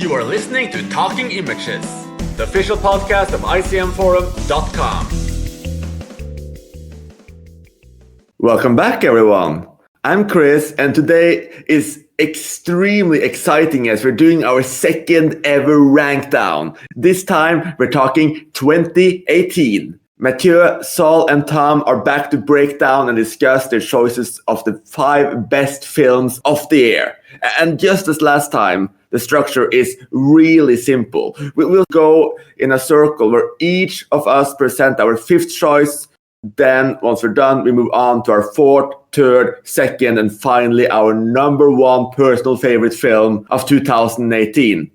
You are listening to Talking Images, the official podcast of icmforum.com. Welcome back, everyone. I'm Chris, and today is extremely exciting as we're doing our second ever rank down. This time, we're talking 2018. Matthieu, Saul, and Tom are back to break down and discuss their choices of the 5 best films of the year. And just as last time, the structure is really simple. We will go in a circle where each of us present our 5th choice. Then, once we're done, we move on to our 4th, 3rd, 2nd, and finally our number 1 personal favorite film of 2018.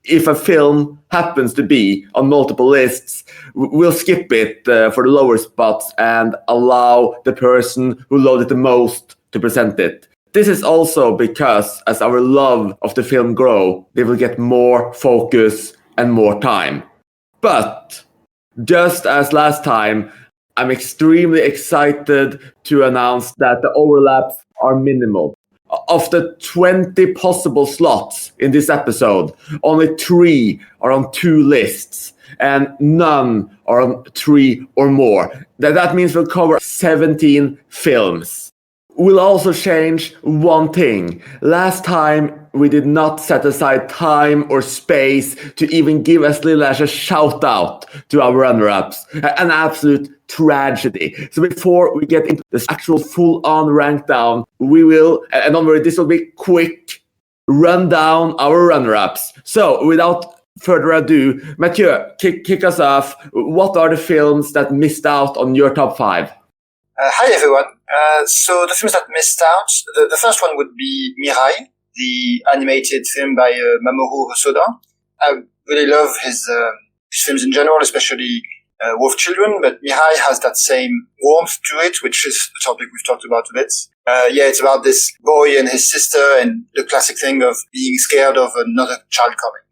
If a film happens to be on multiple lists, we'll skip it for the lower spots and allow the person who loved it the most to present it. This is also because as our love of the film grows, they will get more focus and more time. But just as last time, I'm extremely excited to announce that the overlaps are minimal. Of the 20 possible slots in this episode, only 3 are on 2 lists, and none are on 3 or more. That means we'll cover 17 films. We'll also change one thing. Last time, we did not set aside time or space to even give as little as a shout out to our runner-ups. An absolute tragedy. So before we get into this actual full-on rank down, we will, and don't worry, this will be quick, run down our runner-ups. So without further ado, Matthieu, kick us off. What are the films that missed out on your top 5? Hi everyone. So the films that missed out, the first one would be Mirai, the animated film by Mamoru Hosoda. I really love his films in general, especially Wolf Children, but Mirai has that same warmth to it, which is the topic we've talked about a bit. It's about this boy and his sister and the classic thing of being scared of another child coming.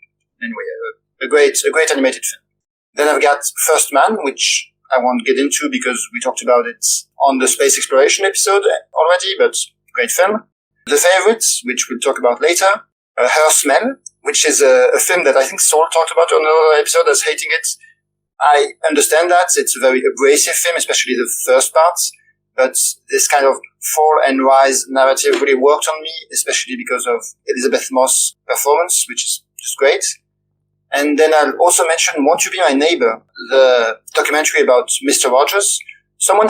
Anyway, a great animated film. Then I've got First Man, which I won't get into because we talked about it on the space exploration episode already, but great film. The Favorites, which we'll talk about later. Her Smell, which is a film that I think Saul talked about on another episode as hating it. I understand that. It's a very abrasive film, especially the first parts. But this kind of fall and rise narrative really worked on me, especially because of Elizabeth Moss' performance, which is just great. And then I'll also mention Won't You Be My Neighbor, the documentary about Mr. Rogers, someone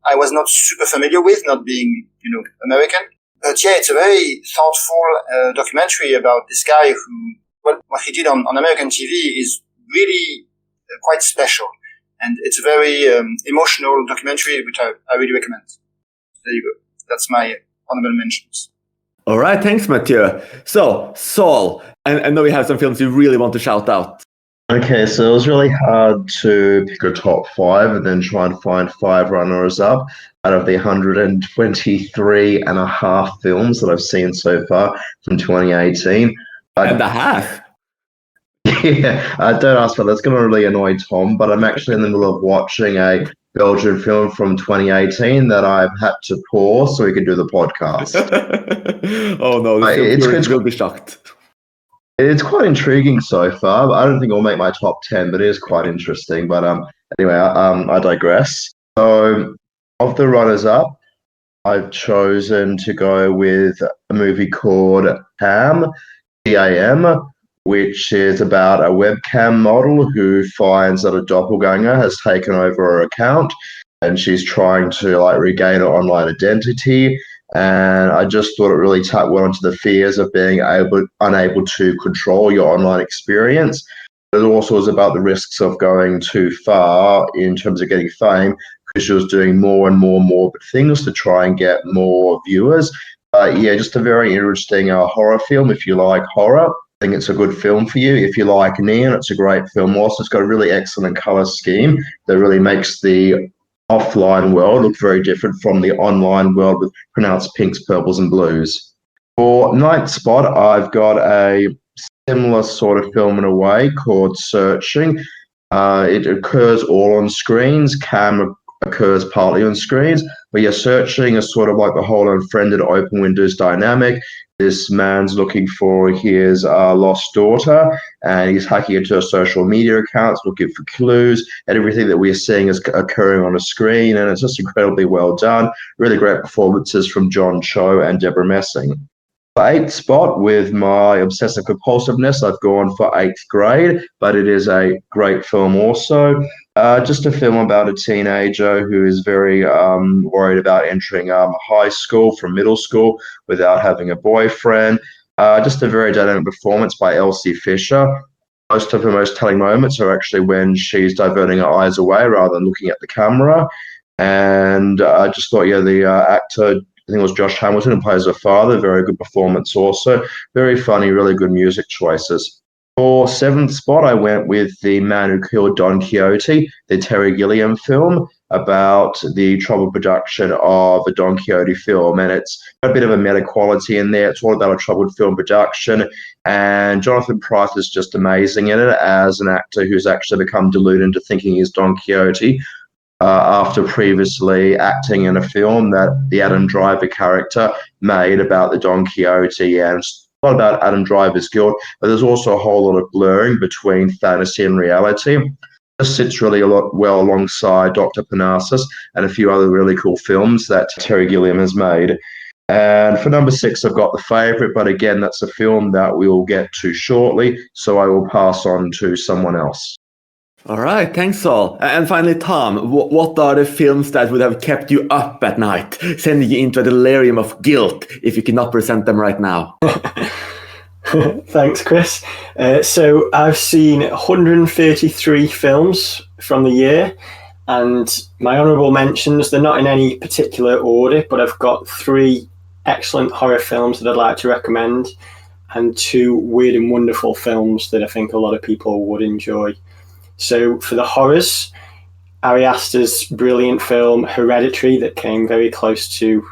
I was not super familiar with, not being, American. But yeah, it's a very thoughtful documentary about this guy who, what he did on American TV is really quite special. And it's a very emotional documentary, which I really recommend. There you go. That's my honorable mentions. All right, thanks, Matthieu. So, Saul, I know you have some films you really want to shout out. Okay, so it was really hard to pick a top 5 and then try and find 5 runners-up out of the 123 and a half films that I've seen so far from 2018. And a half? Yeah, don't ask for that. That's going to really annoy Tom, but I'm actually in the middle of watching a Belgian film from 2018 that I've had to pause so we could do the podcast. Oh no, the will be shocked. It's quite intriguing so far, but I don't think it'll make my top 10, but it is quite interesting. But anyway, I digress. So of the runners-up, I've chosen to go with a movie called CAM, C-A-M, which is about a webcam model who finds that a doppelganger has taken over her account and she's trying to regain her online identity. And I just thought it really tapped well into the fears of being unable to control your online experience. It also was about the risks of going too far in terms of getting fame, because she was doing more and more morbid things to try and get more viewers. Just a very interesting horror film if you like horror. I think it's a good film for you. If you like neon, it's a great film. Also, it's got a really excellent color scheme that really makes the offline world look very different from the online world with pronounced pinks, purples, and blues. For ninth spot, I've got a similar sort of film in a way called Searching. It occurs all on screens. CAM occurs partly on screens. But yeah, searching is sort of like the whole unfriended open windows dynamic. This man's looking for his lost daughter, and he's hacking into her social media accounts, looking for clues, and everything that we're seeing is occurring on a screen. And it's just incredibly well done. Really great performances from John Cho and Deborah Messing. For eighth spot, with my obsessive compulsiveness, I've gone for Eighth Grade, but it is a great film also. Just a film about a teenager who is very worried about entering high school from middle school without having a boyfriend. Just a very dynamic performance by Elsie Fisher. Most of her most telling moments are actually when she's diverting her eyes away rather than looking at the camera. And I just thought, the actor, I think it was Josh Hamilton, who plays her father. Very good performance also. Very funny, really good music choices. For seventh spot, I went with The Man Who Killed Don Quixote, the Terry Gilliam film about the troubled production of a Don Quixote film. And it's got a bit of a meta quality in there. It's all about a troubled film production. And Jonathan Pryce is just amazing in it as an actor who's actually become deluded into thinking he's Don Quixote. After previously acting in a film that the Adam Driver character made about the Don Quixote, and it's not about Adam Driver's guilt, but there's also a whole lot of blurring between fantasy and reality. This sits really well alongside Dr. Parnassus and a few other really cool films that Terry Gilliam has made. And for number 6, I've got The Favourite, but again, that's a film that we will get to shortly, so I will pass on to someone else. All right, thanks, Saul. And finally, Tom, what are the films that would have kept you up at night, sending you into a delirium of guilt if you cannot present them right now? Thanks, Chris. So I've seen 133 films from the year, and my honourable mentions, they're not in any particular order, but I've got 3 excellent horror films that I'd like to recommend, and 2 weird and wonderful films that I think a lot of people would enjoy. So for the horrors, Ari Aster's brilliant film Hereditary that came very close to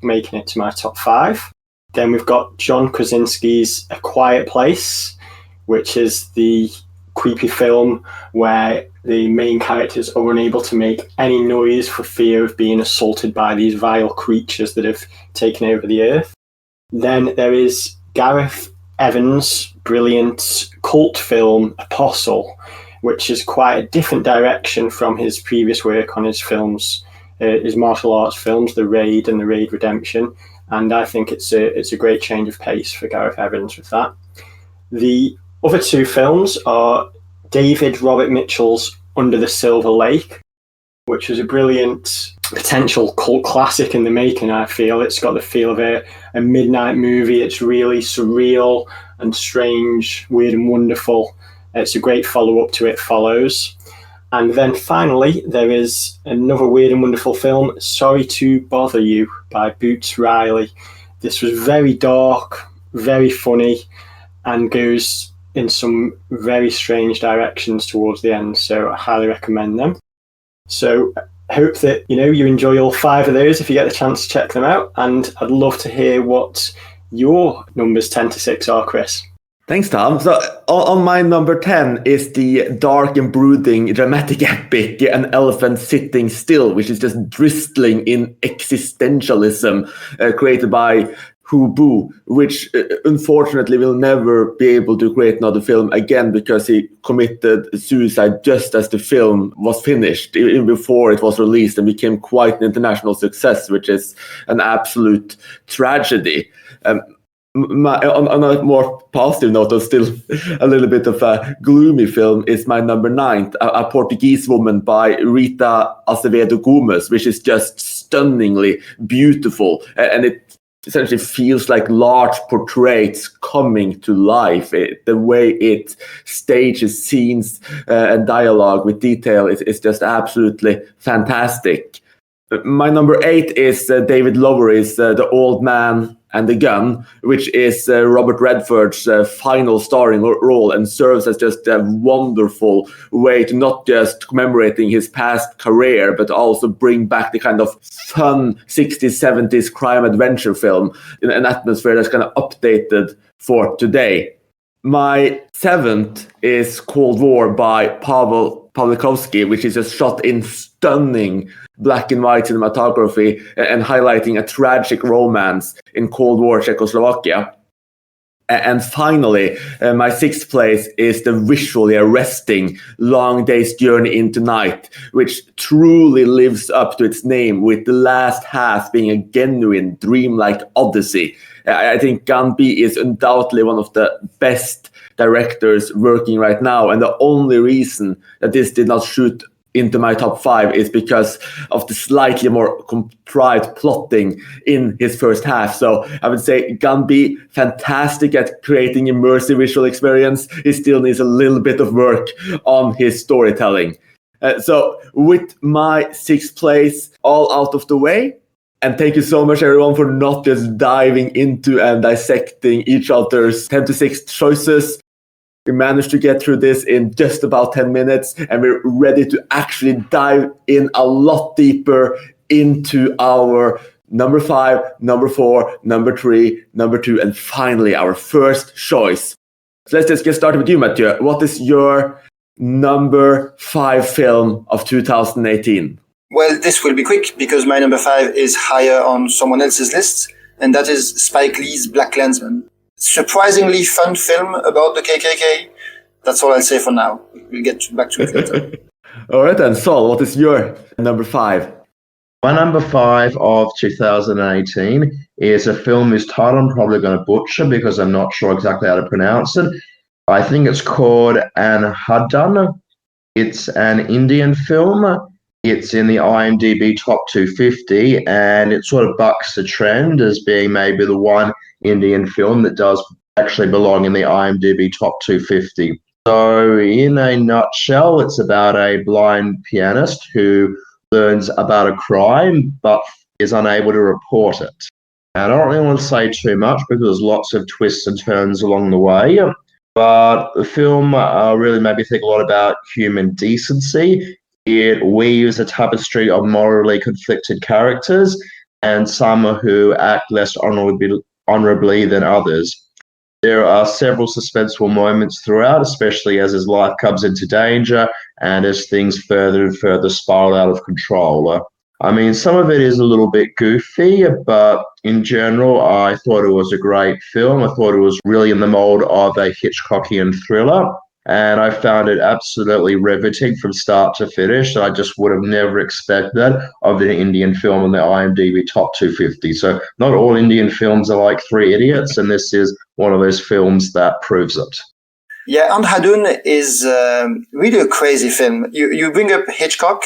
making it to my top 5. Then we've got John Krasinski's A Quiet Place, which is the creepy film where the main characters are unable to make any noise for fear of being assaulted by these vile creatures that have taken over the earth. Then there is Gareth Evans' brilliant cult film Apostle, which is quite a different direction from his previous work on his films, his martial arts films, The Raid and The Raid Redemption. And I think it's a great change of pace for Gareth Evans with that. The other 2 films are David Robert Mitchell's Under the Silver Lake, which was a brilliant potential cult classic in the making, I feel. It's got the feel of a midnight movie. It's really surreal and strange, weird and wonderful. It's a great follow-up to It Follows. And then finally, there is another weird and wonderful film, Sorry to Bother You, by Boots Riley. This was very dark, very funny, and goes in some very strange directions towards the end, so I highly recommend them. So I hope that you enjoy all 5 of those if you get the chance to check them out, and I'd love to hear what your numbers 10 to 6 are, Chris. Thanks, Tom. So on my number 10 is the dark and brooding dramatic epic An Elephant Sitting Still, which is just bristling in existentialism, created by Hu Bu, which unfortunately will never be able to create another film again because he committed suicide just as the film was finished, even before it was released, and became quite an international success, which is an absolute tragedy. On a more positive note, though still a little bit of a gloomy film, is my number 9, A Portuguese Woman by Rita Azevedo Gomes, which is just stunningly beautiful. And it essentially feels like large portraits coming to life. The way it stages scenes and dialogue with detail is just absolutely fantastic. My number 8 is David Lowery's The Old Man and the Gun, which is Robert Redford's final starring role, and serves as just a wonderful way to not just commemorating his past career, but also bring back the kind of fun 60s, 70s crime adventure film in an atmosphere that's kind of updated for today. My 7th is Cold War by Pavel Pawlikowski, which is just shot in stunning black and white cinematography and highlighting a tragic romance in Cold War Czechoslovakia. And finally, my sixth place is the visually arresting Long Day's Journey into Night, which truly lives up to its name, with the last half being a genuine dreamlike odyssey. I think Ganbi is undoubtedly one of the best directors working right now, and the only reason that this did not shoot into my top 5 is because of the slightly more contrived plotting in his first half. So I would say Ganbi, fantastic at creating immersive visual experience. He still needs a little bit of work on his storytelling. So with my sixth place all out of the way, and thank you so much everyone for not just diving into and dissecting each other's 10 to 6 choices. We managed to get through this in just about 10 minutes, and we're ready to actually dive in a lot deeper into our number 5, number 4, number 3, number 2, and finally our first choice. So let's just get started with you, Matthieu. What is your number 5 film of 2018? Well, this will be quick because my number 5 is higher on someone else's list, and that is Spike Lee's Black Klansman. Surprisingly fun film about the KKK. That's all I'll say for now. We'll get back to it later. All right then, Saul, what is your number 5? My number 5 of 2018 is a film whose title I'm probably going to butcher because I'm not sure exactly how to pronounce it. I think it's called Anhadhan. It's an Indian film. It's in the IMDb top 250, and it sort of bucks the trend as being maybe the one Indian film that does actually belong in the IMDb top 250. So in a nutshell, it's about a blind pianist who learns about a crime but is unable to report it. And I don't really want to say too much because there's lots of twists and turns along the way, but the film really made me think a lot about human decency. It weaves a tapestry of morally conflicted characters and some who act less honorably than others. There are several suspenseful moments throughout, especially as his life comes into danger and as things further and further spiral out of control. I mean, some of it is a little bit goofy, but in general, I thought it was a great film. I thought it was really in the mold of a Hitchcockian thriller, and I found it absolutely riveting from start to finish. I just would have never expected that of an Indian film in the IMDb top 250. So not all Indian films are like Three Idiots, and this is one of those films that proves it. Yeah, Andhadhun is really a crazy film. You bring up Hitchcock.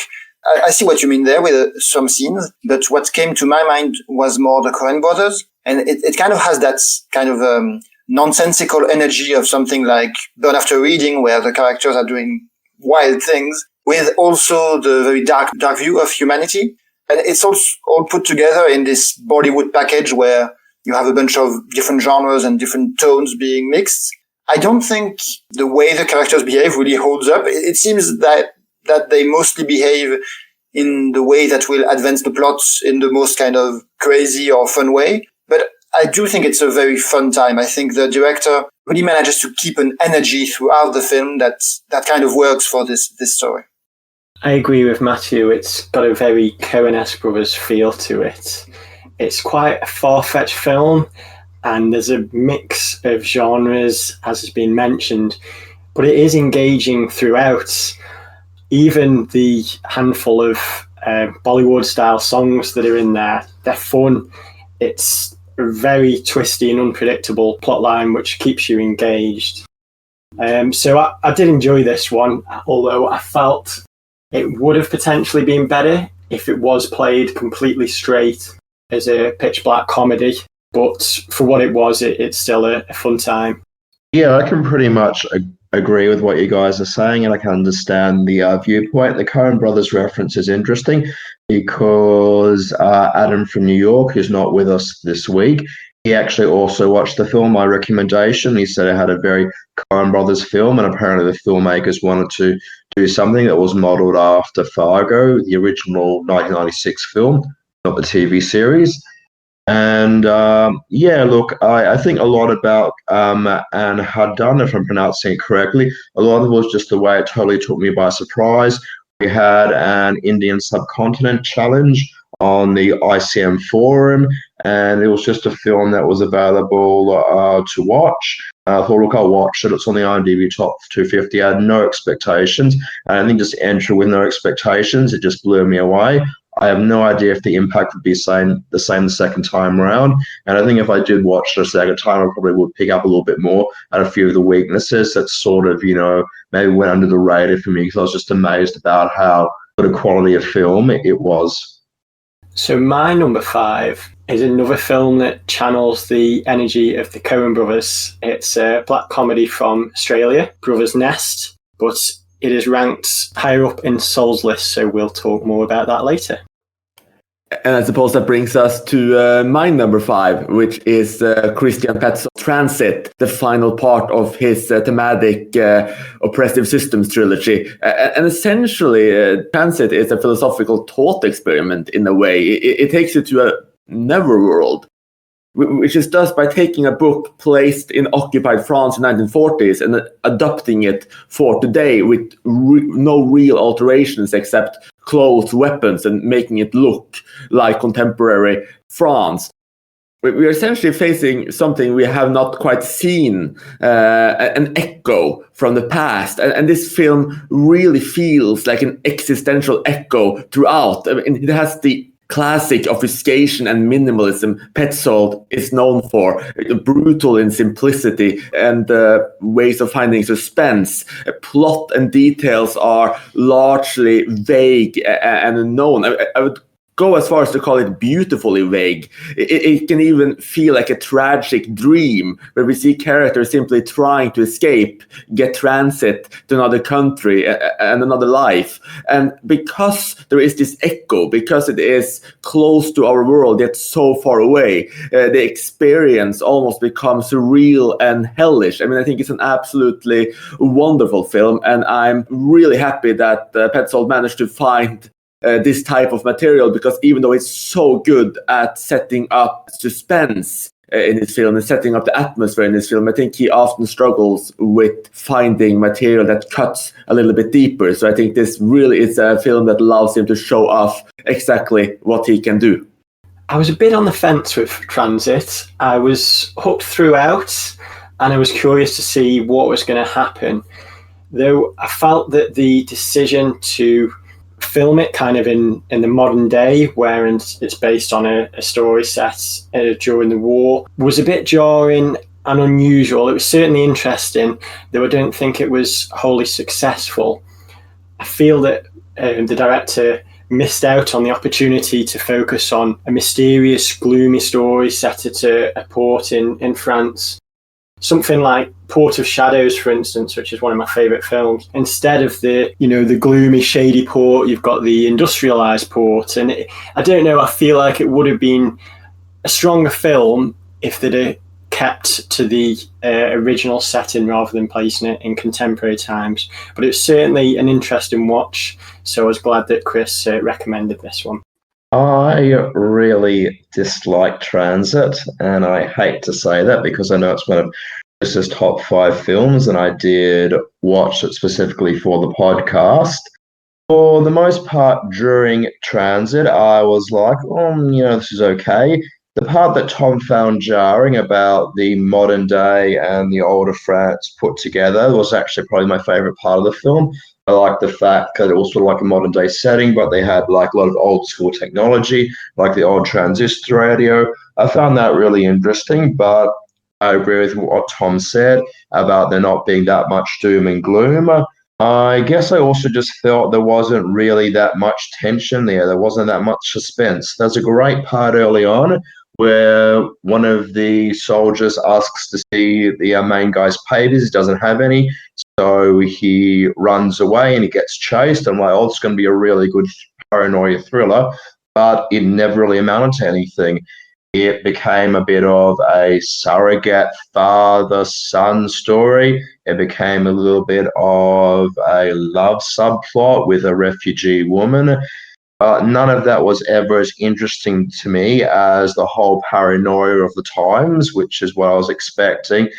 I see what you mean there with some scenes, but what came to my mind was more the Coen brothers, and it kind of has that kind of nonsensical energy of something like Burn After Reading, where the characters are doing wild things, with also the very dark view of humanity. And it's also all put together in this Bollywood package where you have a bunch of different genres and different tones being mixed. I don't think the way the characters behave really holds up. It seems that they mostly behave in the way that will advance the plots in the most kind of crazy or fun way. But I do think it's a very fun time. I think the director really manages to keep an energy throughout the film that kind of works for this story. I agree with Matthieu. It's got a very Coen-esque Brothers feel to it. It's quite a far-fetched film, and there's a mix of genres, as has been mentioned, but it is engaging throughout. Even the handful of Bollywood-style songs that are in there, they're fun. It's a very twisty and unpredictable plotline which keeps you engaged. So I did enjoy this one, although I felt it would have potentially been better if it was played completely straight as a pitch black comedy. But for what it was, it's still a fun time. Yeah, I can pretty much agree with what you guys are saying, and I can understand the viewpoint. The Coen brothers reference is interesting because Adam from New York, who's not with us this week, he actually also watched the film, my recommendation. He said it had a very Coen brothers film, and apparently the filmmakers wanted to do something that was modeled after Fargo, the original 1996 film, not the TV series. And look, I think a lot about and had done, if I'm pronouncing it correctly, a lot of it was just the way it totally took me by surprise. We had an Indian subcontinent challenge on the ICM forum, and it was just a film that was available to watch. I thought, look, I'll watch it. It's on the IMDb top 250. I had no expectations. And I think just entry with no expectations, it just blew me away. I have no idea if the impact would be the same the second time around. And I think if I did watch it a second time, I probably would pick up a little bit more at a few of the weaknesses that sort of, maybe went under the radar for me because I was just amazed about how good a quality of film it was. So my number 5 is another film that channels the energy of the Coen brothers. It's a black comedy from Australia, Brothers Nest, but it is ranked higher up in Sol's list, so we'll talk more about that later. And I suppose that brings us to my number 5, which is Christian Petzold's Transit, the final part of his thematic oppressive systems trilogy. And essentially, Transit is a philosophical thought experiment in a way. It takes you to a netherworld, which is thus by taking a book placed in occupied France in the 1940s and adapting it for today with no real alterations except clothes, weapons, and making it look like contemporary France. We're essentially facing something we have not quite seen, an echo from the past. And this film really feels like an existential echo throughout. I mean, it has the classic obfuscation and minimalism Petzold is known for, brutal in simplicity and ways of finding suspense. Plot and details are largely vague and unknown. I would go as far as to call it beautifully vague. It can even feel like a tragic dream where we see characters simply trying to escape, get transit to another country and another life. And because there is this echo, because it is close to our world yet so far away, the experience almost becomes surreal and hellish. I mean, I think it's an absolutely wonderful film, and I'm really happy that Petzold managed to find this type of material, because even though it's so good at setting up suspense in his film and setting up the atmosphere in his film, I think he often struggles with finding material that cuts a little bit deeper. So I think this really is a film that allows him to show off exactly what he can do. I was a bit on the fence with Transit. I was hooked throughout, and I was curious to see what was going to happen. Though I felt that the decision to film it kind of in the modern day, where it's based on a story set during the war, was a bit jarring and unusual. It was certainly interesting, though I don't think it was wholly successful. I feel that the director missed out on the opportunity to focus on a mysterious, gloomy story set at a port in France. Something like Port of Shadows, for instance, which is one of my favourite films. Instead of the gloomy, shady port, you've got the industrialised port. And I don't know, I feel like it would have been a stronger film if they'd kept to the original setting rather than placing it in contemporary times. But it's certainly an interesting watch, so I was glad that Chris recommended this one. I really dislike Transit, and I hate to say that because I know it's one of Chris's top 5 films, and I did watch it specifically for the podcast. For the most part, during Transit, I was like, this is okay. The part that Tom found jarring about the modern day and the older France put together was actually probably my favorite part of the film. I like the fact that it was sort of like a modern day setting, but they had like a lot of old school technology, like the old transistor radio. I found that really interesting, but I agree with what Tom said about there not being that much doom and gloom. I guess I also just felt there wasn't really that much tension there. There wasn't that much suspense. There's a great part early on where one of the soldiers asks to see the main guy's papers. He doesn't have any. So he runs away and he gets chased. I'm like, it's going to be a really good paranoia thriller. But it never really amounted to anything. It became a bit of a surrogate father-son story. It became a little bit of a love subplot with a refugee woman. None of that was ever as interesting to me as the whole paranoia of the times, which is what I was expecting.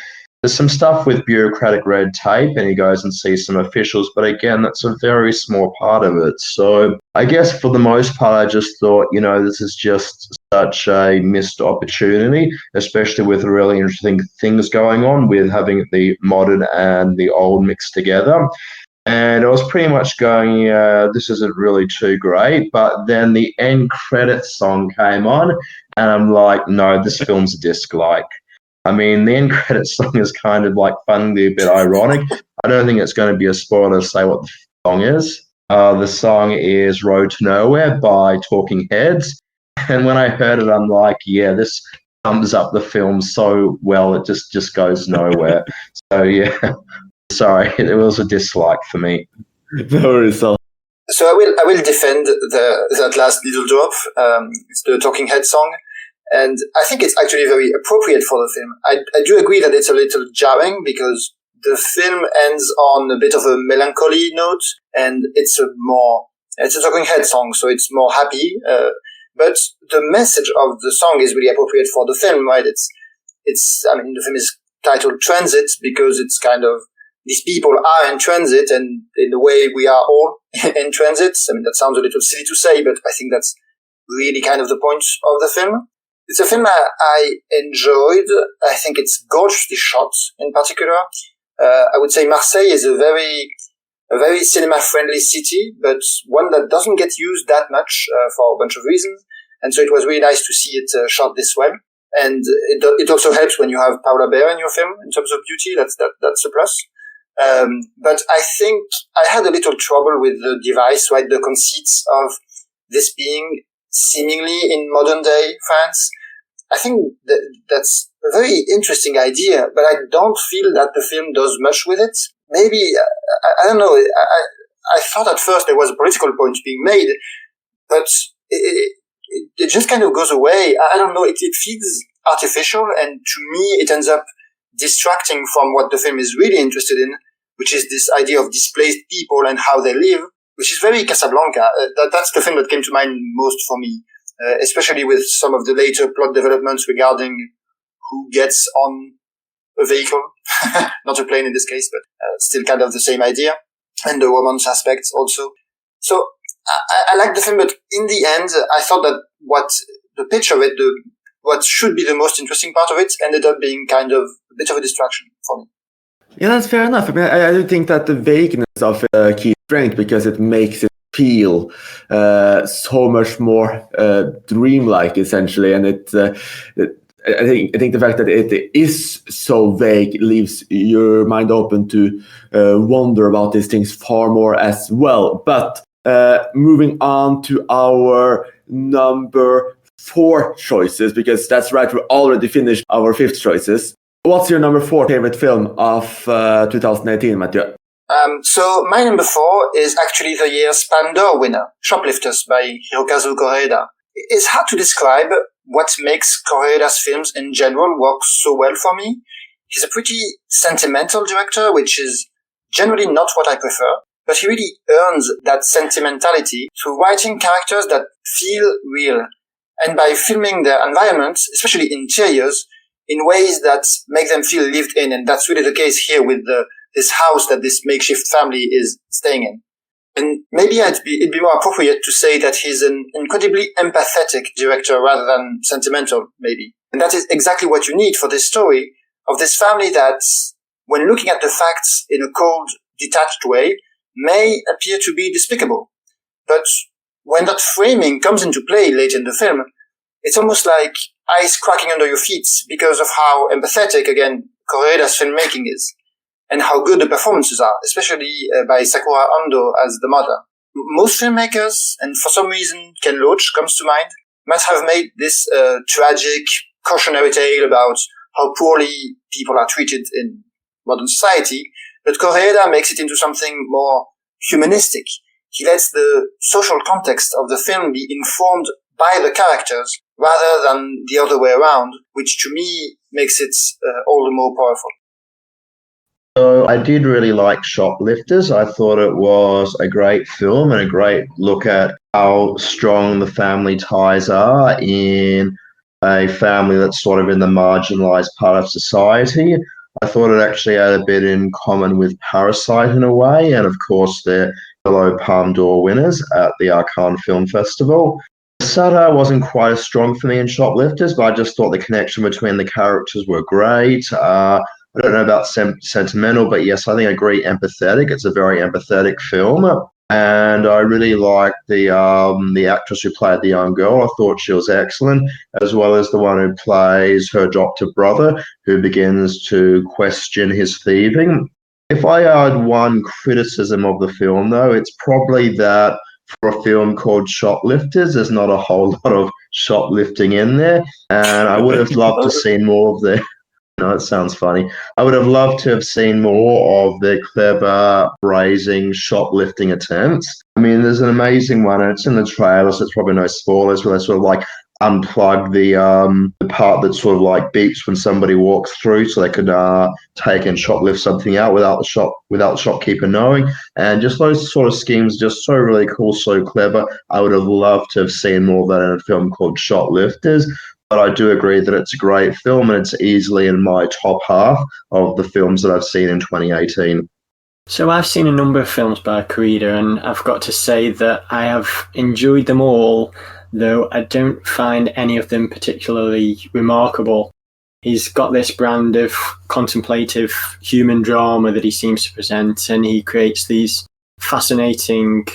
There's some stuff with bureaucratic red tape, and he goes and sees some officials, but again, that's a very small part of it. So I guess for the most part, I just thought, this is just such a missed opportunity, especially with really interesting things going on with having the modern and the old mixed together. And I was pretty much going, this isn't really too great. But then the end credits song came on, and I'm like, no, this film's a disc-like. I mean, the end credits song is kind of like funnily a bit ironic. I don't think it's going to be a spoiler to say what the song is. The song is Road to Nowhere by Talking Heads. And when I heard it, I'm like, yeah, this sums up the film so well, it just goes nowhere. So, yeah, sorry, it was a dislike for me. No worries. So I will defend that last little drop. It's the Talking Head song. And I think it's actually very appropriate for the film. I do agree that it's a little jarring because the film ends on a bit of a melancholy note, and it's a Talking Head song, so it's more happy. But the message of the song is really appropriate for the film, right? The film is titled Transit because it's kind of, these people are in transit, and in a way we are all in transit. I mean, that sounds a little silly to say, but I think that's really kind of the point of the film. It's a film I enjoyed. I think it's gorgeously shot in particular. I would say Marseille is a very cinema-friendly city, but one that doesn't get used that much for a bunch of reasons. And so it was really nice to see it shot this well. And it also helps when you have Paula Beer in your film in terms of beauty. That's a plus. But I think I had a little trouble with the device, right? The conceits of this being seemingly in modern day France. I think that's a very interesting idea, but I don't feel that the film does much with it. Maybe, I don't know, I thought at first there was a political point being made, but it just kind of goes away. I don't know, it feels artificial, and to me it ends up distracting from what the film is really interested in, which is this idea of displaced people and how they live, which is very Casablanca. That's the film that came to mind most for me, especially with some of the later plot developments regarding who gets on a vehicle, not a plane in this case, but still kind of the same idea, and the romance aspects also. So I like the film, but in the end, I thought that what the pitch of it, what should be the most interesting part of it, ended up being kind of a bit of a distraction for me. Yeah, that's fair enough. I mean, I do think that the vagueness of key strength, because it makes it feel so much more dreamlike, essentially, and I think the fact that it is so vague leaves your mind open to wonder about these things far more as well. But moving on to our number 4 choices, because that's right, we already finished our 5th choices. What's your number 4 favorite film of 2018, Matthieu? So my number 4 is actually the year's Palme d'Or winner, Shoplifters by Hirokazu Koreeda. It's hard to describe what makes Koreeda's films in general work so well for me. He's a pretty sentimental director, which is generally not what I prefer, but he really earns that sentimentality through writing characters that feel real, and by filming their environments, especially interiors, in ways that make them feel lived in. And that's really the case here with this house that this makeshift family is staying in. And maybe it'd be more appropriate to say that he's an incredibly empathetic director rather than sentimental, maybe. And that is exactly what you need for this story of this family that, when looking at the facts in a cold, detached way, may appear to be despicable. But when that framing comes into play late in the film, it's almost like ice cracking under your feet because of how empathetic, again, Koreeda's filmmaking is, and how good the performances are, especially by Sakura Ando as the mother. Most filmmakers, and for some reason Ken Loach comes to mind, might have made this tragic, cautionary tale about how poorly people are treated in modern society, but Koreeda makes it into something more humanistic. He lets the social context of the film be informed by the characters rather than the other way around, which to me makes it all the more powerful. So I did really like Shoplifters. I thought it was a great film and a great look at how strong the family ties are in a family that's sort of in the marginalized part of society. I thought it actually had a bit in common with Parasite in a way, and of course they're fellow Palme d'Or winners at the Cannes Film Festival. The satire wasn't quite as strong for me in Shoplifters, but I just thought the connection between the characters were great. I don't know about sentimental, but yes, I think I agree. Empathetic. It's a very empathetic film, and I really liked the actress who played the young girl. I thought she was excellent, as well as the one who plays her adopted brother, who begins to question his thieving. If I had one criticism of the film, though, it's probably that for a film called Shoplifters, there's not a whole lot of shoplifting in there, and I would have loved to see more of the. No, it sounds funny. I would have loved to have seen more of their clever, brazen shoplifting attempts. I mean, there's an amazing one, and it's in the trailer, so it's probably no spoilers, where they sort of like unplug the part that sort of like beeps when somebody walks through, so they could take and shoplift something out without the shopkeeper knowing. And just those sort of schemes, just so really cool, so clever. I would have loved to have seen more of that in a film called Shoplifters. But I do agree that it's a great film, and it's easily in my top half of the films that I've seen in 2018. So I've seen a number of films by Koreeda, and I've got to say that I have enjoyed them all, though I don't find any of them particularly remarkable. He's got this brand of contemplative human drama that he seems to present, and he creates these fascinating,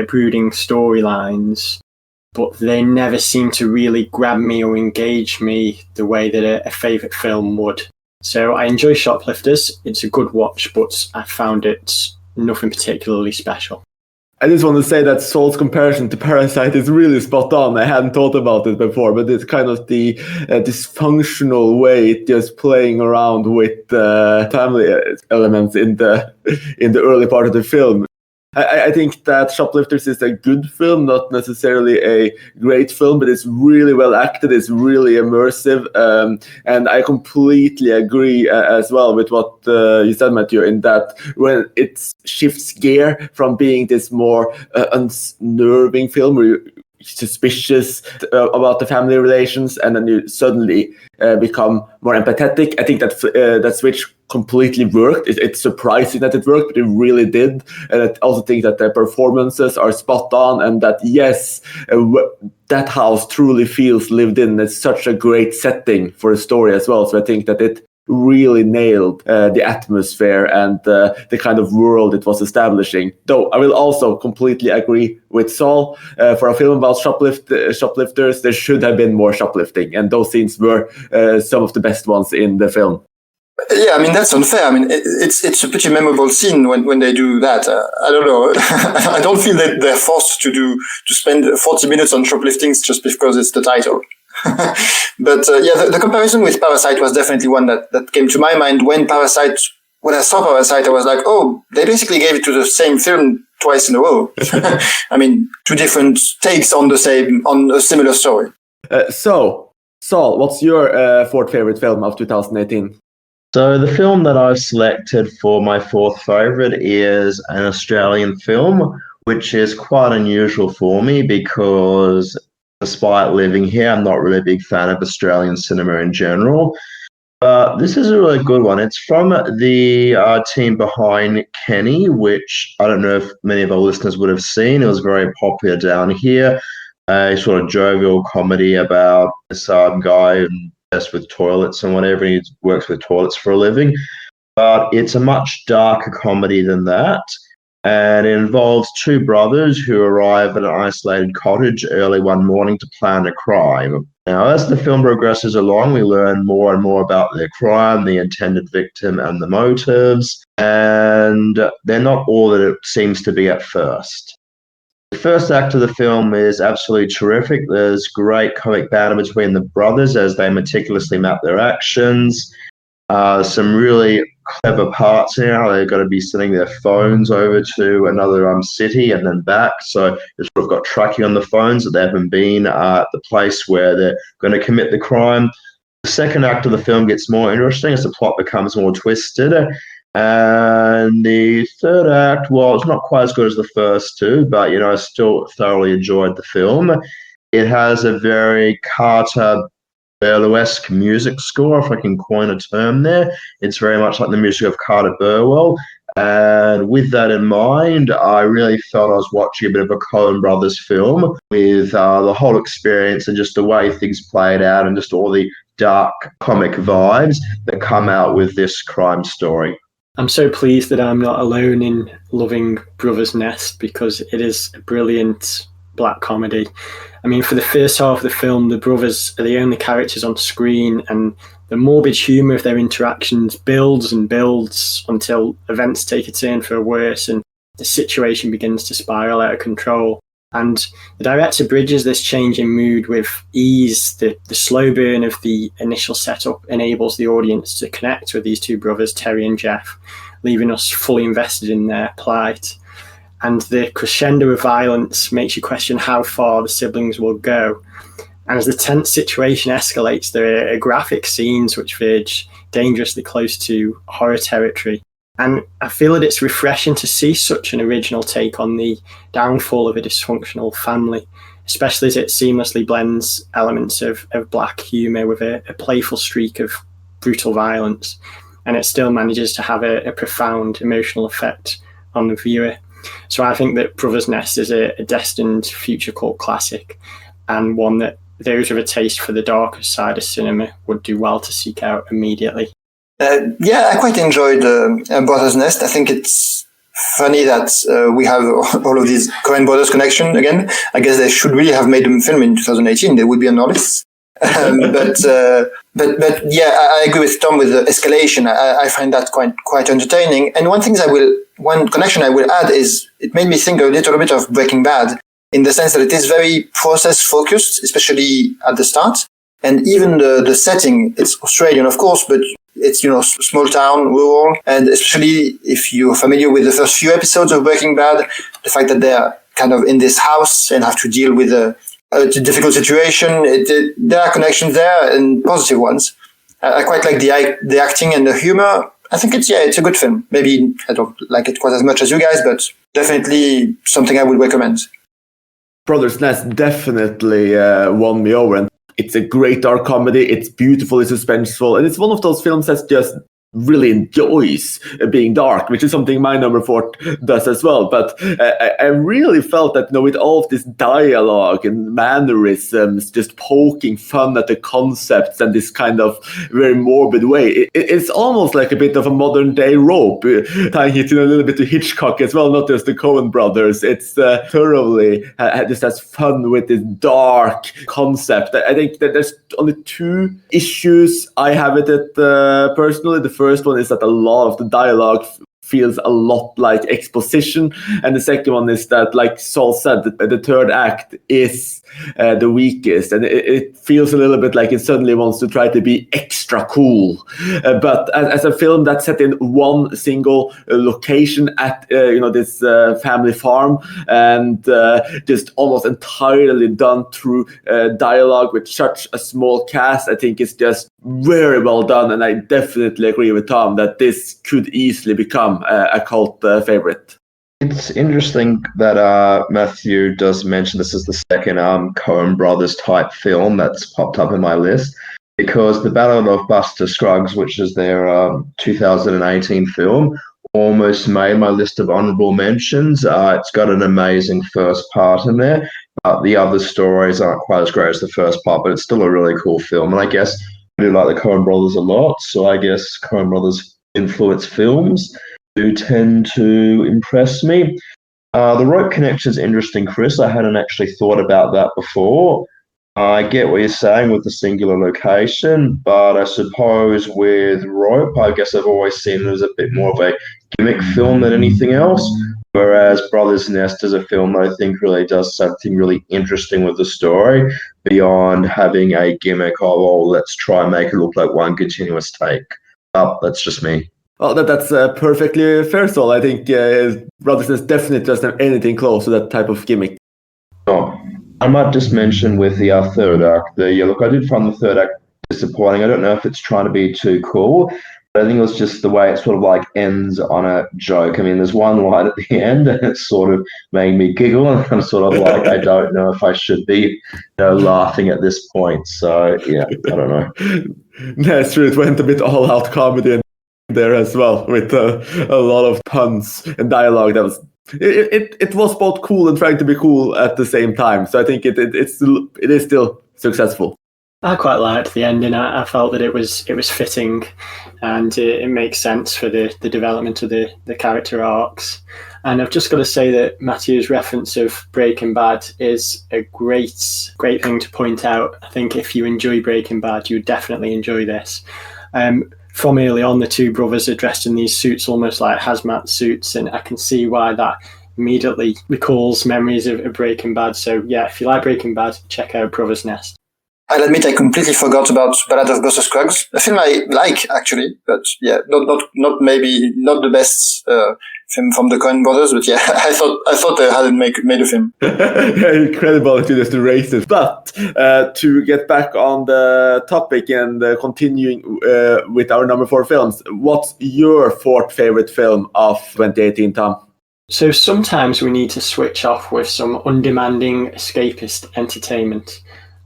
brooding storylines, but they never seem to really grab me or engage me the way that a favourite film would. So I enjoy Shoplifters. It's a good watch, but I found it nothing particularly special. I just want to say that Saul's comparison to Parasite is really spot on. I hadn't thought about it before, but it's kind of the dysfunctional way just playing around with family elements in the early part of the film. I think that Shoplifters is a good film, not necessarily a great film, but it's really well acted, it's really immersive, and I completely agree as well with what you said, Matthieu, in that when it shifts gear from being this more unnerving film where you're suspicious about the family relations, and then you suddenly become more empathetic. I think that switch completely worked. It's surprising that it worked, but it really did. And I also think that the performances are spot on, and that yes, that house truly feels lived in. It's such a great setting for a story as well. So I think that it really nailed the atmosphere and the kind of world it was establishing. Though I will also completely agree with Saul. For a film about shoplifters, there should have been more shoplifting, and those scenes were some of the best ones in the film. Yeah, I mean, that's unfair. I mean, it's a pretty memorable scene when they do that. I don't know. I don't feel that they're forced to spend 40 minutes on shoplifting just because it's the title. But yeah, the comparison with Parasite was definitely one that came to my mind when I saw Parasite, I was like, oh, they basically gave it to the same film twice in a row. I mean, two different takes on a similar story. So, Saul, what's your fourth favorite film of 2018? So the film that I've selected for my fourth favourite is an Australian film, which is quite unusual for me because despite living here, I'm not really a big fan of Australian cinema in general. But this is a really good one. It's from the team behind Kenny, which I don't know if many of our listeners would have seen. It was very popular down here. A sort of jovial comedy about this guy obsessed with toilets and whatever. He works with toilets for a living. But it's a much darker comedy than that. And it involves two brothers who arrive at an isolated cottage early one morning to plan a crime. Now, as the film progresses along, we learn more and more about their crime, the intended victim, and the motives. And they're not all that it seems to be at first. The first act of the film is absolutely terrific. There's great comic banter between the brothers as they meticulously map their actions. Some really clever parts here. They've got to be sending their phones over to another city and then back. So they've sort of got tracking on the phones that they haven't been at the place where they're going to commit the crime. The second act of the film gets more interesting as the plot becomes more twisted. And the third act, well, it's not quite as good as the first two, but I still thoroughly enjoyed the film. It has a very Carter Burlesque music score, if I can coin a term there. It's very much like the music of Carter Burwell. And with that in mind, I really felt I was watching a bit of a Coen Brothers film with the whole experience and just the way things played out and just all the dark comic vibes that come out with this crime story. I'm so pleased that I'm not alone in loving Brothers Nest, because it is a brilliant black comedy. I mean, for the first half of the film, the brothers are the only characters on screen, and the morbid humour of their interactions builds and builds until events take a turn for the worse and the situation begins to spiral out of control. And the director bridges this change in mood with ease. The slow burn of the initial setup enables the audience to connect with these two brothers, Terry and Jeff, leaving us fully invested in their plight. And the crescendo of violence makes you question how far the siblings will go. And as the tense situation escalates, there are graphic scenes which verge dangerously close to horror territory. And I feel that it's refreshing to see such an original take on the downfall of a dysfunctional family, especially as it seamlessly blends elements of black humour with a playful streak of brutal violence. And it still manages to have a profound emotional effect on the viewer. So I think that Brothers Nest is a destined future cult classic, and one that those with a taste for the darker side of cinema would do well to seek out immediately. I quite enjoyed Brothers Nest. I think it's funny that we have all of these Coen Brothers connection again. I guess they should really have made a film in 2018. They would be on our list. But yeah, I agree with Tom with the escalation. I find that quite entertaining. And one connection I will add is it made me think a little bit of Breaking Bad, in the sense that it is very process focused, especially at the start. And even the setting, it's Australian, of course, but it's, small town, rural. And especially if you're familiar with the first few episodes of Breaking Bad, the fact that they're kind of in this house and have to deal with a difficult situation, there are connections there and positive ones. I quite like the acting and the humor. I think it's a good film. Maybe I don't like it quite as much as you guys, but definitely something I would recommend. Brothers Nest definitely won me over. And it's a great dark comedy. It's beautifully suspenseful. And it's one of those films that just really enjoys being dark, which is something my number 4 does as well. But I really felt that, with all of this dialogue and mannerisms, just poking fun at the concepts and this kind of very morbid way, it's almost like a bit of a modern day Rope, tying it in a little bit to Hitchcock as well, not just the Coen brothers. It's thoroughly just has fun with this dark concept. I think that there's only 2 issues I have with it personally. The first one is that a lot of the dialogue feels a lot like exposition, and the second one is that, like Saul said, the third act is the weakest, and it feels a little bit like it suddenly wants to try to be extra cool. But as a film that's set in one single location at this family farm, and just almost entirely done through dialogue with such a small cast, I think it's just very well done, and I definitely agree with Tom that this could easily become a cult favorite. It's interesting that Matthieu does mention this is the second Coen Brothers type film that's popped up in my list, because The Battle of Buster Scruggs, which is their 2018 film, almost made my list of honorable mentions. It's got an amazing first part in there. The other stories aren't quite as great as the first part, but it's still a really cool film. And I guess I do like the Coen Brothers a lot, so I guess Coen Brothers influenced films do tend to impress me. The rope connection is interesting, Chris. I hadn't actually thought about that before. I get what you're saying with the singular location, but I suppose with rope, I guess I've always seen it as a bit more of a gimmick film than anything else, whereas Brothers Nest is a film that I think really does something really interesting with the story beyond having a gimmick of, let's try and make it look like one continuous take. That's just me. Well, that's perfectly fair, Saul. I think Brothers Nest definitely doesn't have anything close to that type of gimmick. Oh, I might just mention with the third act, look, I did find the third act disappointing. I don't know if it's trying to be too cool, I think it was just the way it sort of like ends on a joke. I mean, there's one line at the end and it sort of made me giggle, and I'm sort of like, I don't know if I should be, laughing at this point. So yeah, I don't know. That's true. It went a bit all out comedy in there as well, with a lot of puns and dialogue. That was it was both cool and trying to be cool at the same time. So I think it is still successful. I quite liked the ending. I felt that it was fitting, and it makes sense for the development of the character arcs. And I've just got to say that Matthieu's reference of Breaking Bad is a great thing to point out. I think if you enjoy Breaking Bad, you would definitely enjoy this. From early on, the two brothers are dressed in these suits, almost like hazmat suits, and I can see why that immediately recalls memories of Breaking Bad. So yeah, if you like Breaking Bad, check out Brother's Nest. I'll admit I completely forgot about Ballad of Buster Scruggs, a film I like actually, but yeah, not maybe not the best film from the Coen brothers, but yeah, I thought they hadn't made a film. Incredible that you just erased it. But to get back on the topic and continuing with our number 4 films, what's your 4th favorite film of 2018, Tom? So sometimes we need to switch off with some undemanding escapist entertainment.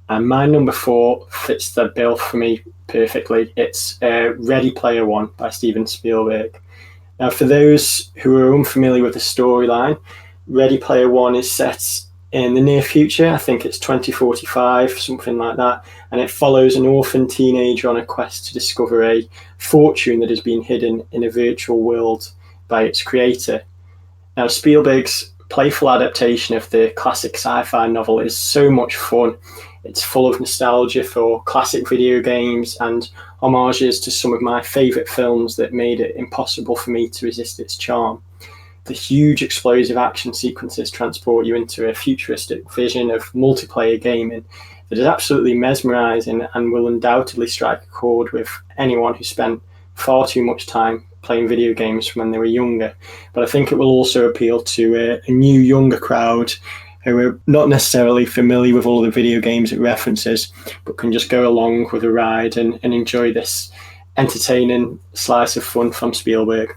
And my number 4 fits the bill for me perfectly. It's Ready Player One by Steven Spielberg. Now, for those who are unfamiliar with the storyline, Ready Player One is set in the near future. I think it's 2045, something like that. And it follows an orphan teenager on a quest to discover a fortune that has been hidden in a virtual world by its creator. Now, Spielberg's playful adaptation of the classic sci-fi novel is so much fun. It's full of nostalgia for classic video games and homages to some of my favourite films that made it impossible for me to resist its charm. The huge explosive action sequences transport you into a futuristic vision of multiplayer gaming that is absolutely mesmerising and will undoubtedly strike a chord with anyone who spent far too much time playing video games when they were younger. But I think it will also appeal to a new, younger crowd who are not necessarily familiar with all the video games it references, but can just go along with a ride and enjoy this entertaining slice of fun from Spielberg.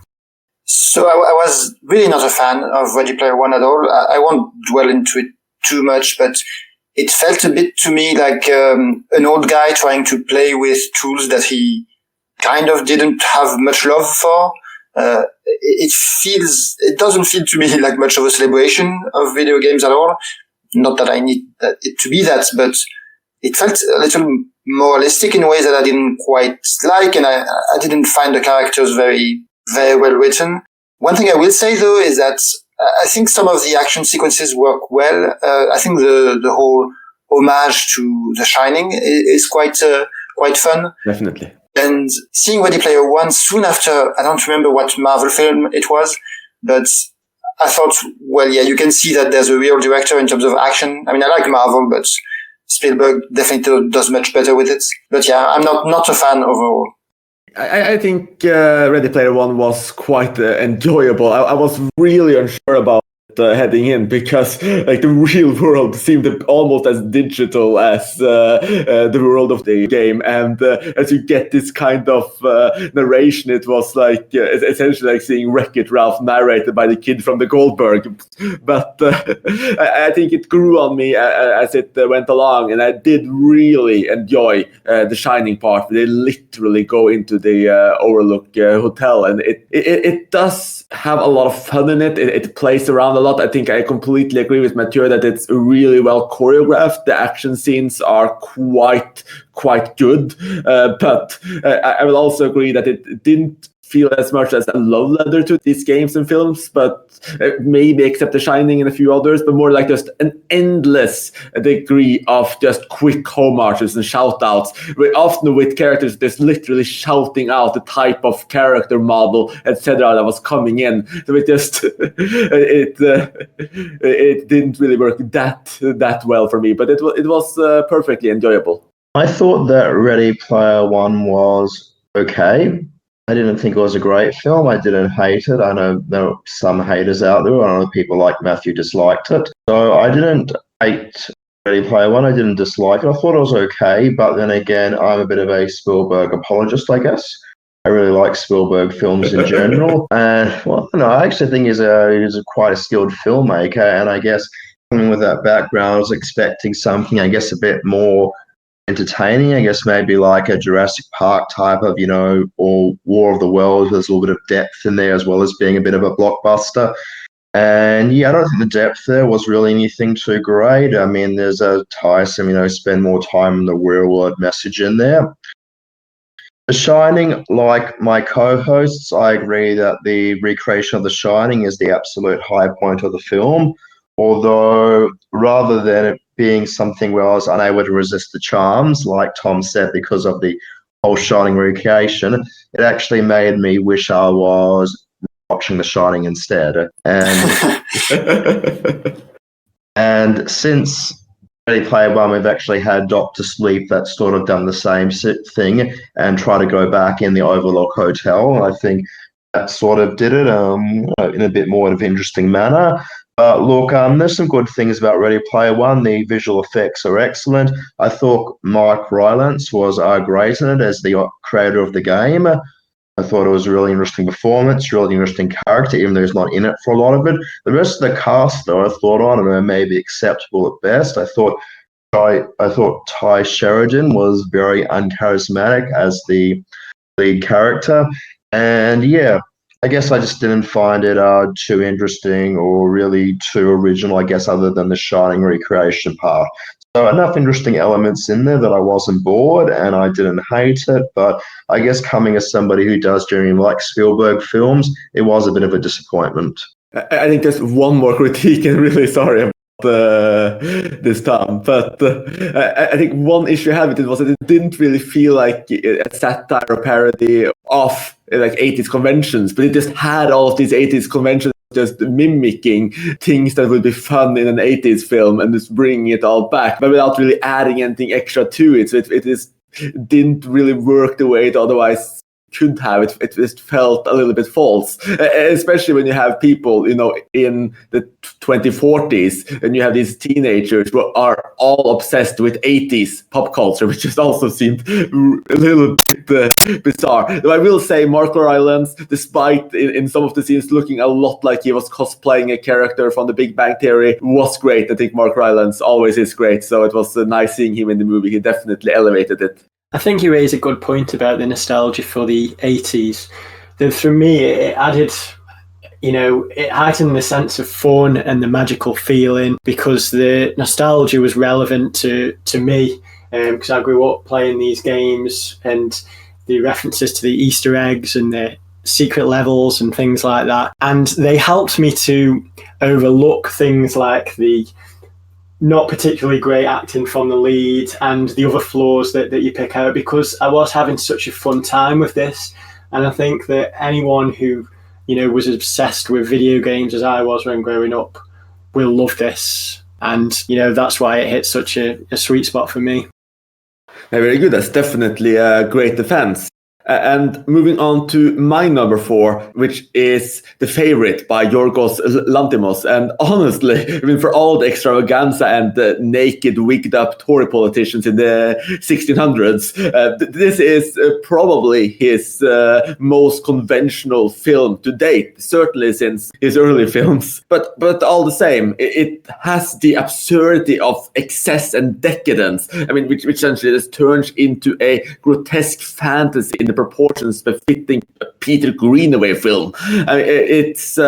So I was really not a fan of Ready Player One at all. I won't dwell into it too much, but it felt a bit to me like an old guy trying to play with tools that he kind of didn't have much love for. It doesn't feel to me like much of a celebration of video games at all. Not that I need it to be that, but it felt a little moralistic in ways that I didn't quite like, and I didn't find the characters very, very well written. One thing I will say though is that I think some of the action sequences work well. I think the whole homage to The Shining is quite fun. Definitely. And seeing Ready Player One soon after, I don't remember what Marvel film it was, but I thought, well, yeah, you can see that there's a real director in terms of action. I mean, I like Marvel, but Spielberg definitely does much better with it. But yeah, I'm not a fan overall. I think Ready Player One was quite enjoyable. I was really unsure about heading in, because like the real world seemed almost as digital as the world of the game, and as you get this kind of narration, it was like essentially like seeing Wreck-It Ralph narrated by the kid from the Goldberg. But I think it grew on me as it went along, and I did really enjoy the Shining part. They literally go into the Overlook Hotel, and it does have a lot of fun in it. It plays around a lot. I think I completely agree with Matthieu that it's really well choreographed. The action scenes are quite good, but I will also agree that it didn't feel as much as a love letter to these games and films, but maybe except The Shining and a few others, but more like just an endless degree of just quick homages and shout outs, often with characters just literally shouting out the type of character model, etc. that was coming in. So it just it didn't really work that well for me, but it was perfectly enjoyable. I thought that Ready Player One was okay. I didn't think it was a great film. I didn't hate it. I know there are some haters out there. I know people like Matthieu disliked it. So I didn't hate Ready Player One. I didn't dislike it. I thought it was okay. But then again, I'm a bit of a Spielberg apologist, I guess. I really like Spielberg films in general. And well, no, I actually think he's quite a skilled filmmaker. And I guess coming with that background, I was expecting something, I guess, a bit more entertaining. I guess maybe like a Jurassic Park type of, or War of the Worlds. There's a little bit of depth in there as well as being a bit of a blockbuster. And yeah, I don't think the depth there was really anything too great. I mean, there's a tiresome, spend more time on the real world message in there. The Shining, like my co-hosts, I agree that the recreation of The Shining is the absolute high point of the film. Although, rather than it being something where I was unable to resist the charms, like Tom said, because of the whole Shining recreation, it actually made me wish I was watching The Shining instead. And since Ready Player One, we've actually had Doctor Sleep that's sort of done the same thing and try to go back in the Overlook Hotel. And I think that sort of did it in a bit more of an interesting manner. But look, there's some good things about Ready Player One. The visual effects are excellent. I thought Mike Rylance was great in it as the creator of the game. I thought it was a really interesting performance, really interesting character, even though he's not in it for a lot of it. The rest of the cast, though, I don't know, maybe acceptable at best. I thought Ty Sheridan was very uncharismatic as the lead character. And yeah, I guess I just didn't find it too interesting or really too original, I guess, other than the Shining recreation part. So enough interesting elements in there that I wasn't bored and I didn't hate it. But I guess coming as somebody who does genuinely like Spielberg films, it was a bit of a disappointment. I think there's one more critique, and really sorry about this time, but I think one issue I had with it was that it didn't really feel like a satire or parody of like 80s conventions, but it just had all of these 80s conventions just mimicking things that would be fun in an 80s film and just bringing it all back, but without really adding anything extra to it. So it didn't really work the way it otherwise could have. It just felt a little bit false, especially when you have people, in the 2040s, and you have these teenagers who are all obsessed with 80s pop culture, which just also seemed a little bit bizarre. Though I will say Mark Rylance, despite in some of the scenes looking a lot like he was cosplaying a character from The Big Bang Theory, was great. I think Mark Rylance always is great, so it was nice seeing him in the movie. He definitely elevated it. I think you raise a good point about the nostalgia for the 80s. That for me, it added, it heightened the sense of fun and the magical feeling because the nostalgia was relevant to me because I grew up playing these games and the references to the Easter eggs and the secret levels and things like that. And they helped me to overlook things like the not particularly great acting from the lead and the other flaws that you pick out because I was having such a fun time with this. And I think that anyone who, was obsessed with video games as I was when growing up will love this. And, that's why it hit such a sweet spot for me. Yeah, very good. That's definitely a great defense. And moving on to my number 4, which is The Favorite by Yorgos Lanthimos. And honestly, for all the extravaganza and the naked, wigged-up Tory politicians in the 1600s, this is probably his most conventional film to date, certainly since his early films. But all the same, it has the absurdity of excess and decadence. Which essentially just turns into a grotesque fantasy in the proportions befitting a Peter Greenaway film. It's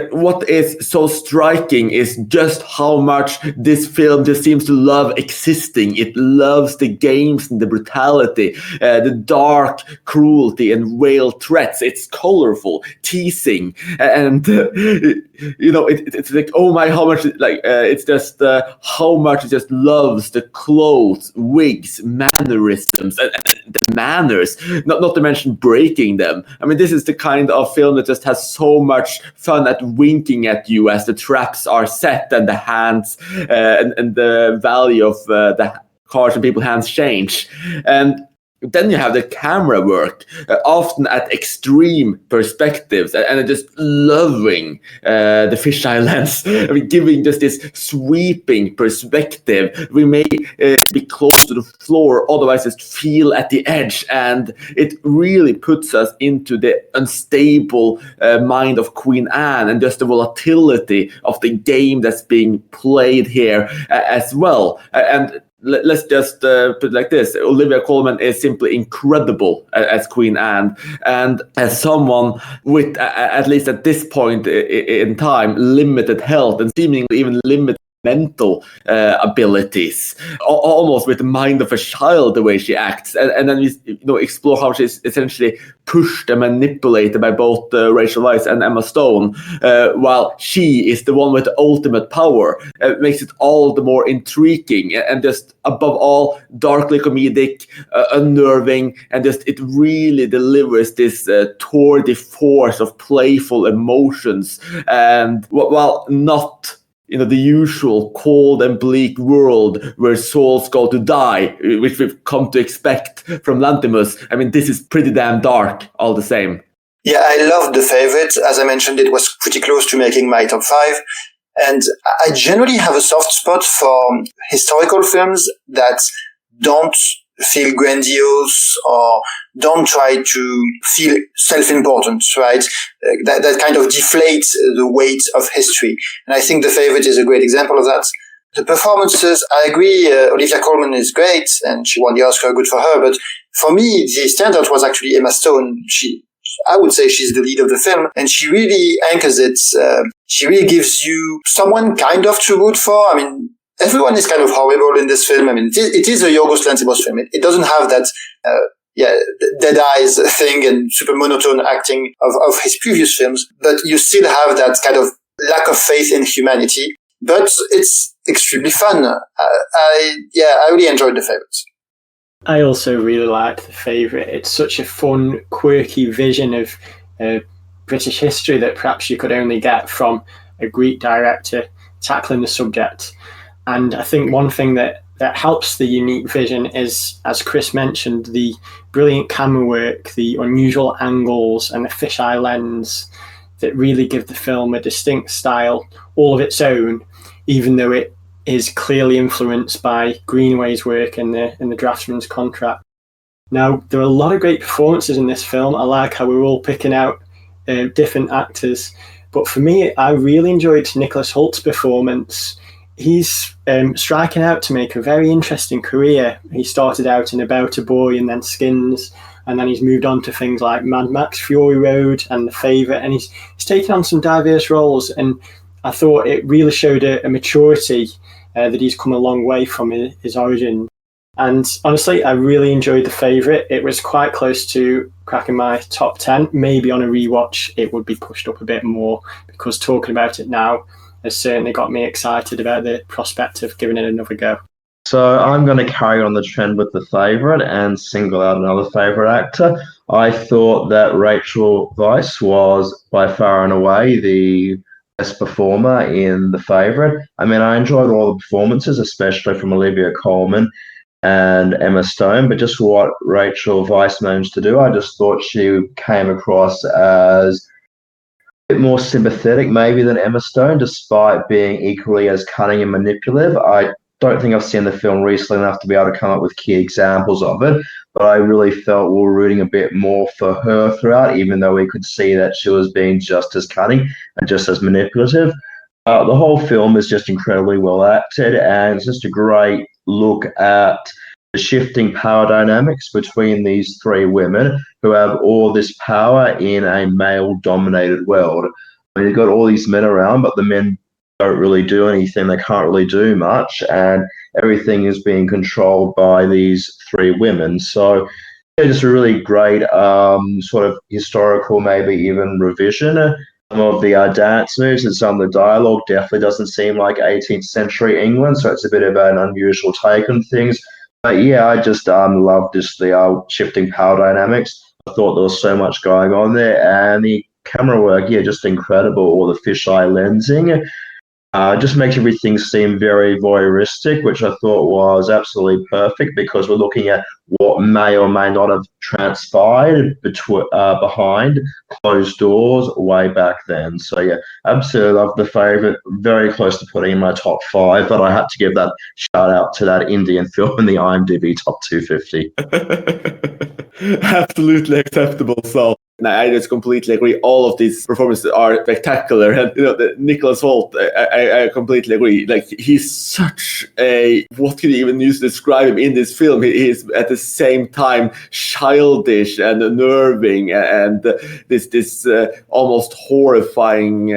what is so striking is just how much this film just seems to love existing. It loves the games and the brutality, the dark cruelty and veiled threats. It's colorful, teasing, and it's like, oh my, how much it's just how much it just loves the clothes, wigs, mannerisms, and the manners. Not to mention breaking them. This is the kind of film that just has so much fun at winking at you as the traps are set and the hands and the value of the cards and people's hands change. And Then you have the camera work, often at extreme perspectives, and just loving the fisheye lens, giving just this sweeping perspective. We may be close to the floor, otherwise just feel at the edge, and it really puts us into the unstable mind of Queen Anne, and just the volatility of the game that's being played here as well. And let's just put it like this. Olivia Colman is simply incredible as Queen Anne. And as someone with, at least at this point in time, limited health and seemingly even limited mental abilities, almost with the mind of a child, the way she acts, and then we explore how she's essentially pushed and manipulated by both Rachel Weisz and Emma Stone, while she is the one with the ultimate power. It makes it all the more intriguing and just above all darkly comedic, unnerving, and just it really delivers this tour de force of playful emotions, and while not the usual cold and bleak world where souls go to die, which we've come to expect from Lanthimos. I mean, this is pretty damn dark all the same. Yeah, I loved The Favourite. As I mentioned, it was pretty close to making my top 5. And I generally have a soft spot for historical films that don't feel grandiose or don't try to feel self-important, right? That kind of deflates the weight of history. And I think The Favourite is a great example of that. The performances, I agree, Olivia Colman is great and she won the Oscar, good for her. But for me, the standout was actually Emma Stone. I would say she's the lead of the film, and she really anchors it. She really gives you someone kind of to root for. I mean, everyone is kind of horrible in this film. I mean, it is a Yorgos Lanthimos film. It doesn't have that, dead eyes thing and super monotone acting of his previous films, but you still have that kind of lack of faith in humanity. But it's extremely fun. I really enjoyed The Favourite. I also really liked The Favourite. It's such a fun, quirky vision of British history that perhaps you could only get from a Greek director tackling the subject. And I think one thing that helps the unique vision is, as Chris mentioned, the brilliant camera work, the unusual angles and the fisheye lens that really give the film a distinct style, all of its own, even though it is clearly influenced by Greenaway's work in the Draftsman's Contract. Now, there are a lot of great performances in this film. I like how we're all picking out different actors. But for me, I really enjoyed Nicholas Holt's performance. He's striking out to make a very interesting career. He started out in About a Boy and then Skins, and then he's moved on to things like Mad Max, Fury Road and The Favourite, and he's taken on some diverse roles, and I thought it really showed a maturity that he's come a long way from his origin. And honestly, I really enjoyed The Favourite. It was quite close to cracking my top 10. Maybe on a rewatch, it would be pushed up a bit more, because talking about it now has certainly got me excited about the prospect of giving it another go. So I'm going to carry on the trend with The Favourite and single out another favourite actor. I thought that Rachel Weisz was by far and away the best performer in The Favourite. I mean, I enjoyed all the performances, especially from Olivia Colman and Emma Stone, but just what Rachel Weisz managed to do, I just thought she came across as a bit more sympathetic maybe than Emma Stone, despite being equally as cunning and manipulative. I don't think I've seen the film recently enough to be able to come up with key examples of it, but I really felt we were rooting a bit more for her throughout, even though we could see that she was being just as cunning and just as manipulative. The whole film is just incredibly well acted, and it's just a great look at the shifting power dynamics between these three women who have all this power in a male-dominated world. I mean, you've got all these men around, but the men don't really do anything. They can't really do much, and everything is being controlled by these three women. So yeah, just a really great sort of historical, maybe even revision. Some of the dance moves and some of the dialogue definitely doesn't seem like 18th century England, so it's a bit of an unusual take on things. But yeah, I just loved just the shifting power dynamics. I thought there was so much going on there, and the camera work, yeah, just incredible. All the fisheye lensing. Just makes everything seem very voyeuristic, which I thought was absolutely perfect because we're looking at what may or may not have transpired behind closed doors way back then. So yeah, absolutely love The Favourite. Very close to putting in my top 5, but I had to give that shout out to that Indian film in the IMDb top 250. Absolutely acceptable. So I just completely agree. All of these performances are spectacular, and Nicholas Hoult, I completely agree. Like, he's such a, what can you even use to describe him in this film? He is at the same time childish and unnerving, and this almost horrifying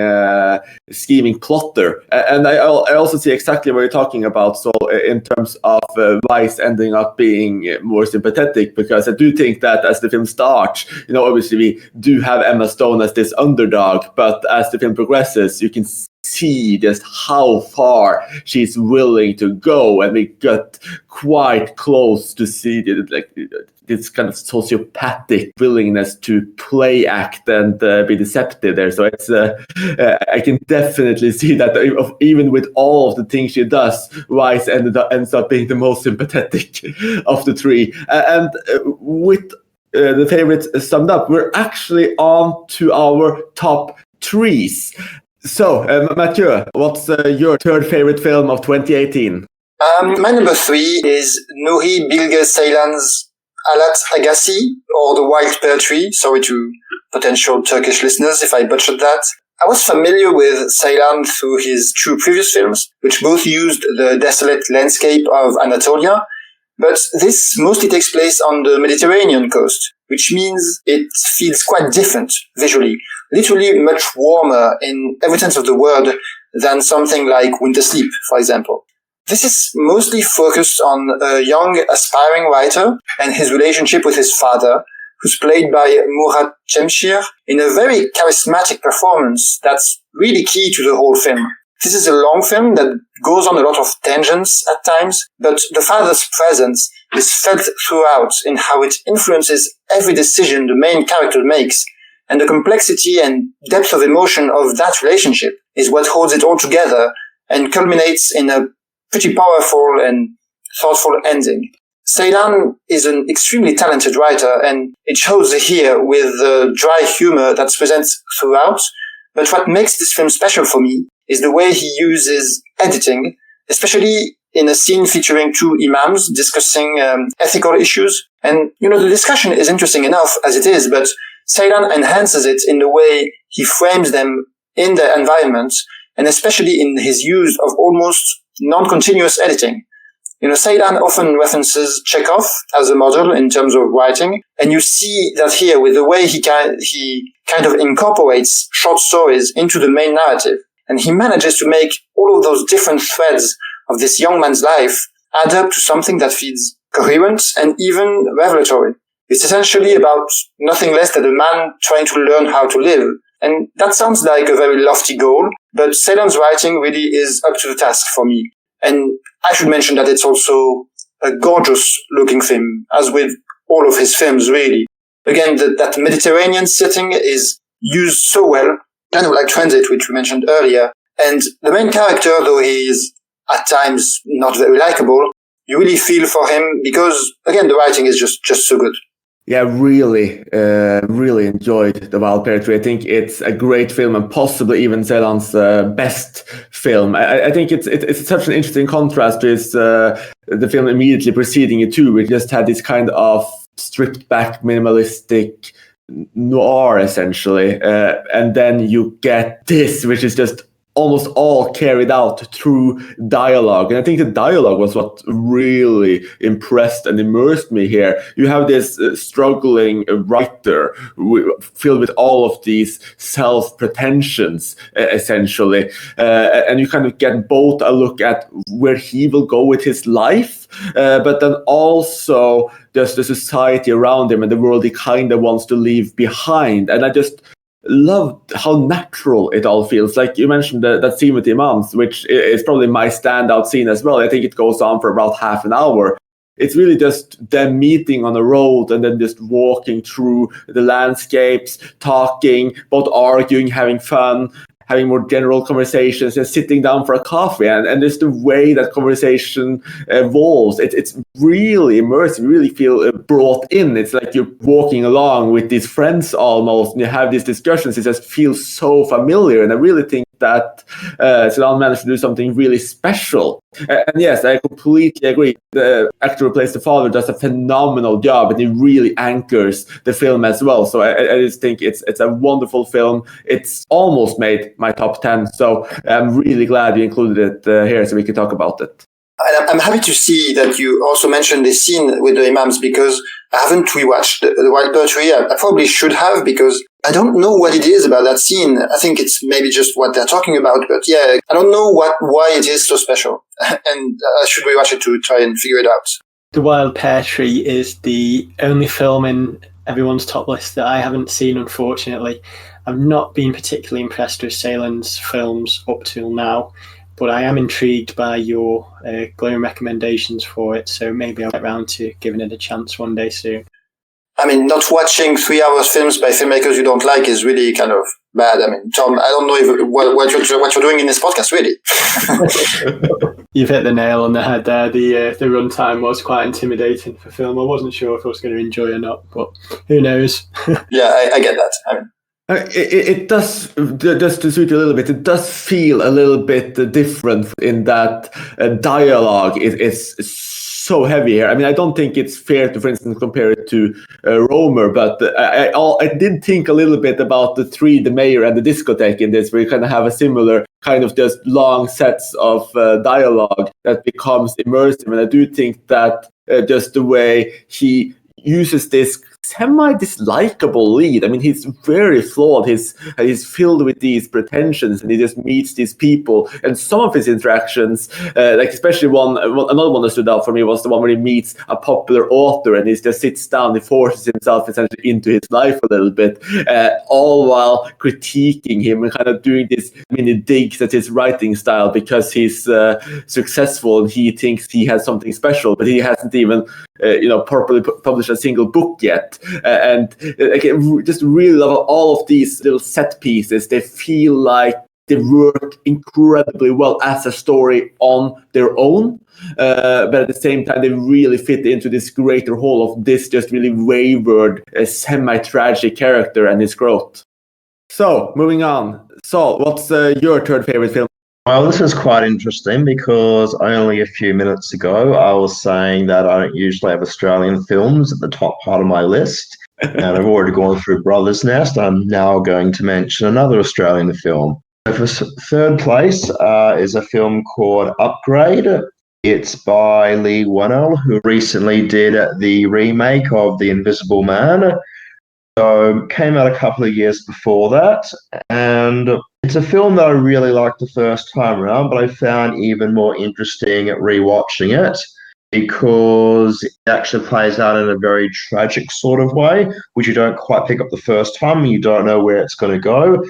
scheming plotter. And I also see exactly what you're talking about. So in terms of Vice ending up being more sympathetic, because I do think that as the film starts, obviously we do have Emma Stone as this underdog, but as the film progresses, you can see just how far she's willing to go, and we got quite close to see this kind of sociopathic willingness to play act and be deceptive there. So it's I can definitely see that even with all of the things she does, Vice ends up being the most sympathetic of the three. And with The Favourite summed up, we're actually on to our top threes. So, Matthieu, what's your third favorite film of 2018? My number 3 is Nuri Bilge Ceylan's Alat Agassi, or The Wild Pear Tree. Sorry to potential Turkish listeners if I butchered that. I was familiar with Ceylan through his 2 previous films, which both used the desolate landscape of Anatolia, but this mostly takes place on the Mediterranean coast, which means it feels quite different visually, literally much warmer in every sense of the word than something like Winter Sleep, for example. This is mostly focused on a young aspiring writer and his relationship with his father, who's played by Murat Cemşir in a very charismatic performance that's really key to the whole film. This is a long film that goes on a lot of tangents at times, but the father's presence is felt throughout in how it influences every decision the main character makes, and the complexity and depth of emotion of that relationship is what holds it all together and culminates in a pretty powerful and thoughtful ending. Ceylan is an extremely talented writer, and it shows here with the dry humor that's present throughout. But what makes this film special for me is the way he uses editing, especially in a scene featuring 2 imams discussing ethical issues. And, the discussion is interesting enough as it is, but Ceylan enhances it in the way he frames them in their environment, and especially in his use of almost non-continuous editing. Ceylan often references Chekhov as a model in terms of writing, and you see that here with the way he kind of incorporates short stories into the main narrative. And he manages to make all of those different threads of this young man's life add up to something that feels coherent and even revelatory. It's essentially about nothing less than a man trying to learn how to live. And that sounds like a very lofty goal, but Ceylan's writing really is up to the task for me. And I should mention that it's also a gorgeous looking film, as with all of his films, really. Again, that Mediterranean setting is used so well, kind of like Transit, which we mentioned earlier. And the main character, though he is at times not very likable, you really feel for him because, again, the writing is just so good. Yeah, really enjoyed The Wild Pear Tree. I think it's a great film, and possibly even Ceylan's best film. I think it's such an interesting contrast with the film immediately preceding it too, which just had this kind of stripped back, minimalistic noir, essentially. And then you get this, which is just almost all carried out through dialogue. And I think the dialogue was what really impressed and immersed me here. You have this struggling writer filled with all of these self-pretensions, essentially. And you kind of get both a look at where he will go with his life, but then also just the society around him and the world he kind of wants to leave behind. And I just loved how natural it all feels. Like you mentioned that scene with the imams, which is probably my standout scene as well. I think it goes on for about half an hour. It's really just them meeting on the road and then just walking through the landscapes, talking, both arguing, having fun. having more general conversations and sitting down for a coffee, and just the way that conversation evolves. It's really immersive. You really feel brought in. It's like you're walking along with these friends almost, and you have these discussions. It just feels so familiar, and I really think that Ceylon managed to do something really special. And yes, I completely agree. The actor who plays the father does a phenomenal job, and he really anchors the film as well. So I just think it's a wonderful film. It's almost made my top 10, so I'm really glad you included it here so we can talk about it. And I'm happy to see that you also mentioned this scene with the imams, because I haven't rewatched the Wild Poetry. I probably should have, because I don't know what it is about that scene. I think it's maybe just what they're talking about, but yeah, I don't know why it is so special. And I should rewatch it to try and figure it out. The Wild Pear Tree is the only film in everyone's top list that I haven't seen, unfortunately. I've not been particularly impressed with Ceylon's films up till now, but I am intrigued by your glowing recommendations for it, so maybe I'll get around to giving it a chance one day soon. I mean, not watching 3-hour films by filmmakers you don't like is really kind of bad. I mean, Tom, I don't know what you're doing in this podcast, really. You've hit the nail on the head there. The runtime was quite intimidating for film. I wasn't sure if I was going to enjoy it or not, but who knows? Yeah, I get that. I mean, it does, just to suit you a little bit, it does feel a little bit different in that dialogue is so heavy here. I mean, I don't think it's fair to, for instance, compare it to Romer, but I did think a little bit about the mayor and the discotheque in this, where you kind of have a similar kind of just long sets of dialogue that becomes immersive. And I do think that just the way he uses this semi-dislikable lead. I mean, he's very flawed. He's filled with these pretensions, and he just meets these people. And some of his interactions, like especially another one that stood out for me was the one where he meets a popular author, and he just sits down, he forces himself essentially into his life a little bit, all while critiquing him and kind of doing this mini digs at his writing style because he's successful and he thinks he has something special, but he hasn't even properly published a single book yet. And I just really love all of these little set pieces. They feel like they work incredibly well as a story on their own, but at the same time they really fit into this greater whole of this just really wayward, semi-tragic character and his growth. So, moving on. Saul, what's your third favorite film? Well, this is quite interesting because only a few minutes ago I was saying that I don't usually have Australian films at the top part of my list. And I've already gone through Brother's Nest. I'm now going to mention another Australian film. For third place is a film called Upgrade. It's by Lee Whannell, who recently did the remake of The Invisible Man. So came out a couple of years before that, and it's a film that I really liked the first time around, but I found even more interesting at rewatching it because it actually plays out in a very tragic sort of way, which you don't quite pick up the first time and you don't know where it's going to go.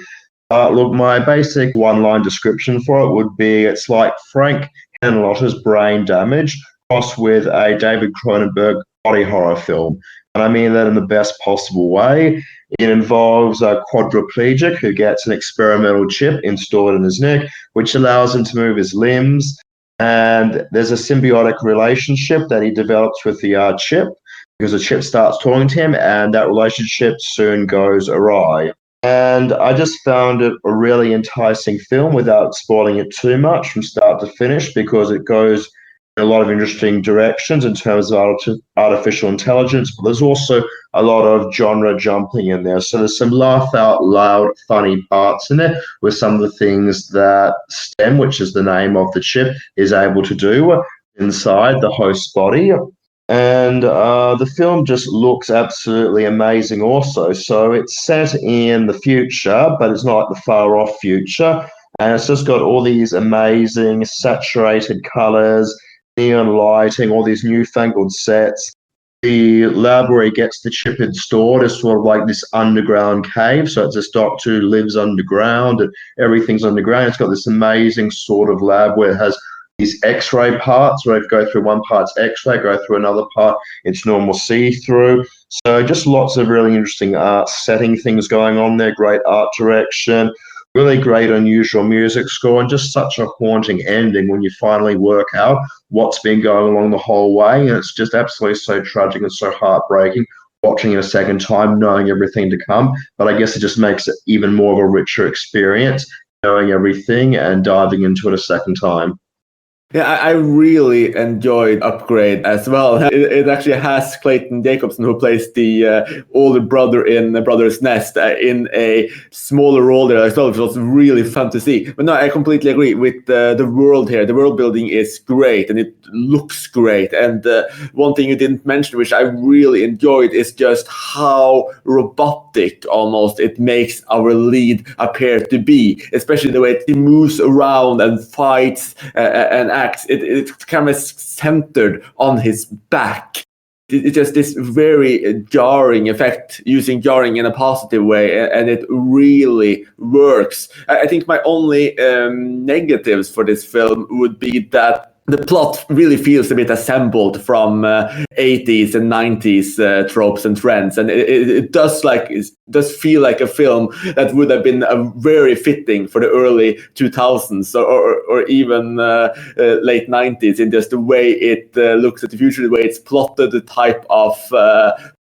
Look, my basic one-line description for it would be it's like Frank Henenlotter's Brain Damage crossed with a David Cronenberg body horror film. And I mean that in the best possible way. It involves a quadriplegic who gets an experimental chip installed in his neck, which allows him to move his limbs. And there's a symbiotic relationship that he develops with the chip because the chip starts talking to him, and that relationship soon goes awry. And I just found it a really enticing film without spoiling it too much from start to finish because it goes a lot of interesting directions in terms of artificial intelligence, but there's also a lot of genre jumping in there. So there's some laugh out loud funny parts in there with some of the things that STEM, which is the name of the chip, is able to do inside the host's body. And the film just looks absolutely amazing also. So it's set in the future, but it's not like the far off future. And it's just got all these amazing saturated colors, neon lighting, all these newfangled sets. The lab where he gets the chip installed is sort of like this underground cave. So it's this doctor who lives underground and everything's underground. It's got this amazing sort of lab where it has these X-ray parts where if you go through one part's X-ray, go through another part, it's normal see-through. So just lots of really interesting art setting things going on there, great art direction. Really great, unusual music score, and just such a haunting ending when you finally work out what's been going along the whole way. And it's just absolutely so tragic and so heartbreaking watching it a second time, knowing everything to come. But I guess it just makes it even more of a richer experience, knowing everything and diving into it a second time. Yeah, I really enjoyed Upgrade as well. It actually has Clayton Jacobson, who plays the older brother in Brother's Nest, in a smaller role there as well, which was really fun to see. But no, I completely agree with the world here. The world building is great and it looks great. And one thing you didn't mention, which I really enjoyed, is just how robotic almost it makes our lead appear to be, especially the way he moves around and fights and acts. It's kind of centered on his back. It's just this very jarring effect, using jarring in a positive way, and it really works. I think my only negatives for this film would be that the plot really feels a bit assembled from 80s and 90s tropes and trends, and it does feel like a film that would have been very fitting for the early 2000s or even late 90s, in just the way it looks at the future, the way it's plotted, the type of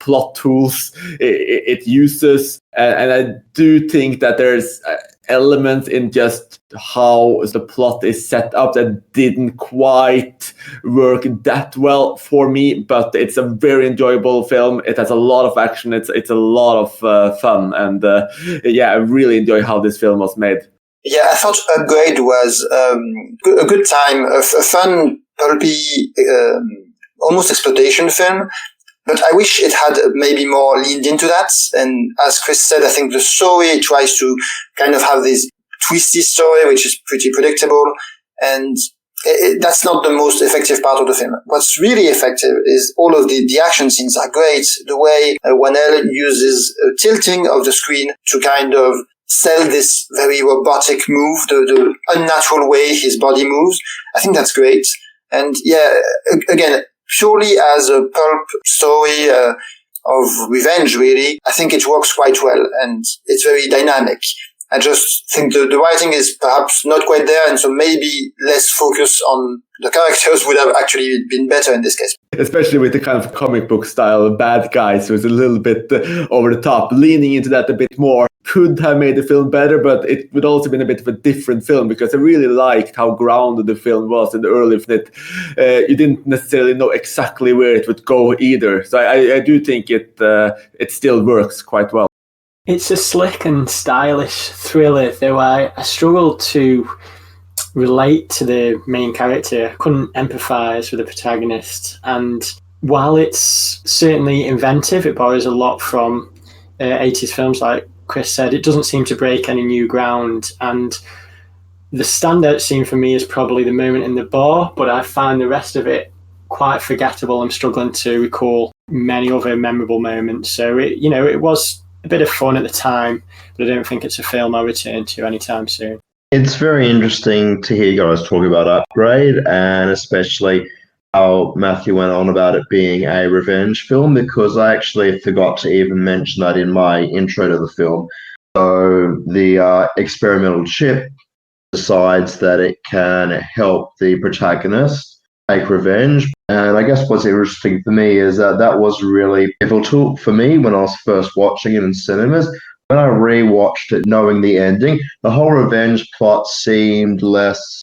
plot tools it uses. And I do think that there's elements in just how the plot is set up that didn't quite work that well for me, but it's a very enjoyable film. It has a lot of action. It's a lot of fun, and yeah, I really enjoy how this film was made. Yeah, I thought Upgrade was a good time, a fun, pulpy, almost exploitation film. But I wish it had maybe more leaned into that. And as Chris said, I think the story tries to kind of have this twisty story, which is pretty predictable. And that's not the most effective part of the film. What's really effective is all of the action scenes are great. The way Wanell uses tilting of the screen to kind of sell this very robotic move, the unnatural way his body moves. I think that's great. And yeah, again, purely as a pulp story of revenge, really, I think it works quite well, and it's very dynamic. I just think the writing is perhaps not quite there, and so maybe less focus on the characters would have actually been better in this case. Especially with the kind of comic book style of bad guys, who is a little bit over the top, leaning into that a bit more. Could have made the film better, but it would also been a bit of a different film, because I really liked how grounded the film was in the early that you didn't necessarily know exactly where it would go either. So I do think it still works quite well. It's a slick and stylish thriller, though I struggled to relate to the main character. I couldn't empathise with the protagonist. And while it's certainly inventive, it borrows a lot from 80s films, like Chris said. It doesn't seem to break any new ground. And the standout scene for me is probably the moment in the bar, but I find the rest of it quite forgettable. I'm struggling to recall many other memorable moments. So it was a bit of fun at the time, but I don't think it's a film I'll return to anytime soon. It's very interesting to hear you guys talk about Upgrade, and especially how Matthieu went on about it being a revenge film, because I actually forgot to even mention that in my intro to the film. So the experimental chip decides that it can help the protagonist take revenge. And I guess what's interesting for me is that was really pivotal for me when I was first watching it in cinemas. When I rewatched it, knowing the ending, the whole revenge plot seemed less,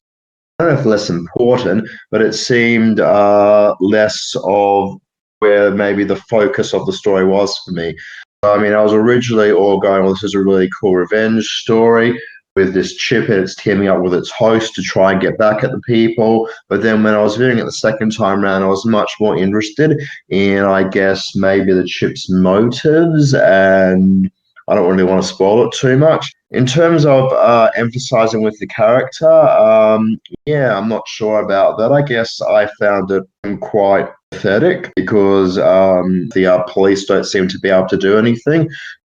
I don't know if less important, but it seemed less of where maybe the focus of the story was for me. I mean, I was originally all going, well, this is a really cool revenge story with this chip and it's teaming up with its host to try and get back at the people. But then when I was viewing it the second time around, I was much more interested in, I guess, maybe the chip's motives, and I don't really want to spoil it too much. In terms of emphasizing with the character, yeah, I'm not sure about that. I guess I found it quite pathetic because the police don't seem to be able to do anything.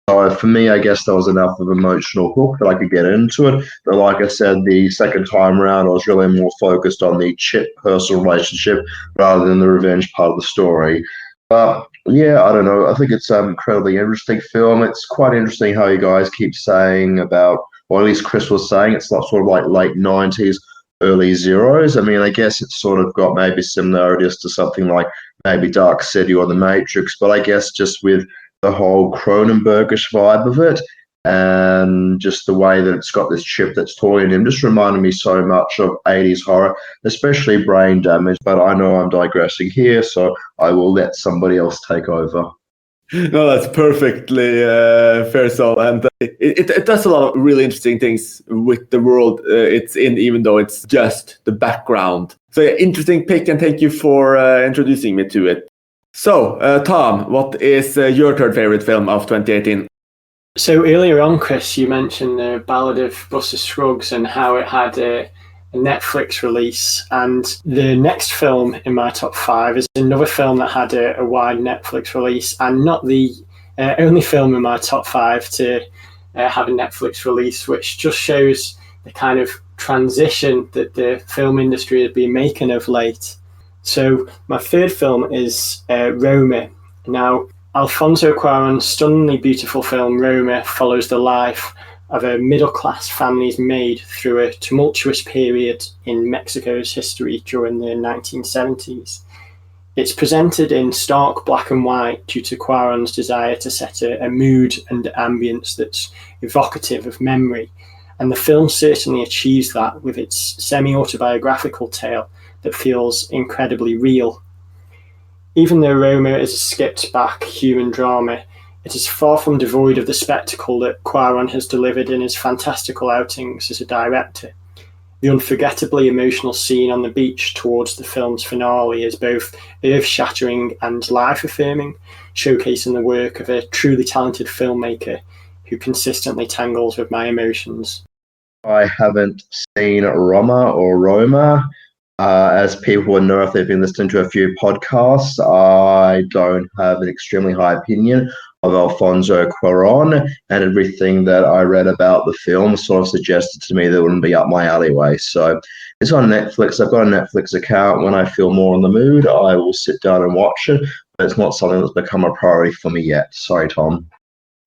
So for me, I guess there was enough of an emotional hook that I could get into it. But like I said, the second time around, I was really more focused on the chip personal relationship rather than the revenge part of the story. But yeah, I don't know. I think it's an incredibly interesting film. It's quite interesting how you guys keep saying about or at least Chris was saying, it's not sort of like late 90s, early zeros. I mean, I guess it's sort of got maybe similarities to something like maybe Dark City or The Matrix, but I guess just with the whole Cronenbergish vibe of it, and just the way that it's got this chip that's toying him just reminded me so much of 80s horror, especially Brain Damage. But I know I'm digressing here, so I will let somebody else take over. No, that's perfectly fair, Sol. And it does a lot of really interesting things with the world it's in, even though it's just the background. So yeah, interesting pick, and thank you for introducing me to it. So, Tom, what is your third favorite film of 2018? So earlier on, Chris, you mentioned the Ballad of Buster Scruggs and how it had a Netflix release. And the next film in my top 5 is another film that had a wide Netflix release, and not the only film in my top 5 to have a Netflix release, which just shows the kind of transition that the film industry has been making of late. So my third film is Roma. Now, Alfonso Cuarón's stunningly beautiful film Roma follows the life of a middle-class family's maid through a tumultuous period in Mexico's history during the 1970s. It's presented in stark black and white due to Cuarón's desire to set a mood and ambience that's evocative of memory, and the film certainly achieves that with its semi-autobiographical tale that feels incredibly real. Even though Roma is a skipped-back human drama, it is far from devoid of the spectacle that Cuarón has delivered in his fantastical outings as a director. The unforgettably emotional scene on the beach towards the film's finale is both earth-shattering and life-affirming, showcasing the work of a truly talented filmmaker who consistently tangles with my emotions. I haven't seen Roma. As people would know if they've been listening to a few podcasts, I don't have an extremely high opinion of Alfonso Cuarón, and everything that I read about the film sort of suggested to me that it wouldn't be up my alleyway. So it's on Netflix. I've got a Netflix account. When I feel more in the mood, I will sit down and watch it, but it's not something that's become a priority for me yet. Sorry, Tom.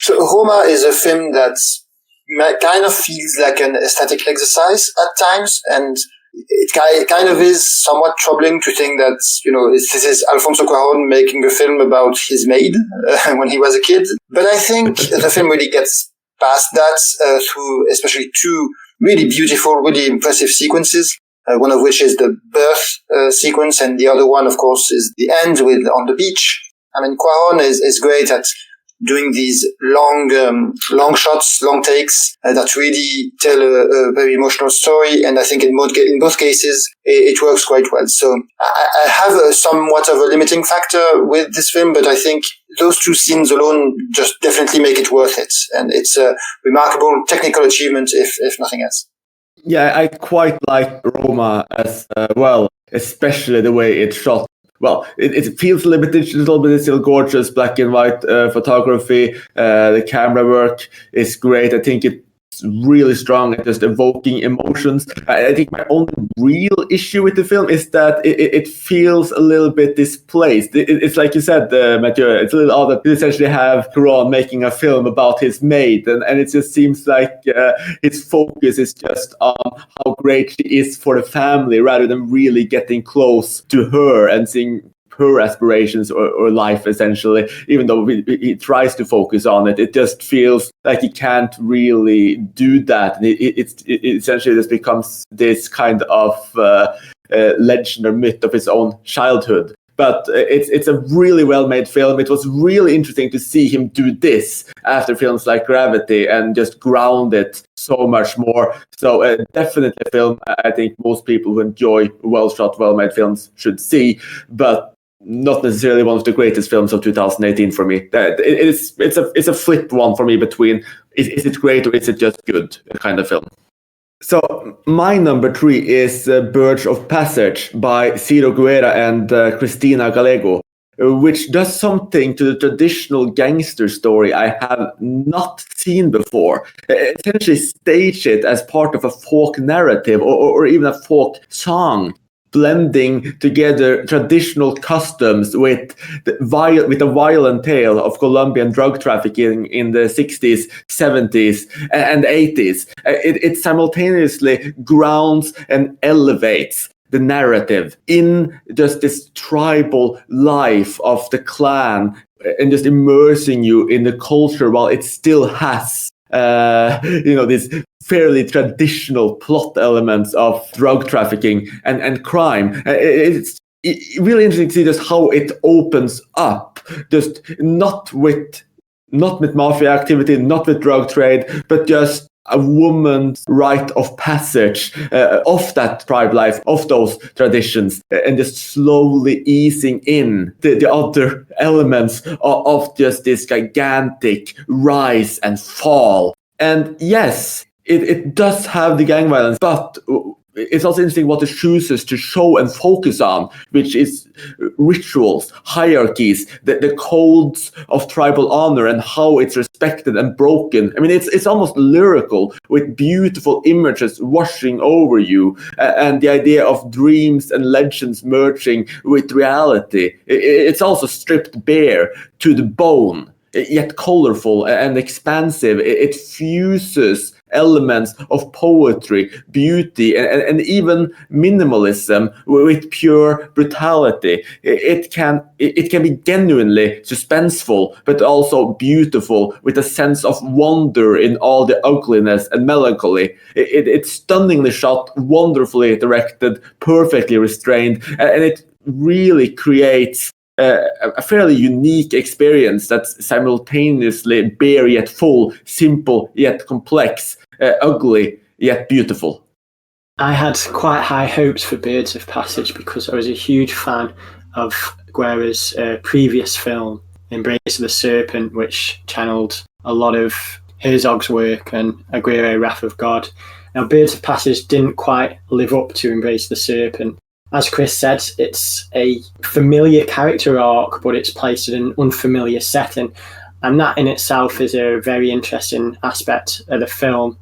So Roma is a film that kind of feels like an aesthetic exercise at times, and it kind of is somewhat troubling to think that, this is Alfonso Cuarón making a film about his maid when he was a kid. But I think the film really gets past that through especially two really beautiful, really impressive sequences. One of which is the birth sequence, and the other one, of course, is the end on the beach. I mean, Cuarón is great at doing these long shots, long takes that really tell a very emotional story. And I think in both cases, it works quite well. So I have somewhat of a limiting factor with this film, but I think those two scenes alone just definitely make it worth it. And it's a remarkable technical achievement, if nothing else. Yeah, I quite like Roma as well, especially the way it's shot. Well, it feels a little bit digital, but it's still gorgeous. Black and white photography. The camera work is great. I think it's really strong at just evoking emotions. I think my only real issue with the film is that it feels a little bit displaced. It's like you said, Matthieu, it's a little odd that you essentially have Cuarón making a film about his maid, and it just seems like his focus is just on how great she is for the family rather than really getting close to her and seeing her aspirations or life, essentially. Even though he tries to focus on it, it just feels like he can't really do that. And it essentially just becomes this kind of legend or myth of his own childhood. But it's a really well-made film. It was really interesting to see him do this after films like Gravity and just ground it so much more. So definitely a film I think most people who enjoy well-shot, well-made films should see, but not necessarily one of the greatest films of 2018 for me. It's a flip one for me between is it great or is it just good kind of film. So my number 3 is Birds of Passage by Ciro Guerra and Cristina Gallego, which does something to the traditional gangster story I have not seen before. Essentially stage it as part of a folk narrative or even a folk song. blending together traditional customs with the violent tale of Colombian drug trafficking in the 60s, 70s, and 80s. It simultaneously grounds and elevates the narrative in just this tribal life of the clan and just immersing you in the culture while it still has these fairly traditional plot elements of drug trafficking and crime. It's really interesting to see just how it opens up, just not with mafia activity, not with drug trade, but just a woman's rite of passage of that tribe life, of those traditions, and just slowly easing in the other elements of just this gigantic rise and fall. And yes, it does have the gang violence, but it's also interesting what it chooses to show and focus on, which is rituals, hierarchies, the codes of tribal honor and how it's respected and broken. I mean, it's almost lyrical with beautiful images washing over you, and the idea of dreams and legends merging with reality. It's also stripped bare to the bone, yet colorful and expansive. It fuses elements of poetry, beauty, and even minimalism with pure brutality. It can be genuinely suspenseful, but also beautiful, with a sense of wonder in all the ugliness and melancholy. It's stunningly shot, wonderfully directed, perfectly restrained, and it really creates a fairly unique experience that's simultaneously bare yet full, simple yet complex, ugly yet beautiful. I had quite high hopes for Birds of Passage because I was a huge fan of Guerra's previous film, Embrace of the Serpent, which channeled a lot of Herzog's work and Aguirre, Wrath of God. Now, Birds of Passage didn't quite live up to Embrace the Serpent. As Chris said, it's a familiar character arc, but it's placed in an unfamiliar setting. And that in itself is a very interesting aspect of the film.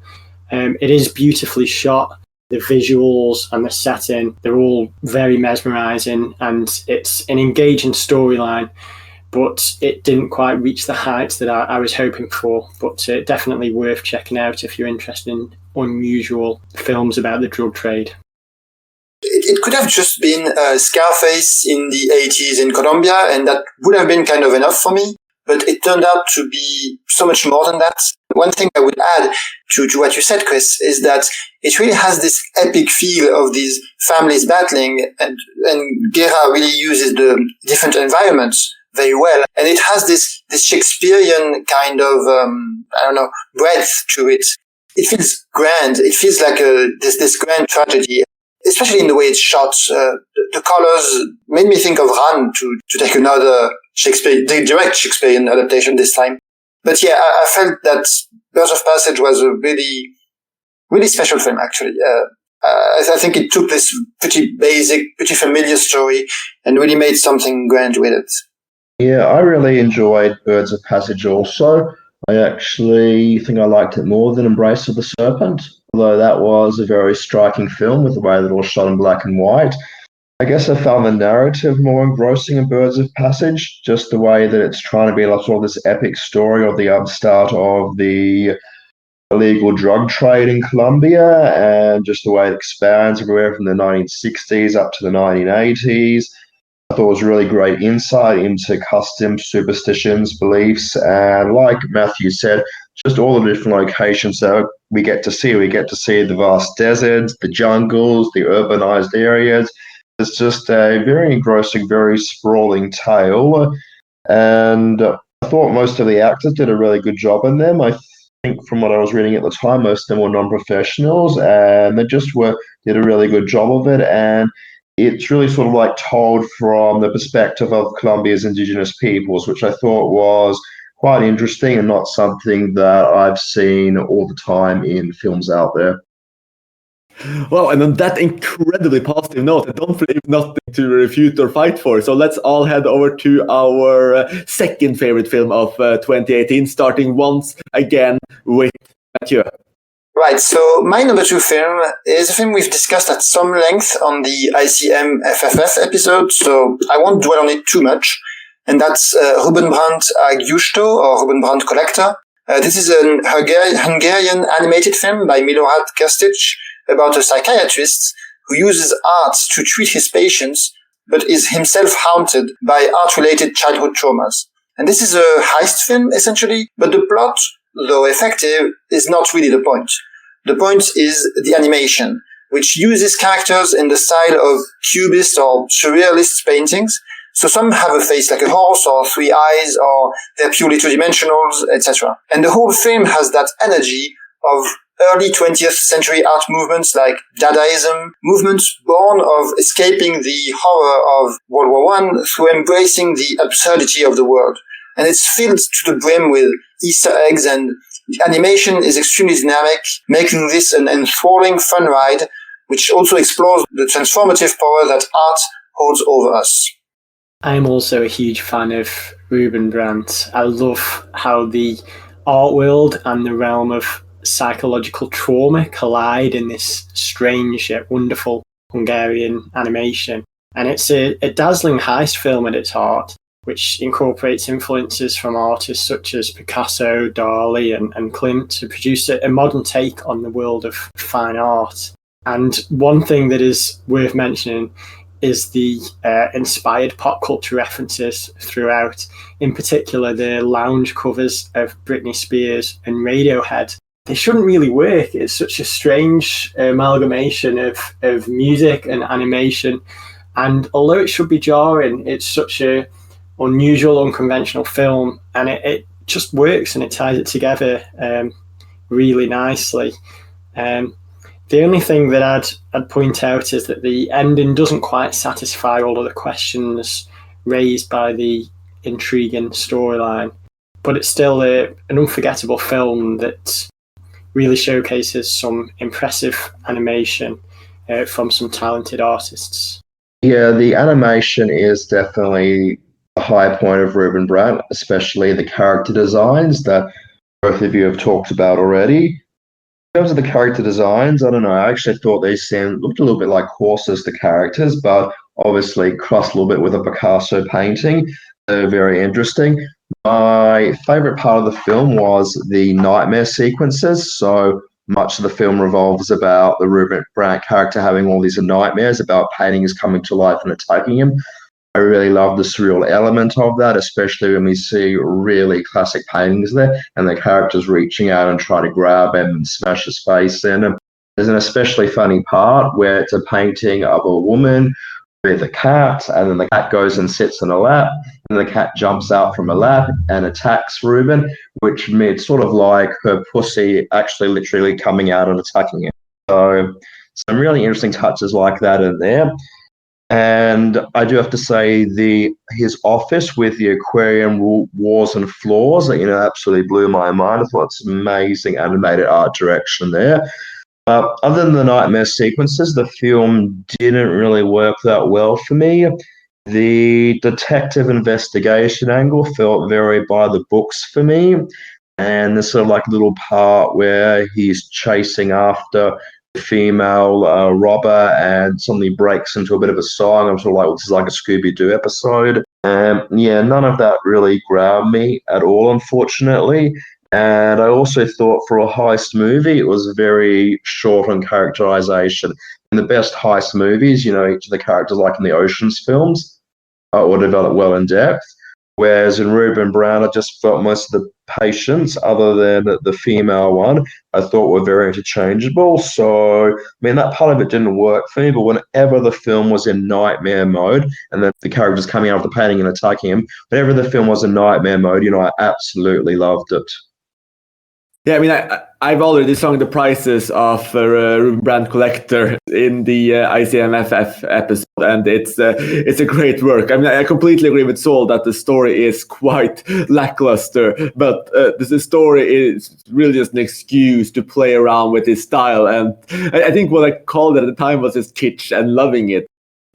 It is beautifully shot. The visuals and the setting, they're all very mesmerizing, and it's an engaging storyline, but it didn't quite reach the heights that I was hoping for. But definitely worth checking out if you're interested in unusual films about the drug trade. It could have just been Scarface in the 80s in Colombia, and that would have been kind of enough for me. But it turned out to be so much more than that. One thing I would add to what you said, Chris, is that it really has this epic feel of these families battling, and Guerra really uses the different environments very well. And it has this Shakespearean kind of, breadth to it. It feels grand. It feels like this grand tragedy, especially in the way it's shot. The colors made me think of Ran, to take another direct Shakespearean adaptation this time. But yeah, I felt that Birds of Passage was a really, really special film, actually. I think it took this pretty basic, pretty familiar story and really made something grand with it. Yeah, I really enjoyed Birds of Passage also. I actually think I liked it more than Embrace of the Serpent, although that was a very striking film with the way that it was shot in black and white. I guess I found the narrative more engrossing in Birds of Passage, just the way that it's trying to be like sort of this epic story of the upstart of the illegal drug trade in Colombia, and just the way it expands everywhere from the 1960s up to the 1980s. I thought it was really great insight into customs, superstitions, beliefs, and like Matthieu said, just all the different locations that we get to see. We get to see the vast deserts, the jungles, the urbanized areas. It's just a very engrossing, very sprawling tale. And I thought most of the actors did a really good job in them. I think from what I was reading at the time, most of them were non-professionals, and they just did a really good job of it. And it's really sort of like told from the perspective of Colombia's indigenous peoples, which I thought was quite interesting and not something that I've seen all the time in films out there. Well, and on that incredibly positive note, I don't believe nothing to refute or fight for. So let's all head over to our second favorite film of 2018, starting once again with Matthieu. Right, so my number 2 film is a film we've discussed at some length on the ICMFFF episode, so I won't dwell on it too much. And that's Ruben Brandt Gyusto, or Ruben Brandt Collector. This is a Hungarian animated film by Milorad Krstic about a psychiatrist who uses art to treat his patients, but is himself haunted by art-related childhood traumas. And this is a heist film, essentially, but the plot, though effective, is not really the point. The point is the animation, which uses characters in the style of cubist or surrealist paintings. So some have a face like a horse or 3 eyes, or they're purely two-dimensionals, etc. And the whole film has that energy of early 20th century art movements like Dadaism, movements born of escaping the horror of World War I through embracing the absurdity of the world. And it's filled to the brim with Easter eggs, and the animation is extremely dynamic, making this an enthralling fun ride, which also explores the transformative power that art holds over us. I'm also a huge fan of Ruben Brandt. I love how the art world and the realm of psychological trauma collide in this strange yet wonderful Hungarian animation. And it's a dazzling heist film at its heart, which incorporates influences from artists such as Picasso, Dali, and Klimt to produce a modern take on the world of fine art. And one thing that is worth mentioning is the inspired pop culture references throughout, in particular the lounge covers of Britney Spears and Radiohead. They shouldn't really work. It's such a strange amalgamation of music and animation. And although it should be jarring, it's such a unusual, unconventional film, and it just works and it ties it together really nicely. The only thing that I'd point out is that the ending doesn't quite satisfy all of the questions raised by the intriguing storyline, but it's still an unforgettable film that really showcases some impressive animation from some talented artists. Yeah, the animation is definitely a high point of Ruben Brandt, especially the character designs that both of you have talked about already. In terms of the character designs, I don't know, I actually thought they looked a little bit like horses, the characters, but obviously crossed a little bit with a Picasso painting. They're very interesting. My favorite part of the film was the nightmare sequences. So much of the film revolves about the Ruben Brandt character having all these nightmares about paintings coming to life and attacking him. I really love the surreal element of that, especially when we see really classic paintings there and the characters reaching out and trying to grab him and smash his face in him. There's an especially funny part where it's a painting of a woman with a cat, and then the cat goes and sits in a lap, and the cat jumps out from a lap and attacks Ruben, which made sort of like her pussy actually literally coming out and attacking him. So some really interesting touches like that in there. And I do have to say his office with the aquarium walls and floors, absolutely blew my mind. I thought it's amazing animated art direction there. Other than the nightmare sequences, the film didn't really work that well for me. The detective investigation angle felt very by the books for me. And there's sort of like a little part where he's chasing after female robber and suddenly breaks into a bit of a song. I'm sort of like, well, this is like a Scooby-Doo episode. Yeah, none of that really grabbed me at all, unfortunately. And I also thought for a heist movie, it was very short on characterization. In the best heist movies, each of the characters, like in the Ocean's films, were developed well in depth. Whereas in Ruben Brandt, I just felt most of the patients, other than the female one, I thought were very interchangeable. So, that part of it didn't work for me. But whenever the film was in nightmare mode, and then the characters coming out of the painting and attacking him, whenever the film was in nightmare mode, I absolutely loved it. Yeah, I've already sung the prices of Ruben Brandt Collector in the ICMFF episode, and it's a great work. I completely agree with Saul that the story is quite lackluster, but the story is really just an excuse to play around with his style, and I think what I called it at the time was just kitsch and loving it.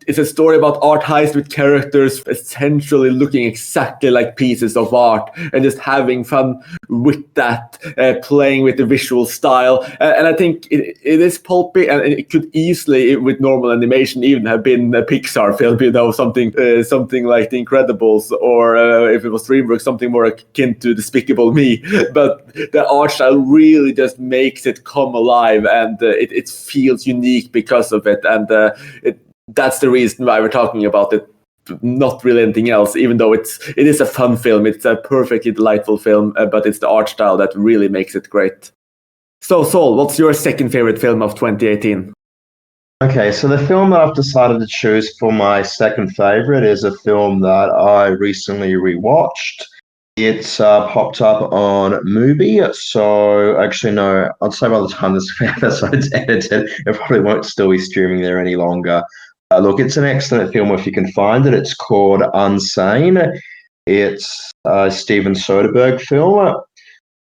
it's a story about art heist with characters essentially looking exactly like pieces of art and just having fun with that, playing with the visual style. And I think it is pulpy, and it could easily, with normal animation, even have been a Pixar film, something like The Incredibles, or if it was DreamWorks, something more akin to Despicable Me. But the art style really just makes it come alive, and it feels unique because of it. And that's the reason why we're talking about it, not really anything else, even though it is a fun film. It's a perfectly delightful film, but it's the art style that really makes it great. So, Saul, what's your second favorite film of 2018? Okay, so the film that I've decided to choose for my second favorite is a film that I recently rewatched. It's popped up on Mubi, so actually no, I'd say by the time this episode's edited, it probably won't still be streaming there any longer. Look, it's an excellent film if you can find it. It's called Unsane. It's a Steven Soderbergh film,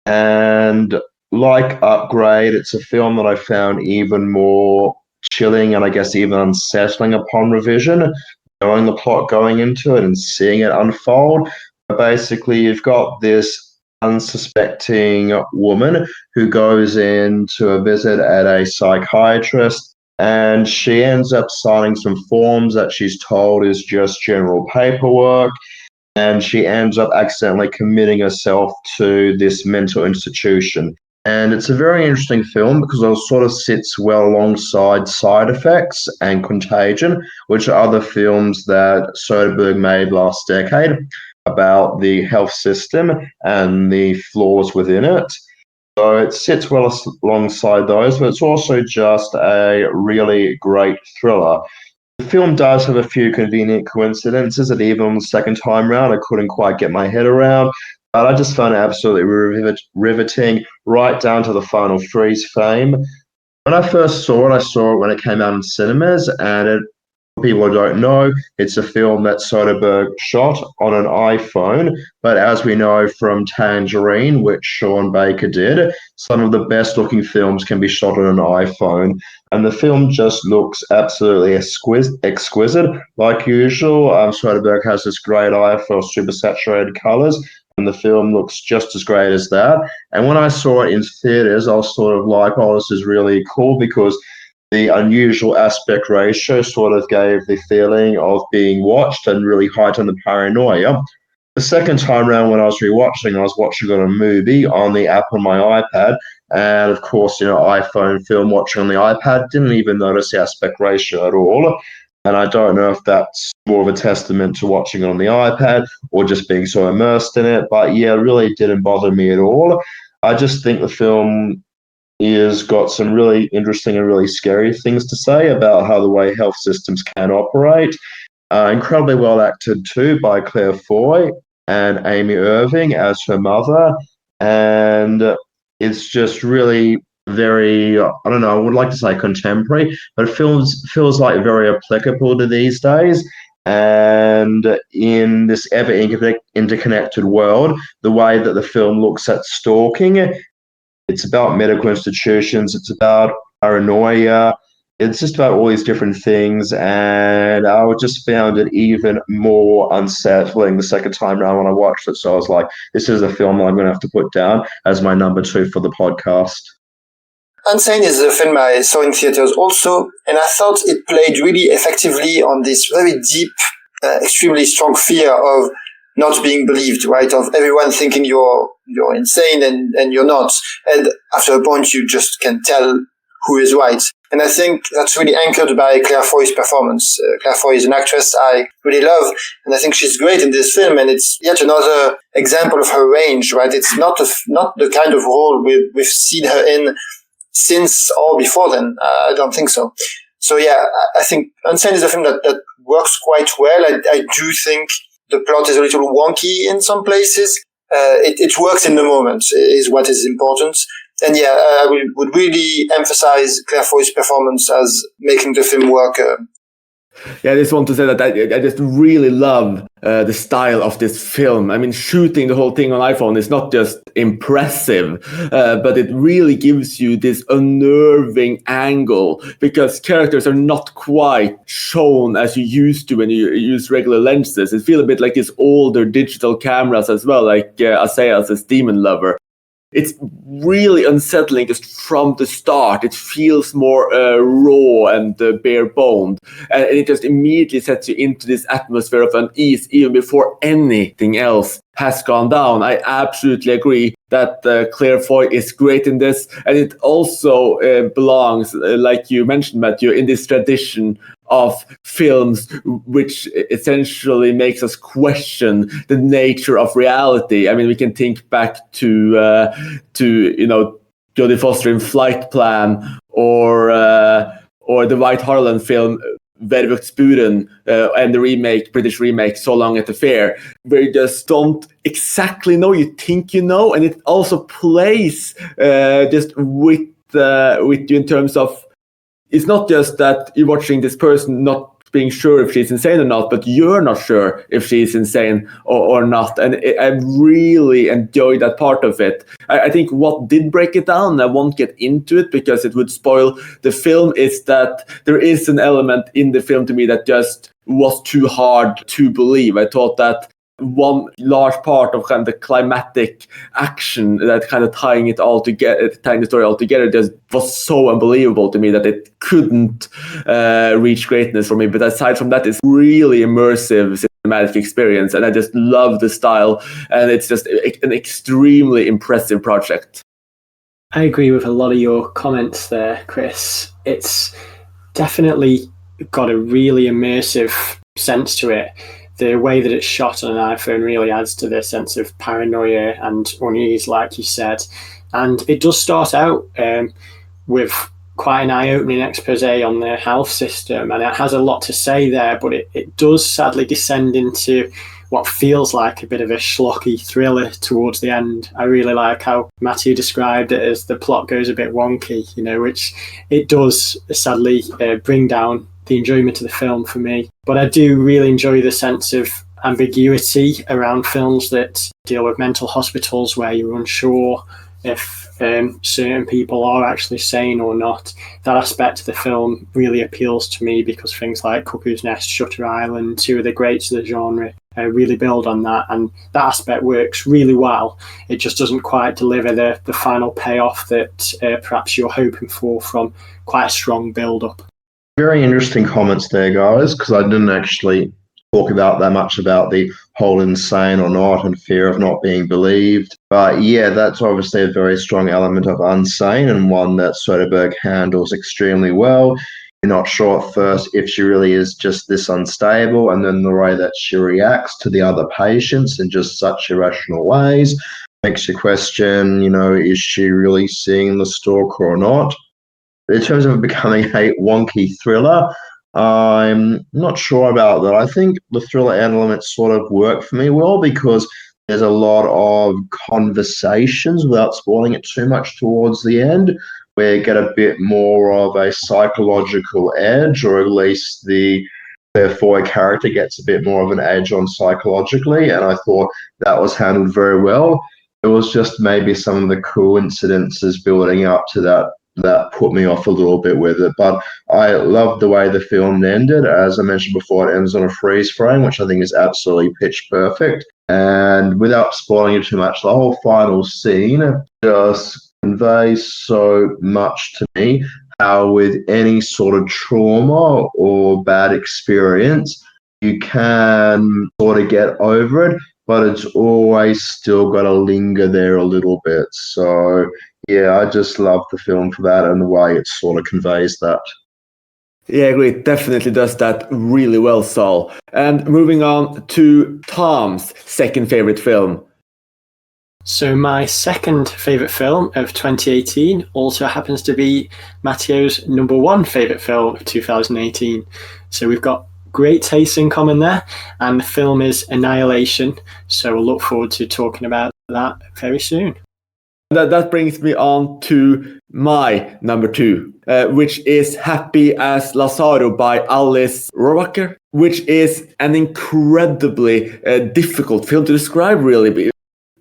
and like Upgrade, it's a film that I found even more chilling and I guess even unsettling upon revision, knowing the plot going into it and seeing it unfold. Basically, you've got this unsuspecting woman who goes in to a visit at a psychiatrist, and she ends up signing some forms that she's told is just general paperwork, and she ends up accidentally committing herself to this mental institution. And it's a very interesting film because it sort of sits well alongside Side Effects and Contagion, which are other films that Soderbergh made last decade about the health system and the flaws within it. So it sits well alongside those, but it's also just a really great thriller. The film does have a few convenient coincidences that even on the second time round I couldn't quite get my head around, but I just found it absolutely riveting right down to the final freeze frame. When I first saw it when it came out in cinemas, and for people who don't know, it's a film that Soderbergh shot on an iPhone, but as we know from Tangerine, which Sean Baker did, some of the best looking films can be shot on an iPhone, and the film just looks absolutely exquisite. Like usual, Soderbergh has this great eye for super saturated colors, and the film looks just as great as that. And when I saw it in theaters, I was sort of like, oh, this is really cool, because the unusual aspect ratio sort of gave the feeling of being watched and really heightened the paranoia. The second time around when I was rewatching, I was watching it on a movie on the app on my iPad. And of course, iPhone film watching on the iPad, didn't even notice the aspect ratio at all. And I don't know if that's more of a testament to watching it on the iPad or just being so immersed in it. But yeah, it really didn't bother me at all. I just think the film is got some really interesting and really scary things to say about how the way health systems can operate. Incredibly well acted too by Claire Foy and Amy Irving as her mother. And it's just really very, I don't know, I would like to say contemporary, but it feels like very applicable to these days. And in this ever interconnected world, the way that the film looks at stalking, it's about medical institutions. It's about paranoia. It's just about all these different things. And I just found it even more unsettling the second time around when I watched it. So I was like, this is a film I'm going to have to put down as my number 2 for the podcast. Unsane is a film I saw in theaters also, and I thought it played really effectively on this very deep, extremely strong fear of not being believed, right? Of everyone thinking you're insane and you're not. And after a point, you just can tell who is right. And I think that's really anchored by Claire Foy's performance. Claire Foy is an actress I really love, and I think she's great in this film. And it's yet another example of her range, right? It's not the kind of role we've seen her in since or before then. I don't think so. So yeah, I think Unsane is a film that works quite well. I do think the plot is a little wonky in some places. It works in the moment is what is important. And yeah, I would really emphasize Claire Foy's performance as making the film work. Yeah, I just want to say that I just really love the style of this film. I mean, shooting the whole thing on iPhone is not just impressive, but it really gives you this unnerving angle because characters are not quite shown as you used to when you use regular lenses. It feels a bit like these older digital cameras as well, like Asea's Demon Lover. It's really unsettling just from the start. It feels more raw and bare-boned. And it just immediately sets you into this atmosphere of unease even before anything else has gone down. I absolutely agree that Claire Foy is great in this. And it also belongs, like you mentioned, Matthieu, in this tradition of films which essentially makes us question the nature of reality. I mean, we can think back to Jodie Foster in Flight Plan, or the White Harlan film Vervuktsburen, and the British remake So Long at the Fair, where you just don't exactly know. You think you know, and it also plays just with you in terms of, it's not just that you're watching this person not being sure if she's insane or not, but you're not sure if she's insane or not. And I really enjoyed that part of it. I think what did break it down, I won't get into it because it would spoil the film, is that there is an element in the film to me that just was too hard to believe. I thought that one large part of kind of the climatic action that kind of tying the story all together just was so unbelievable to me that it couldn't reach greatness for me. But aside from that, it's really immersive cinematic experience, and I just love the style, and it's just an extremely impressive project. I agree with a lot of your comments there, Chris. It's definitely got a really immersive sense to it. The way that it's shot on an iPhone really adds to the sense of paranoia and unease, like you said. And it does start out with quite an eye-opening expose on the health system, and it has a lot to say there, but it does sadly descend into what feels like a bit of a schlocky thriller towards the end. I really like how Matthieu described it as the plot goes a bit wonky, which it does sadly bring down the enjoyment of the film for me. But I do really enjoy the sense of ambiguity around films that deal with mental hospitals where you're unsure if certain people are actually sane or not. That aspect of the film really appeals to me because things like Cuckoo's Nest, Shutter Island, two of the greats of the genre, really build on that, and that aspect works really well. It just doesn't quite deliver the final payoff that perhaps you're hoping for from quite a strong build-up. Very interesting comments there, guys, because I didn't actually talk about that much about the whole insane or not and fear of not being believed. But yeah, that's obviously a very strong element of unsane, and one that Soderbergh handles extremely well. You're not sure at first if she really is just this unstable, and then the way that she reacts to the other patients in just such irrational ways makes you question, is she really seeing the stalker or not? In terms of it becoming a wonky thriller, I'm not sure about that. I think the thriller elements sort of work for me well because there's a lot of conversations without spoiling it too much towards the end, where you get a bit more of a psychological edge, or at least the Foy character gets a bit more of an edge on psychologically, and I thought that was handled very well. It was just maybe some of the coincidences building up to that put me off a little bit with it. But I loved the way the film ended. As I mentioned before, it ends on a freeze frame, which I think is absolutely pitch perfect. And without spoiling it too much, the whole final scene just conveys so much to me how with any sort of trauma or bad experience, you can sort of get over it, but it's always still got to linger there a little bit. So yeah, I just love the film for that and the way it sort of conveys that. Yeah, I agree. It definitely does that really well, Saul. And moving on to Tom's second favorite film. So my second favourite film of 2018 also happens to be Matthieu's number one favourite film of 2018. So we've got great taste in common there, and the film is Annihilation. So we'll look forward to talking about that very soon. That brings me on to my number 2, which is Happy as Lazaro by Alice Rohrwacher, which is an incredibly difficult film to describe, really.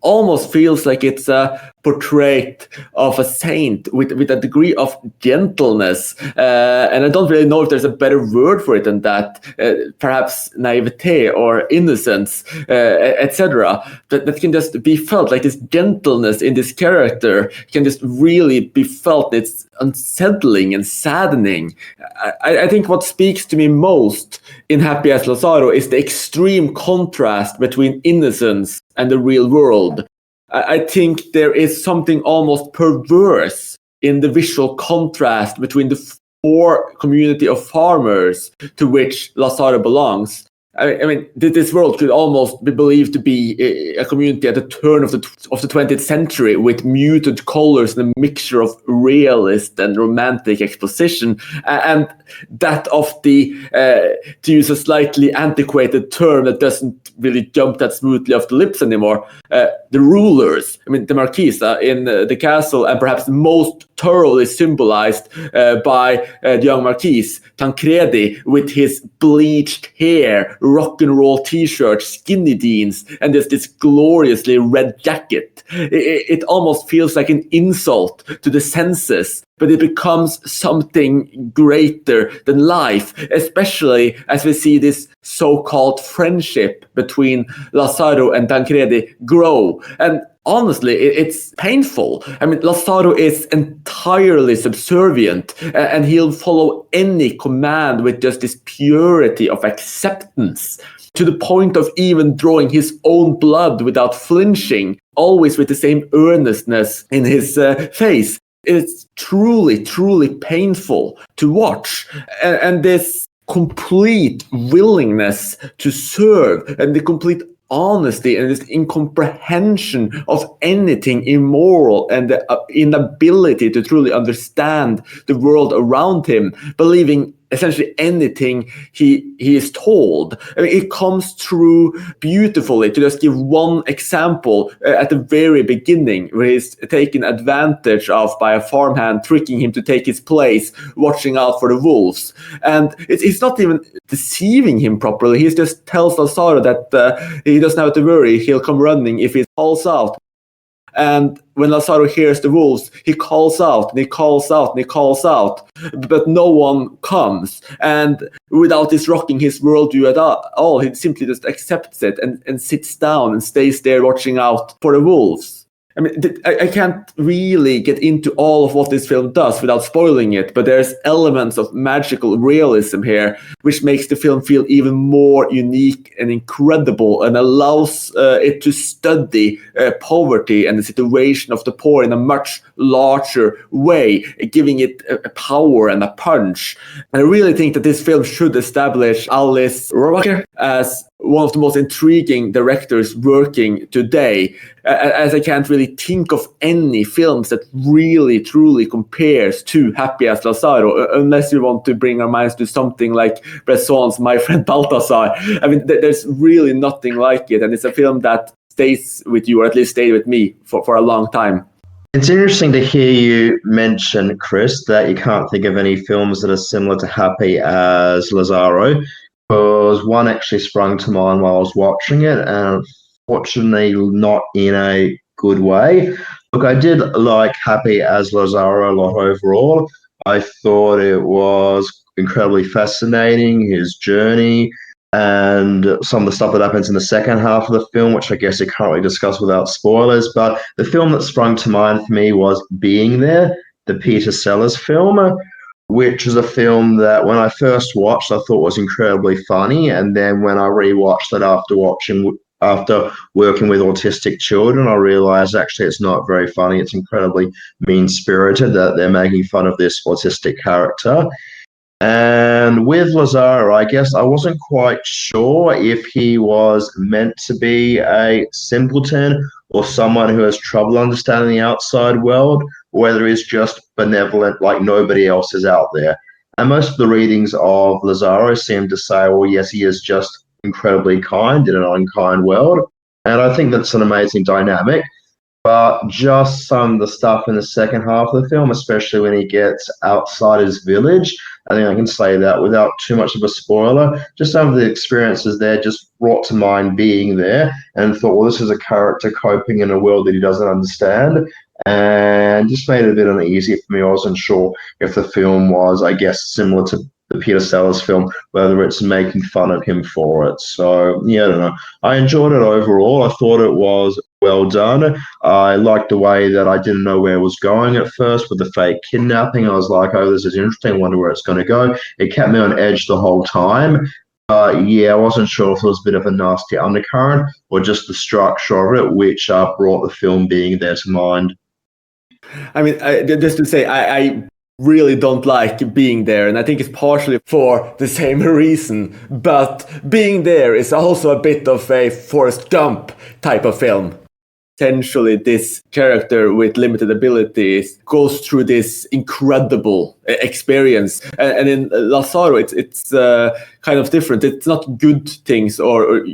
Almost feels like it's a portrait of a saint with a degree of gentleness. And I don't really know if there's a better word for it than that. Perhaps naivete or innocence, etc. That can just be felt, like this gentleness in this character can just really be felt. It's unsettling and saddening. I think what speaks to me most in Happy as Lazaro is the extreme contrast between innocence and the real world. I think there is something almost perverse in the visual contrast between the poor community of farmers to which Lazaro belongs. I mean, this world could almost be believed to be a community at the turn of the 20th century, with muted colors and a mixture of realist and romantic exposition, and that of the, to use a slightly antiquated term that doesn't really jump that smoothly off the lips anymore, the rulers. I mean, the Marquisa in the castle, and perhaps most thoroughly symbolized by the young Marquis, Tancredi, with his bleached hair, rock and roll t-shirt, skinny jeans, and this gloriously red jacket. It almost feels like an insult to the senses, but it becomes something greater than life, especially as we see this so-called friendship between Lazaro and Tancredi grow. And honestly, it's painful. I mean, Lazaro is entirely subservient, and he'll follow any command with just this purity of acceptance, to the point of even drawing his own blood without flinching, always with the same earnestness in his face. It's truly, truly painful to watch. And this complete willingness to serve, and the complete honesty and this incomprehension of anything immoral, and the inability to truly understand the world around him, believing essentially anything he is told. I mean, it comes through beautifully. To just give one example, at the very beginning, where he's taken advantage of by a farmhand, tricking him to take his place, watching out for the wolves. And it's not even deceiving him properly. He just tells Lazaro that he doesn't have to worry, he'll come running if he calls out. And when Lazaro hears the wolves, he calls out, and he calls out, and he calls out, but no one comes. And without this rocking his worldview at all, he simply just accepts it and sits down and stays there watching out for the wolves. I mean, I can't really get into all of what this film does without spoiling it, but there's elements of magical realism here, which makes the film feel even more unique and incredible, and allows it to study poverty and the situation of the poor in a much larger way, giving it a power and a punch. And I really think that this film should establish Alice Rohrwacher as one of the most intriguing directors working today, as I can't really think of any films that really truly compares to Happy as Lazaro, unless you want to bring our minds to something like Bresson's My Friend Balthazar. I mean, there's really nothing like it, and it's a film that stays with you, or at least stayed with me for a long time. It's interesting to hear you mention, Chris, that you can't think of any films that are similar to Happy as Lazaro, because one actually sprung to mind while I was watching it, and unfortunately not in a good way. Look, I did like Happy as Lazaro a lot overall. I thought it was incredibly fascinating, his journey, and some of the stuff that happens in the second half of the film, which I guess you can't really discuss without spoilers. But the film that sprung to mind for me was Being There, the Peter Sellers film, which is a film that when I first watched, I thought was incredibly funny. And then when I rewatched it after working with autistic children, I realized actually it's not very funny. It's incredibly mean-spirited that they're making fun of this autistic character. And with Lazaro, I guess I wasn't quite sure if he was meant to be a simpleton or someone who has trouble understanding the outside world, or whether he's just benevolent like nobody else is out there. And most of the readings of Lazaro seem to say, well, yes, he is just incredibly kind in an unkind world. And I think that's an amazing dynamic. But just some of the stuff in the second half of the film, especially when he gets outside his village, I think I can say that without too much of a spoiler. Just some of the experiences there just brought to mind being there and thought, well, this is a character coping in a world that he doesn't understand, and just made it a bit uneasy for me. I wasn't sure if the film was, I guess, similar to the Peter Sellers film, whether it's making fun of him for it. So, yeah, I don't know. I enjoyed it overall. I thought it was well done. I liked the way that I didn't know where it was going at first with the fake kidnapping. I was like, oh, this is interesting. I wonder where it's going to go. It kept me on edge the whole time. Yeah, I wasn't sure if it was a bit of a nasty undercurrent or just the structure of it, which brought the film being there to mind. I mean, just to say, I really don't like being there, and I think it's partially for the same reason, but being there is also a bit of a Forrest Gump type of film. Essentially, this character with limited abilities goes through this incredible experience, and in Lazaro, it's kind of different. It's not good things or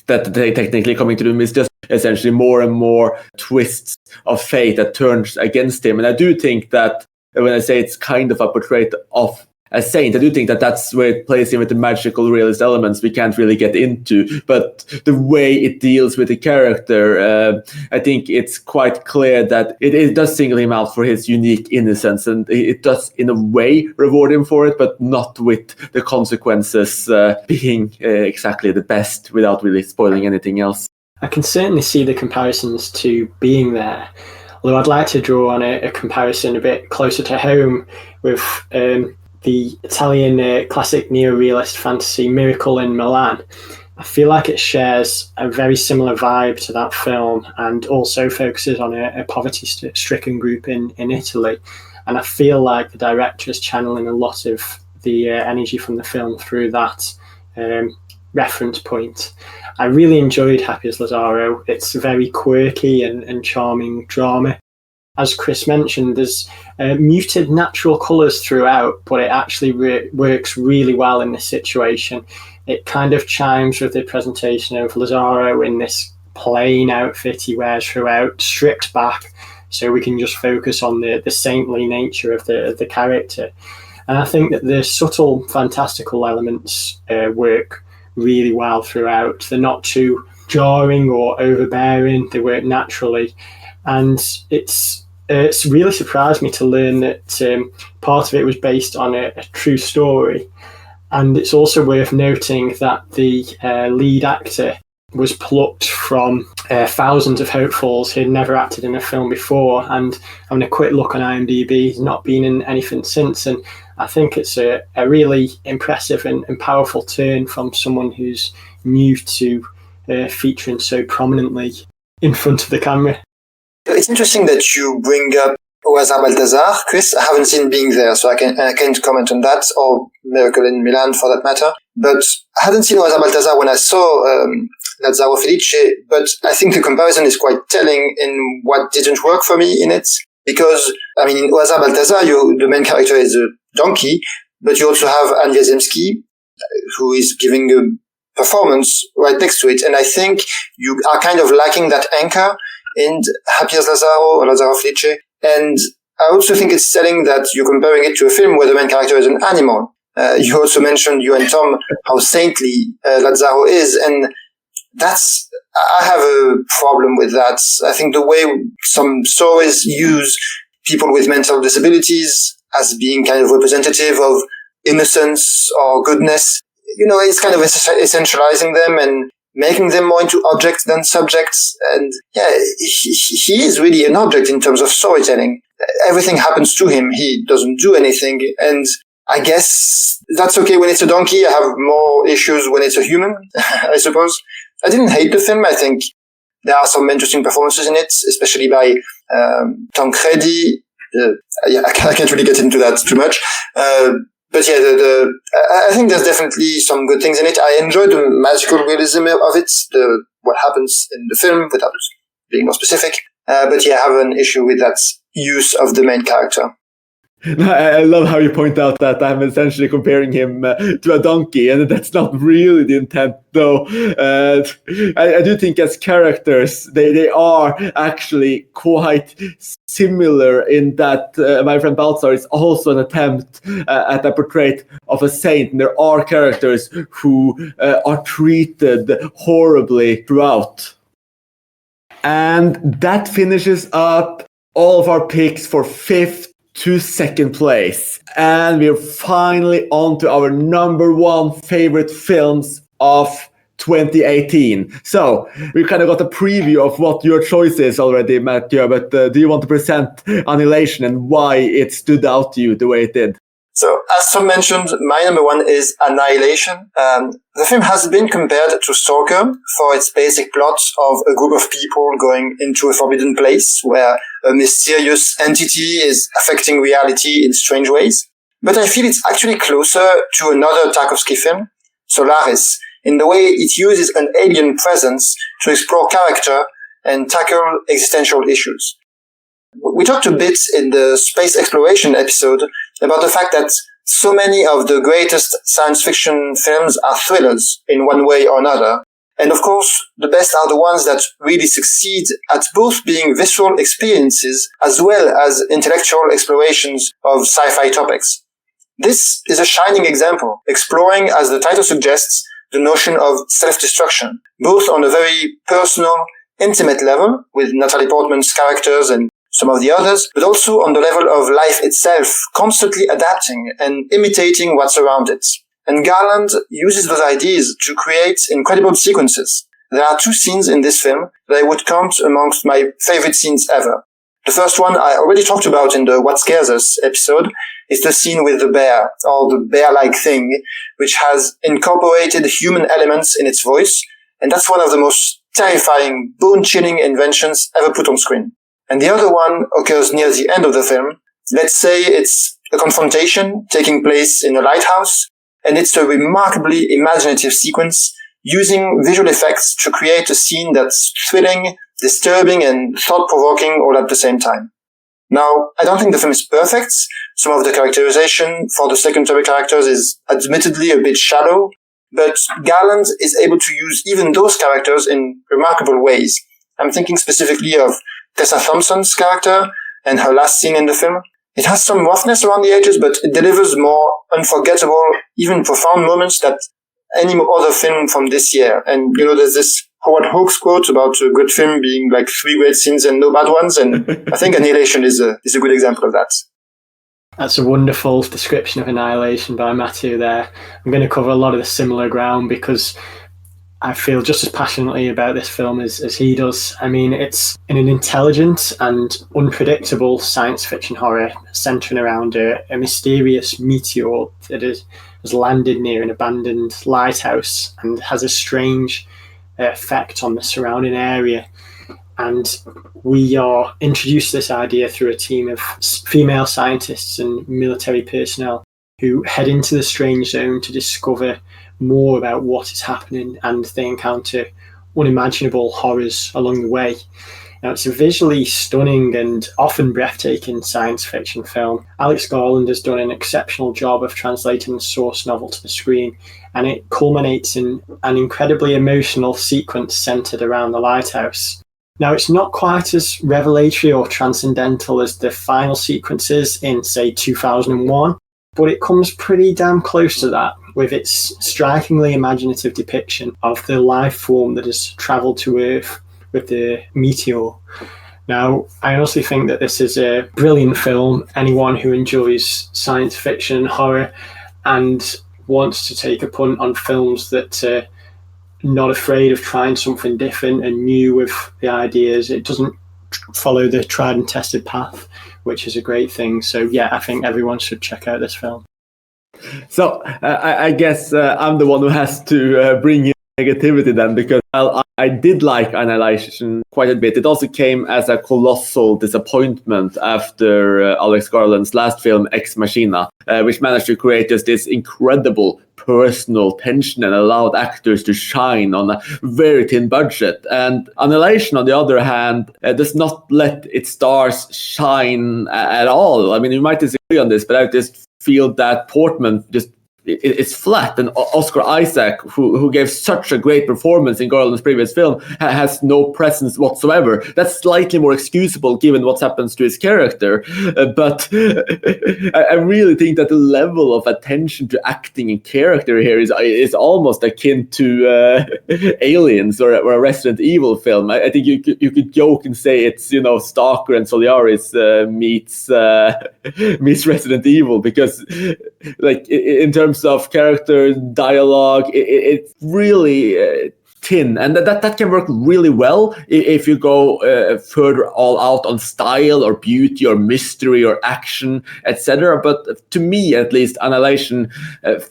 that they technically coming to him. It's just essentially more and more twists of fate that turns against him. And I do think that when I say it's kind of a portrait of a saint, I do think that that's where it plays in with the magical realist elements we can't really get into. But the way it deals with the character, I think it's quite clear that it does single him out for his unique innocence, and it does in a way reward him for it, but not with the consequences being exactly the best without really spoiling anything else. I can certainly see the comparisons to Being There, although I'd like to draw on a comparison a bit closer to home with the Italian classic neo-realist fantasy Miracle in Milan. I feel like it shares a very similar vibe to that film and also focuses on a poverty-stricken group in Italy. And I feel like the director is channeling a lot of the energy from the film through that reference point. I really enjoyed Happy as Lazaro. It's very quirky and charming drama. As Chris mentioned, there's muted natural colours throughout, but it actually works really well in this situation. It kind of chimes with the presentation of Lazaro in this plain outfit he wears throughout, stripped back, so we can just focus on the saintly nature of the character. And I think that the subtle fantastical elements work really well throughout. They're not too jarring or overbearing. They work naturally. And it's really surprised me to learn that part of it was based on a true story. And it's also worth noting that the lead actor was plucked from thousands of hopefuls who had never acted in a film before. And having a quick look on IMDb, he's not been in anything since. And I think it's a really impressive and powerful turn from someone who's new to featuring so prominently in front of the camera. It's interesting that you bring up Quasar Balthazar, Chris. I haven't seen Being There, so I can't comment on that, or Miracle in Milan for that matter. But I hadn't seen Quasar Balthazar when I saw Lazzaro Felice, but I think the comparison is quite telling in what didn't work for me in it. Because, I mean, in Quasar Balthazar, the main character is a donkey, but you also have Anne Wierzemski, who is giving a performance right next to it. And I think you are kind of lacking that anchor in Happy as Lazaro or Lazzaro Felice. And I also think it's telling that you're comparing it to a film where the main character is an animal. You also mentioned, you and Tom, how saintly Lazzaro is. And I have a problem with that. I think the way some stories use people with mental disabilities as being kind of representative of innocence or goodness, it's kind of essentializing them and making them more into objects than subjects. And yeah, he is really an object in terms of storytelling. Everything happens to him. He doesn't do anything. And I guess that's okay when it's a donkey. I have more issues when it's a human, I suppose. I didn't hate the film. I think there are some interesting performances in it, especially by Tancredi. I can't really get into that too much. But yeah, I think there's definitely some good things in it. I enjoy the magical realism of it, what happens in the film without being more specific. But yeah, I have an issue with that use of the main character. I love how you point out that I'm essentially comparing him to a donkey, and that's not really the intent, though. I do think as characters, they are actually quite similar in that my friend Baltzar is also an attempt at a portrait of a saint, and there are characters who are treated horribly throughout. And that finishes up all of our picks for 5th to 2nd place. And we're finally on to our number 1 favorite films of 2018. So we kind of got a preview of what your choice is already, Matthieu, but do you want to present Annihilation and why it stood out to you the way it did? So, as Tom mentioned, my number 1 is Annihilation. The film has been compared to Stalker for its basic plot of a group of people going into a forbidden place where a mysterious entity is affecting reality in strange ways. But I feel it's actually closer to another Tarkovsky film, Solaris, in the way it uses an alien presence to explore character and tackle existential issues. We talked a bit in the space exploration episode about the fact that so many of the greatest science fiction films are thrillers in one way or another. And of course, the best are the ones that really succeed at both being visceral experiences as well as intellectual explorations of sci-fi topics. This is a shining example, exploring, as the title suggests, the notion of self-destruction, both on a very personal, intimate level with Natalie Portman's characters and some of the others, but also on the level of life itself, constantly adapting and imitating what's around it. And Garland uses those ideas to create incredible sequences. There are 2 scenes in this film that I would count amongst my favorite scenes ever. The first one I already talked about in the What Scares Us episode is the scene with the bear, or the bear-like thing, which has incorporated human elements in its voice, and that's one of the most terrifying, bone-chilling inventions ever put on screen. And the other one occurs near the end of the film. Let's say it's a confrontation taking place in a lighthouse, and it's a remarkably imaginative sequence using visual effects to create a scene that's thrilling, disturbing, and thought-provoking all at the same time. Now, I don't think the film is perfect. Some of the characterization for the secondary characters is admittedly a bit shallow, but Garland is able to use even those characters in remarkable ways. I'm thinking specifically of Tessa Thompson's character and her last scene in the film. It has some roughness around the edges, but it delivers more unforgettable, even profound moments that any other film from this year. And, there's this Howard Hawks quote about a good film being like 3 great scenes and no bad ones. And I think Annihilation is a good example of that. That's a wonderful description of Annihilation by Matthieu there. I'm going to cover a lot of the similar ground because I feel just as passionately about this film as he does. I mean, it's an intelligent and unpredictable science fiction horror centering around a mysterious meteor that has landed near an abandoned lighthouse and has a strange effect on the surrounding area. And we are introduced to this idea through a team of female scientists and military personnel who head into the strange zone to discover more about what is happening, and they encounter unimaginable horrors along the way. Now, it's a visually stunning and often breathtaking science fiction film. Alex Garland has done an exceptional job of translating the source novel to the screen, and it culminates in an incredibly emotional sequence centered around the lighthouse. Now, it's not quite as revelatory or transcendental as the final sequences in, say, 2001, but it comes pretty damn close to that with its strikingly imaginative depiction of the life form that has travelled to Earth with the meteor. Now, I honestly think that this is a brilliant film. Anyone who enjoys science fiction and horror and wants to take a punt on films that are not afraid of trying something different and new with the ideas, it doesn't follow the tried and tested path, which is a great thing. So yeah, I think everyone should check out this film. So I guess I'm the one who has to bring in negativity then, because I did like Annihilation quite a bit. It also came as a colossal disappointment after Alex Garland's last film, Ex Machina, which managed to create just this incredible, personal tension and allowed actors to shine on a very thin budget. And Annihilation, on the other hand, does not let its stars shine at all. I mean, you might disagree on this, but I just feel that Portman just it's flat, and Oscar Isaac, who gave such a great performance in Garland's previous film, has no presence whatsoever. That's slightly more excusable given what happens to his character, but I really think that the level of attention to acting and character here is almost akin to Aliens or a Resident Evil film. I think you could joke and say it's Stalker and Solaris meets Resident Evil, because like in terms of character dialogue, it's really thin, and that can work really well if you go further all out on style or beauty or mystery or action, etc. But to me, at least, Annihilation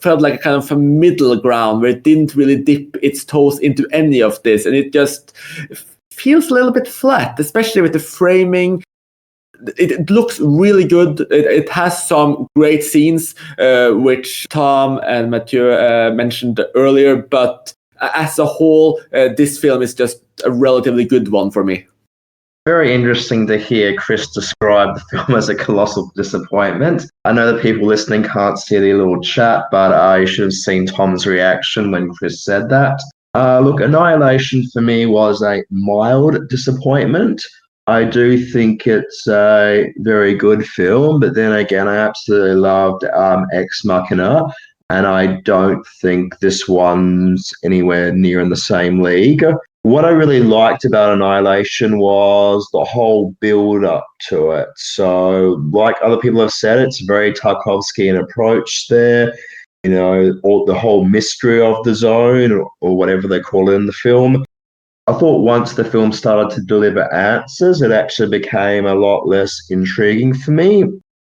felt like a kind of a middle ground where it didn't really dip its toes into any of this, and it just feels a little bit flat, especially with the framing. It looks really good. It has some great scenes, which Tom and Matthieu mentioned earlier. But as a whole, this film is just a relatively good one for me. Very interesting to hear Chris describe the film as a colossal disappointment. I know that people listening can't see the little chat, but you should have seen Tom's reaction when Chris said that. Look, Annihilation for me was a mild disappointment. I do think it's a very good film, but then again, I absolutely loved Ex Machina, and I don't think this one's anywhere near in the same league. What I really liked about Annihilation was the whole build-up to it. So, like other people have said, it's very Tarkovsky approach there. All the whole mystery of the zone, or whatever they call it in the film. I thought once the film started to deliver answers, it actually became a lot less intriguing for me.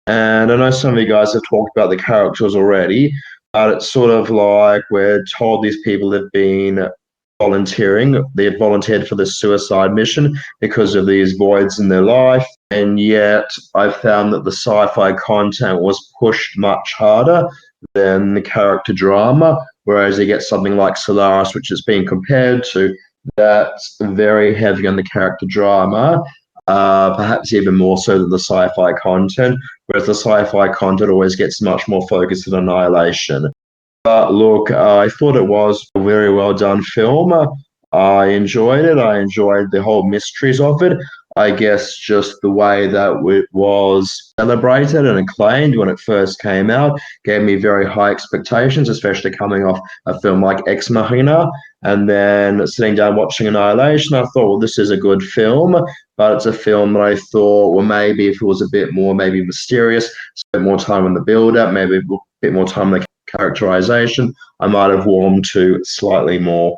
And I know some of you guys have talked about the characters already, but it's sort of like we're told these people have been volunteering. They've volunteered for the suicide mission because of these voids in their life. And yet I found that the sci-fi content was pushed much harder than the character drama, whereas you get something like Solaris, which is being compared to, that's very heavy on the character drama, perhaps even more so than the sci-fi content, whereas the sci-fi content always gets much more focused on Annihilation. But look, I thought it was a very well done film. I enjoyed it. I enjoyed the whole mysteries of it. I guess just the way that it was celebrated and acclaimed when it first came out gave me very high expectations, especially coming off a film like Ex Machina. And then sitting down watching Annihilation, I thought, well, this is a good film, but it's a film that I thought, well, maybe if it was a bit more, maybe mysterious, spent more time on the build-up, maybe a bit more time on the characterization, I might have warmed to slightly more.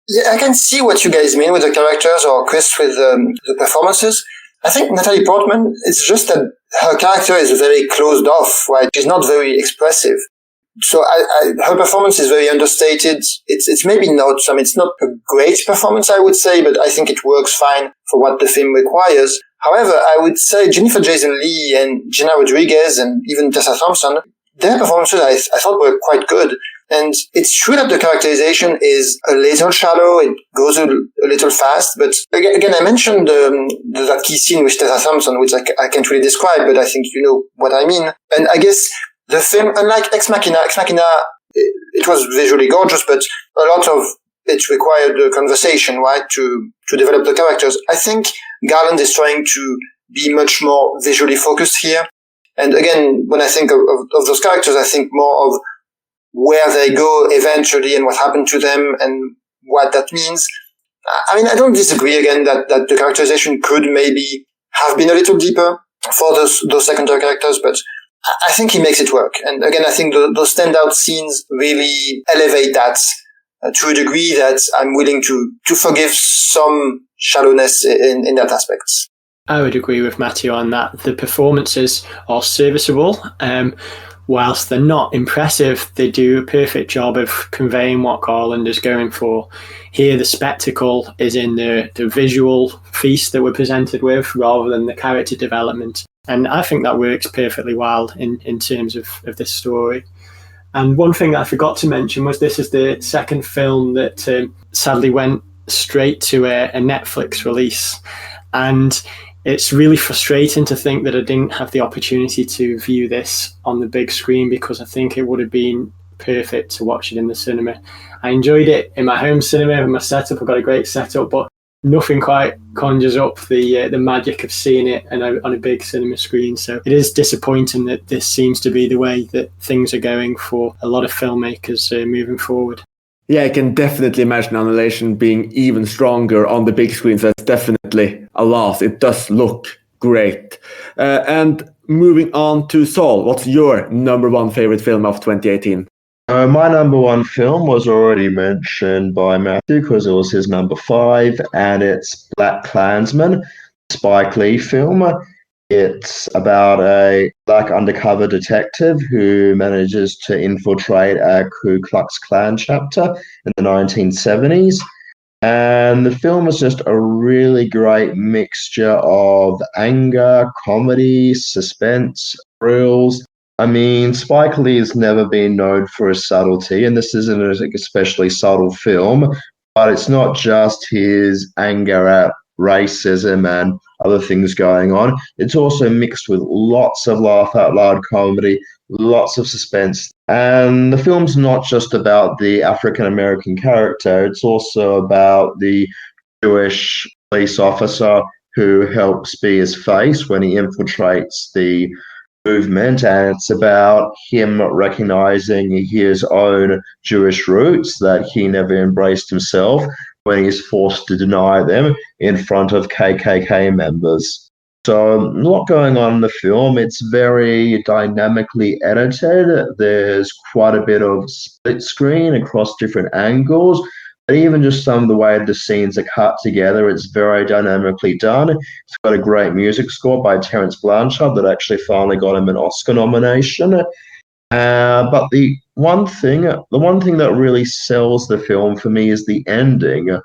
Yeah, I can see what you guys mean with the characters, or Chris with the performances. I think Natalie Portman, it's just that her character is very closed off, right? She's not very expressive. So her performance is very understated. It's maybe not, it's not a great performance, I would say, but I think it works fine for what the film requires. However, I would say Jennifer Jason Leigh and Gina Rodriguez and even Tessa Thompson, their performances I thought were quite good. And it's true that the characterization is a little shallow, it goes a little fast, but again, I mentioned that key scene with Tessa Thompson, which I can't really describe, but I think you know what I mean. And I guess the film, unlike Ex Machina, it was visually gorgeous, but a lot of it required a conversation, right, to develop the characters. I think Garland is trying to be much more visually focused here. And again, when I think of those characters, I think more of where they go eventually and what happened to them and what that means. I mean, I don't disagree again that the characterization could maybe have been a little deeper for those secondary characters, but I think he makes it work. And again, I think those standout scenes really elevate that to a degree that I'm willing to forgive some shallowness in that aspect. I would agree with Matthieu on that. The performances are serviceable. Whilst they're not impressive, they do a perfect job of conveying what Garland is going for. Here, the spectacle is in the visual feast that we're presented with rather than the character development. And I think that works perfectly well in terms of this story. And one thing that I forgot to mention was this is the second film that sadly went straight to a Netflix release. And it's really frustrating to think that I didn't have the opportunity to view this on the big screen, because I think it would have been perfect to watch it in the cinema. I enjoyed it in my home cinema with my setup. I've got a great setup, but nothing quite conjures up the magic of seeing it on a big cinema screen. So it is disappointing that this seems to be the way that things are going for a lot of filmmakers moving forward. Yeah, I can definitely imagine Annihilation being even stronger on the big screens. That's definitely a loss. It does look great. And moving on to Saul, what's your number one favorite film of 2018? My number one film was already mentioned by Matthieu because it was his number 5, and it's Black Klansman, Spike Lee film. It's about a black undercover detective who manages to infiltrate a Ku Klux Klan chapter in the 1970s. And the film is just a really great mixture of anger, comedy, suspense, thrills. I mean, Spike Lee has never been known for his subtlety, and this isn't an especially subtle film, but it's not just his anger at racism and other things going on. It's also mixed with lots of laugh out loud comedy, lots of suspense. And the film's not just about the African American character, it's also about the Jewish police officer who helps be his face when he infiltrates the movement, and it's about him recognizing his own Jewish roots that he never embraced himself when he's forced to deny them in front of KKK members. So a lot going on in the film. It's very dynamically edited. There's quite a bit of split screen across different angles. But even just some of the way the scenes are cut together, it's very dynamically done. It's got a great music score by Terence Blanchard that actually finally got him an Oscar nomination. But the one thing that really sells the film for me is the ending.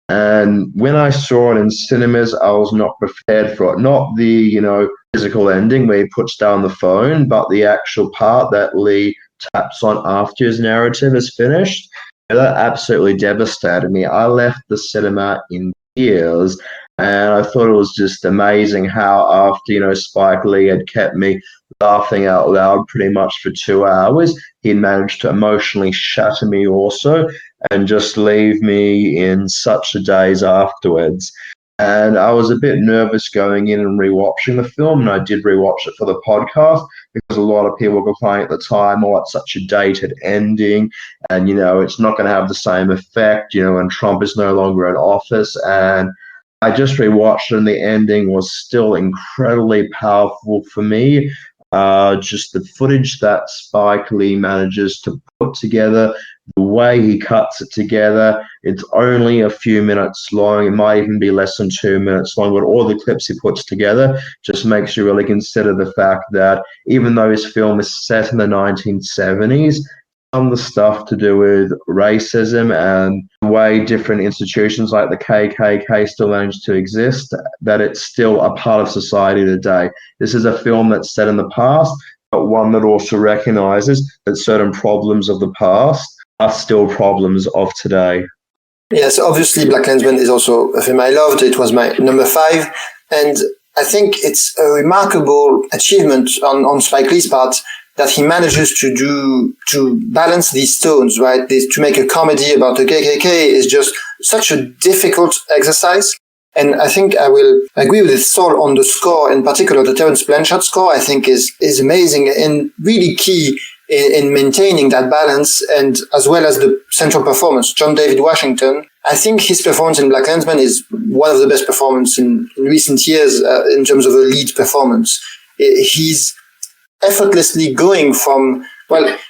And when I saw it in cinemas, I was not prepared for it. Not the, physical ending where he puts down the phone, but the actual part that Lee taps on after his narrative is finished. That absolutely devastated me. I left the cinema in tears, and I thought it was just amazing how after, Spike Lee had kept me laughing out loud pretty much for 2 hours, he managed to emotionally shatter me also and just leave me in such a daze afterwards. And I was a bit nervous going in and rewatching the film, and I did rewatch it for the podcast because a lot of people were complaining at the time, oh, it's such a dated ending, and, it's not going to have the same effect, and Trump is no longer in office. And I just rewatched it, and the ending was still incredibly powerful for me. Just the footage that Spike Lee manages to put together, the way he cuts it together, it's only a few minutes long. It might even be less than 2 minutes long, but all the clips he puts together just makes you really consider the fact that even though his film is set in the 1970s, some of the stuff to do with racism and the way different institutions like the KKK still manage to exist, that it's still a part of society today. This is a film that's set in the past, but one that also recognizes that certain problems of the past are still problems of today. Yes, obviously Black Klansman is also a film I loved. It was my number 5. And I think it's a remarkable achievement on Spike Lee's part that he manages to balance these tones, right? To make a comedy about the KKK is just such a difficult exercise. And I think I will agree with Saul on the score, in particular the Terence Blanchard score, I think is amazing and really key in maintaining that balance, and as well as the central performance, John David Washington. I think his performance in Black Klansman is one of the best performances in recent years in terms of a lead performance. He's effortlessly going from,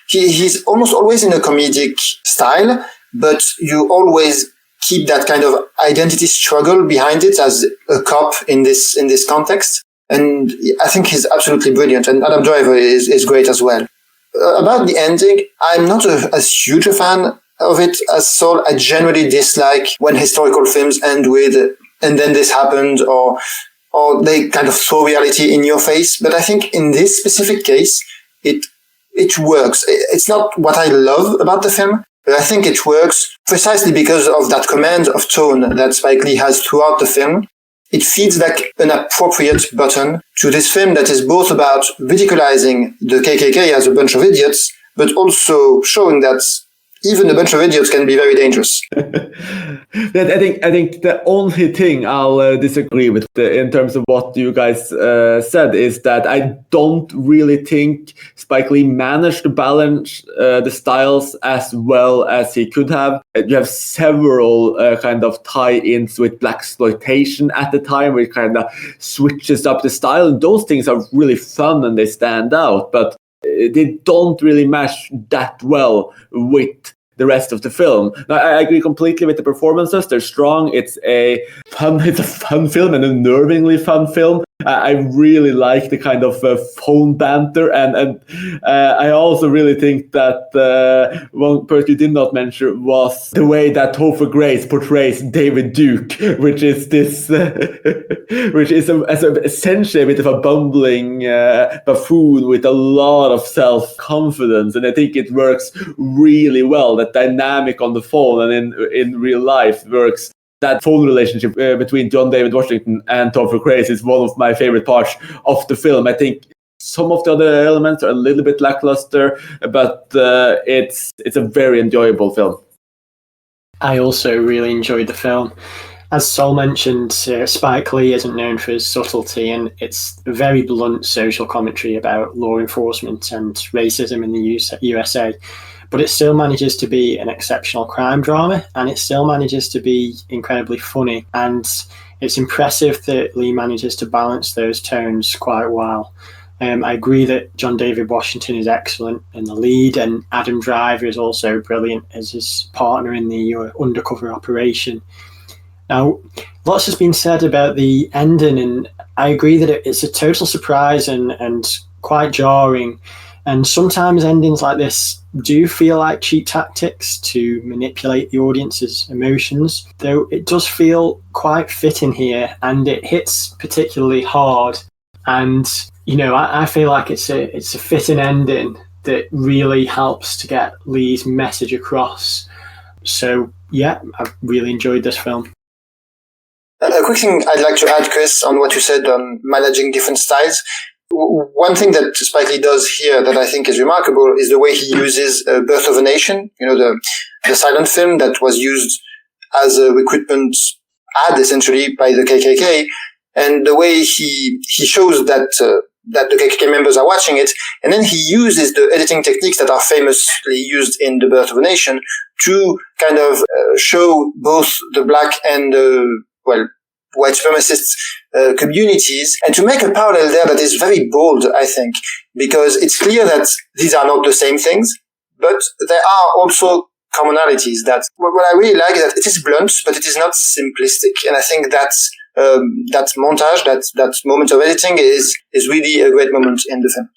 he's almost always in a comedic style, but you always keep that kind of identity struggle behind it as a cop in this context. And I think he's absolutely brilliant. And Adam Driver is great as well. About the ending, I'm not as huge a fan of it as Saul. I generally dislike when historical films end with, and then this happened, or they kind of throw reality in your face. But I think in this specific case, it it works. It's not what I love about the film, but I think it works precisely because of that command of tone that Spike Lee has throughout the film. It feeds like an appropriate button to this film that is both about ridiculizing the KKK as a bunch of idiots, but also showing that even a bunch of idiots can be very dangerous. I think the only thing I'll disagree with in terms of what you guys said is that I don't really think Spike Lee managed to balance the styles as well as he could have. You have several kind of tie-ins with blaxploitation at the time, where it kind of switches up the style, and those things are really fun and they stand out, but they don't really mesh that well with the rest of the film. Now, I agree completely with the performances. They're strong. It's a fun film, an unnervingly fun film. I really like the kind of phone banter, and I also really think that one person you did not mention was the way that Topher Grace portrays David Duke, which is this, which is essentially a bit of a bumbling buffoon with a lot of self-confidence, and I think it works really well. That dynamic on the phone and in real life works. That phone relationship between John David Washington and Topher Grace is one of my favorite parts of the film. I think some of the other elements are a little bit lackluster, but it's a very enjoyable film. I also really enjoyed the film. As Sol mentioned, Spike Lee isn't known for his subtlety, and it's a very blunt social commentary about law enforcement and racism in the USA. But it still manages to be an exceptional crime drama, and it still manages to be incredibly funny. And it's impressive that Lee manages to balance those tones quite well. I agree that John David Washington is excellent in the lead, and Adam Driver is also brilliant as his partner in the undercover operation. Now, lots has been said about the ending, and I agree that it's a total surprise and quite jarring. And sometimes endings like this do feel like cheap tactics to manipulate the audience's emotions, though it does feel quite fitting here, and it hits particularly hard. And, I feel like it's a fitting ending that really helps to get Lee's message across. So, yeah, I've really enjoyed this film. A quick thing I'd like to add, Chris, on what you said on managing different styles. One thing that Spike Lee does here that I think is remarkable is the way he uses Birth of a Nation, the silent film that was used as a recruitment ad, essentially, by the KKK, and the way he shows that the KKK members are watching it, and then he uses the editing techniques that are famously used in The Birth of a Nation to kind of show both the black and white supremacist communities, and to make a parallel there that is very bold, I think, because it's clear that these are not the same things, but there are also commonalities. That what I really like is that it is blunt, but it is not simplistic, and I think that montage, that moment of editing is really a great moment in the film.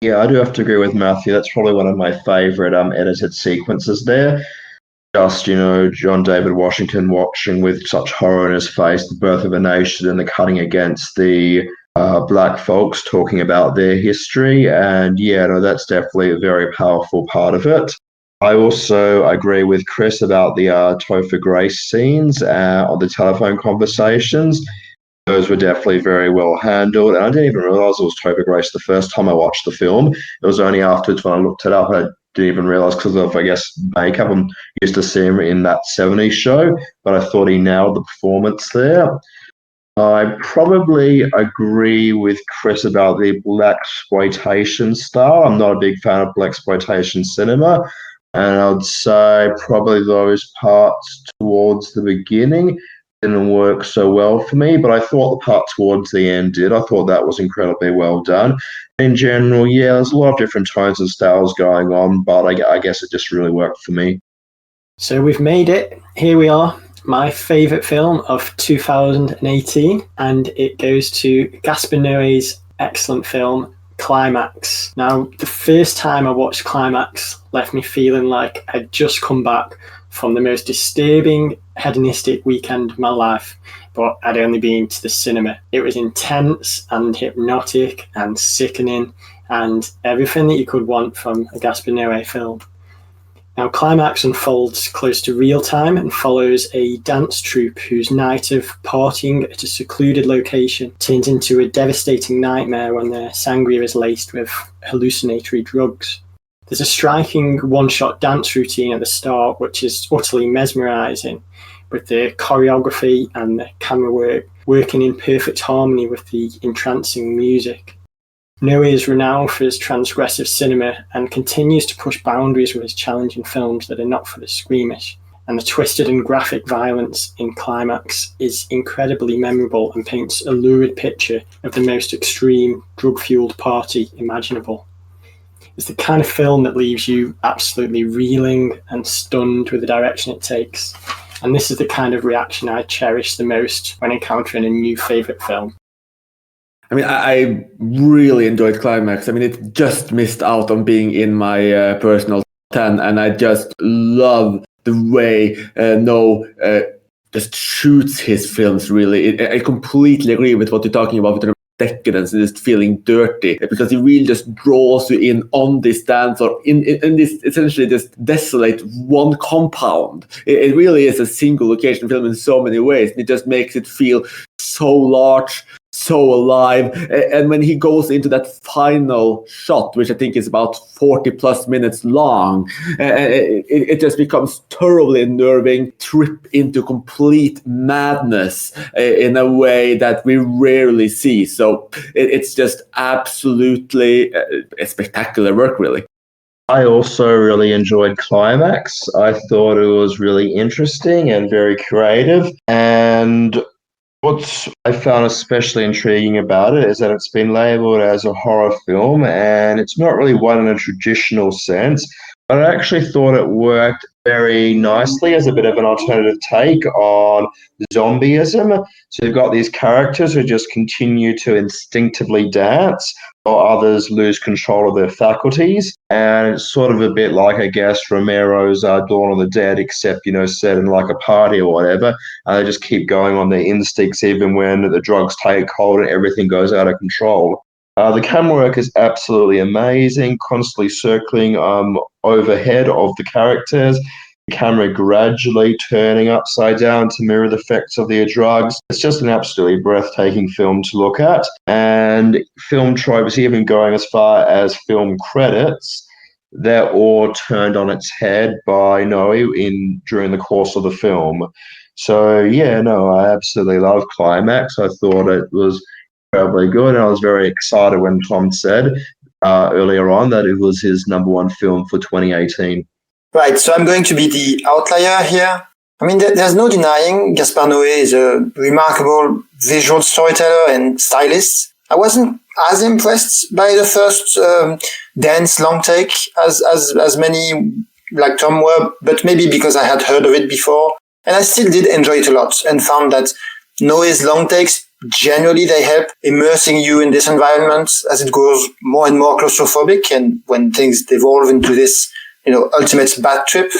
Yeah, I do have to agree with Matthieu. That's probably one of my favorite edited sequences there. Just, John David Washington watching with such horror in his face, The Birth of a Nation, and the cutting against the black folks talking about their history. And that's definitely a very powerful part of it. I also agree with Chris about the Topher Grace scenes on the telephone conversations. Those were definitely very well handled. And I didn't even realize it was Topher Grace the first time I watched the film. It was only afterwards when I looked it up, I didn't even realize because of, I guess, makeup. I'm used to seeing him in that 70s show, but I thought he nailed the performance there. I probably agree with Chris about the blaxploitation style. I'm not a big fan of blaxploitation cinema, and I'd say probably those parts towards the beginning didn't work so well for me, but I thought the part towards the end did. I thought that was incredibly well done. In general, there's a lot of different tones and styles going on, but I guess it just really worked for me. So we've made it. Here we are. My favourite film of 2018, and it goes to Gaspar Noé's excellent film, Climax. Now, the first time I watched Climax left me feeling like I'd just come back from the most disturbing, hedonistic weekend of my life, but I'd only been to the cinema. It was intense and hypnotic and sickening and everything that you could want from a Gaspar Noé film. Now, Climax unfolds close to real time and follows a dance troupe whose night of partying at a secluded location turns into a devastating nightmare when their sangria is laced with hallucinatory drugs. There's a striking one-shot dance routine at the start, which is utterly mesmerising, with the choreography and the camera work working in perfect harmony with the entrancing music. Noé is renowned for his transgressive cinema and continues to push boundaries with his challenging films that are not for the squeamish. And the twisted and graphic violence in Climax is incredibly memorable and paints a lurid picture of the most extreme drug-fueled party imaginable. It's the kind of film that leaves you absolutely reeling and stunned with the direction it takes. And this is the kind of reaction I cherish the most when encountering a new favourite film. I mean, I really enjoyed Climax. I mean, it just missed out on being in my personal 10, and I just love the way just shoots his films, really. I completely agree with what you're talking about with decadence and just feeling dirty, because he really just draws you in on this dance or in this essentially this desolate one compound. It really is a single location film in so many ways. It just makes it feel so large, so alive. And when he goes into that final shot, which I think is about 40 plus minutes long, it just becomes thoroughly unnerving, trip into complete madness in a way that we rarely see. So it's just absolutely a spectacular work, really. I also really enjoyed Climax. I thought it was really interesting and very creative. And what I found especially intriguing about it is that it's been labeled as a horror film, and it's not really one in a traditional sense, but I actually thought it worked very nicely as a bit of an alternative take on zombieism. So you've got these characters who just continue to instinctively dance, while others lose control of their faculties. And it's sort of a bit like, I guess, Romero's Dawn of the Dead, except, set in like a party or whatever. And they just keep going on their instincts even when the drugs take hold and everything goes out of control. The camera work is absolutely amazing, constantly circling overhead of the characters. The camera gradually turning upside down to mirror the effects of their drugs. It's just an absolutely breathtaking film to look at. And film tropes, even going as far as film credits, they're all turned on its head by Noé during the course of the film. So, I absolutely love Climax. I thought it was incredibly good, and I was very excited when Tom said earlier on that it was his number one film for 2018. Right, so I'm going to be the outlier here. I mean, there's no denying Gaspar Noé is a remarkable visual storyteller and stylist. I wasn't as impressed by the first dance long take as many like Tom were, but maybe because I had heard of it before. And I still did enjoy it a lot and found that Noé's long takes, generally they help immersing you in this environment as it grows more and more claustrophobic, and when things devolve into this ultimate bad trip.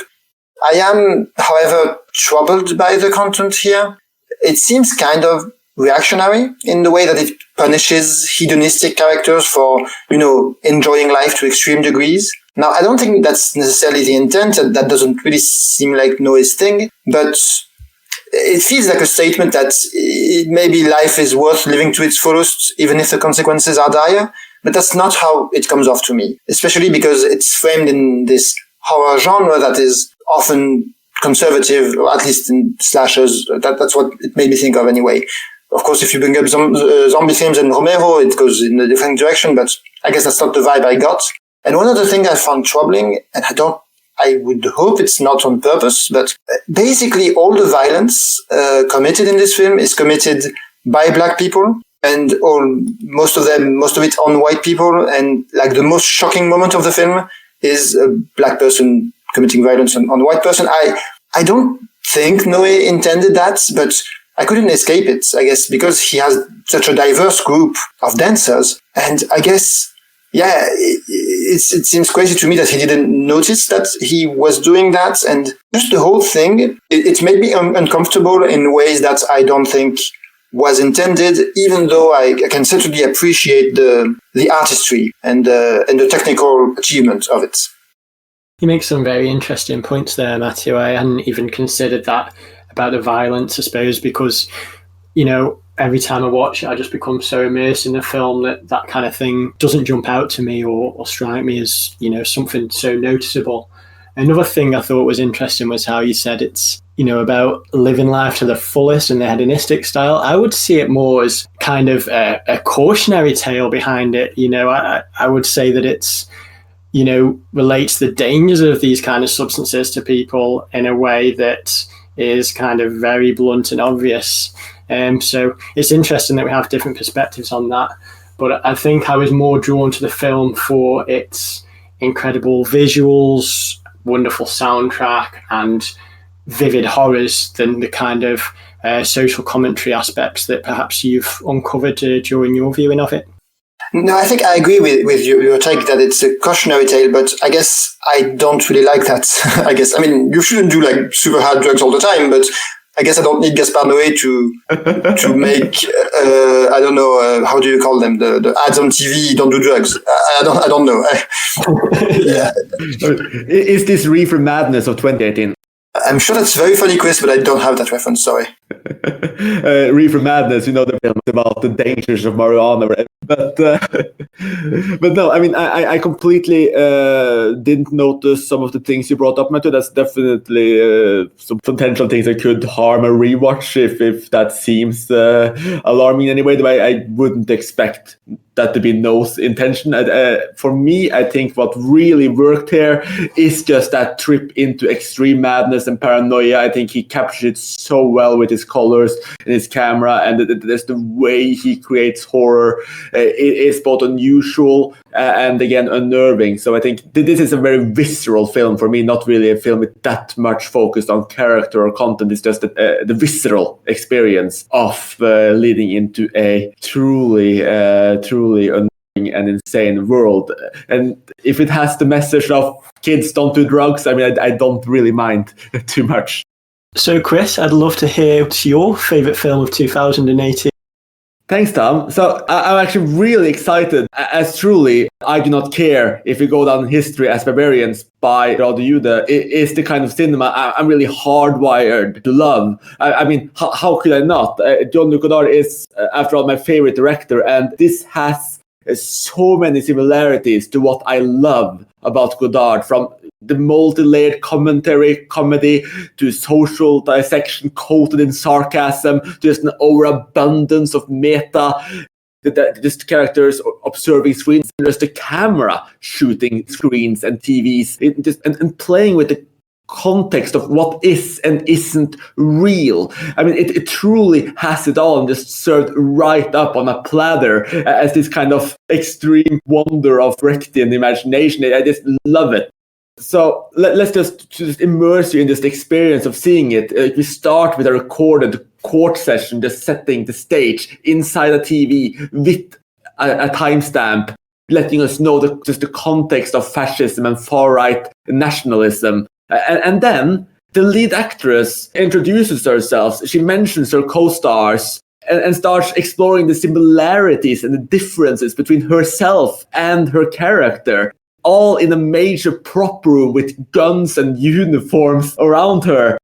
I am, however, troubled by the content here. It seems kind of reactionary in the way that it punishes hedonistic characters for, enjoying life to extreme degrees. Now, I don't think that's necessarily the intent. That doesn't really seem like Noé's thing, but it feels like a statement that maybe life is worth living to its fullest, even if the consequences are dire. But that's not how it comes off to me, especially because it's framed in this horror genre that is often conservative, or at least in slashers. That's what it made me think of anyway. Of course, if you bring up zombie films and Romero, it goes in a different direction, but I guess that's not the vibe I got. And one other thing I found troubling, and I would hope it's not on purpose, but basically all the violence committed in this film is committed by black people. And most of it on white people. And like the most shocking moment of the film is a black person committing violence on a white person. I don't think Noé intended that, but I couldn't escape it, I guess, because he has such a diverse group of dancers. And I guess, it seems crazy to me that he didn't notice that he was doing that. And just the whole thing, it made me uncomfortable in ways that I don't think was intended, even though I can certainly appreciate the artistry and the technical achievement of it. You make some very interesting points there, Matthieu. I hadn't even considered that about the violence, I suppose, because, every time I watch it, I just become so immersed in the film that kind of thing doesn't jump out to me or strike me as, something so noticeable. Another thing I thought was interesting was how you said it's, about living life to the fullest in the hedonistic style. I would see it more as kind of a cautionary tale behind it. I would say that it's, relates the dangers of these kind of substances to people in a way that is kind of very blunt and obvious. So it's interesting that we have different perspectives on that. But I think I was more drawn to the film for its incredible visuals, wonderful soundtrack, and vivid horrors than the kind of social commentary aspects that perhaps you've uncovered during your viewing of it. No, I think I agree with your take that it's a cautionary tale, but I guess I don't really like that. I mean, you shouldn't do like super hard drugs all the time, but I guess I don't need Gaspar Noé to make I don't know how do you call them, the ads on TV. Don't do drugs. I don't know. Yeah. Is this Reefer Madness of 2018? I'm sure that's very funny, Chris, but I don't have that reference. Sorry. Reefer Madness, the film about the dangers of marijuana. But no, I mean, I completely didn't notice some of the things you brought up, Matthieu. That's definitely some potential things that could harm a rewatch if that seems alarming in any way. I wouldn't expect that to be no intention. For me, I think what really worked here is just that trip into extreme madness and paranoia. I think he captured it so well with his colors and his camera, and there's the way he creates horror. It is both unusual and again unnerving. So I think this is a very visceral film for me, not really a film with that much focused on character or content. It's just the visceral experience of leading into a truly unnerving and insane world. And if it has the message of kids don't do drugs, I mean, I don't really mind too much. So, Chris, I'd love to hear what's your favourite film of 2018. Thanks, Tom. So I'm actually really excited, as truly I Do Not Care If We Go Down in History as Barbarians by Radu Jude. It is the kind of cinema I'm really hardwired to love. I mean, how could I not? Jean-Luc Godard is, after all, my favorite director, and this has so many similarities to what I love about Godard, from the multi-layered comedy to social dissection coated in sarcasm, just an overabundance of meta, just characters observing screens, just the camera shooting screens and TVs, and playing with the context of what is and isn't real. I mean, it truly has it all and just served right up on a platter as this kind of extreme wonder of Brechtian imagination. I just love it. So let's just immerse you in this experience of seeing it. We start with a recorded court session, just setting the stage inside a TV with a timestamp, letting us know just the context of fascism and far-right nationalism. And then the lead actress introduces herself. She mentions her co-stars and starts exploring the similarities and the differences between herself and her character, all in a major prop room with guns and uniforms around her.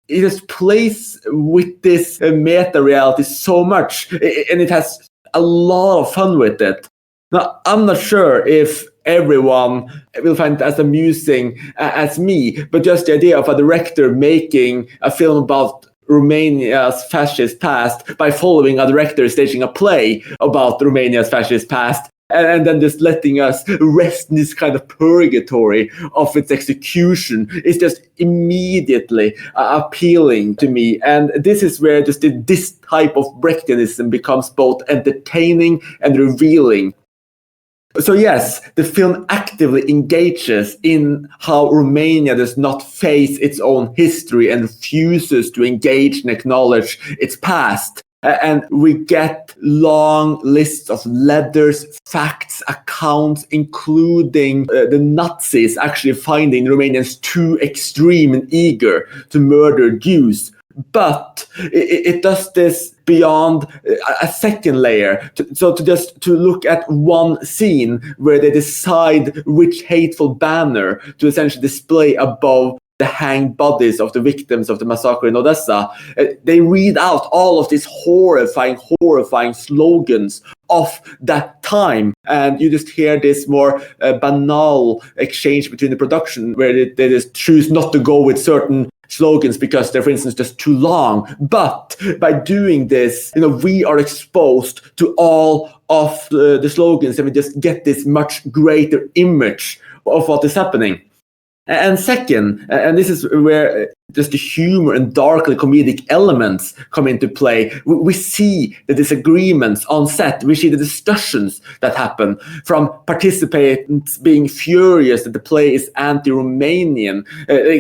It just plays with this meta-reality so much, and it has a lot of fun with it. Now, I'm not sure if everyone will find it as amusing as me, but just the idea of a director making a film about Romania's fascist past by following a director staging a play about Romania's fascist past, and then just letting us rest in this kind of purgatory of its execution is just immediately appealing to me. And this is where just this type of Brechtianism becomes both entertaining and revealing. So yes, the film actively engages in how Romania does not face its own history and refuses to engage and acknowledge its past. And we get long lists of letters, facts, accounts, including the Nazis actually finding Romanians too extreme and eager to murder Jews. But it does this beyond a second layer. To look at one scene where they decide which hateful banner to essentially display above the hanged bodies of the victims of the massacre in Odessa. They read out all of these horrifying slogans of that time. And you just hear this more banal exchange between the production where they just choose not to go with certain slogans because they're, for instance, just too long. But by doing this, we are exposed to all of the slogans, and we just get this much greater image of what is happening. And second, and this is where just the humor and darkly comedic elements come into play, we see the disagreements on set. We see the discussions that happen, from participants being furious that the play is anti-Romanian,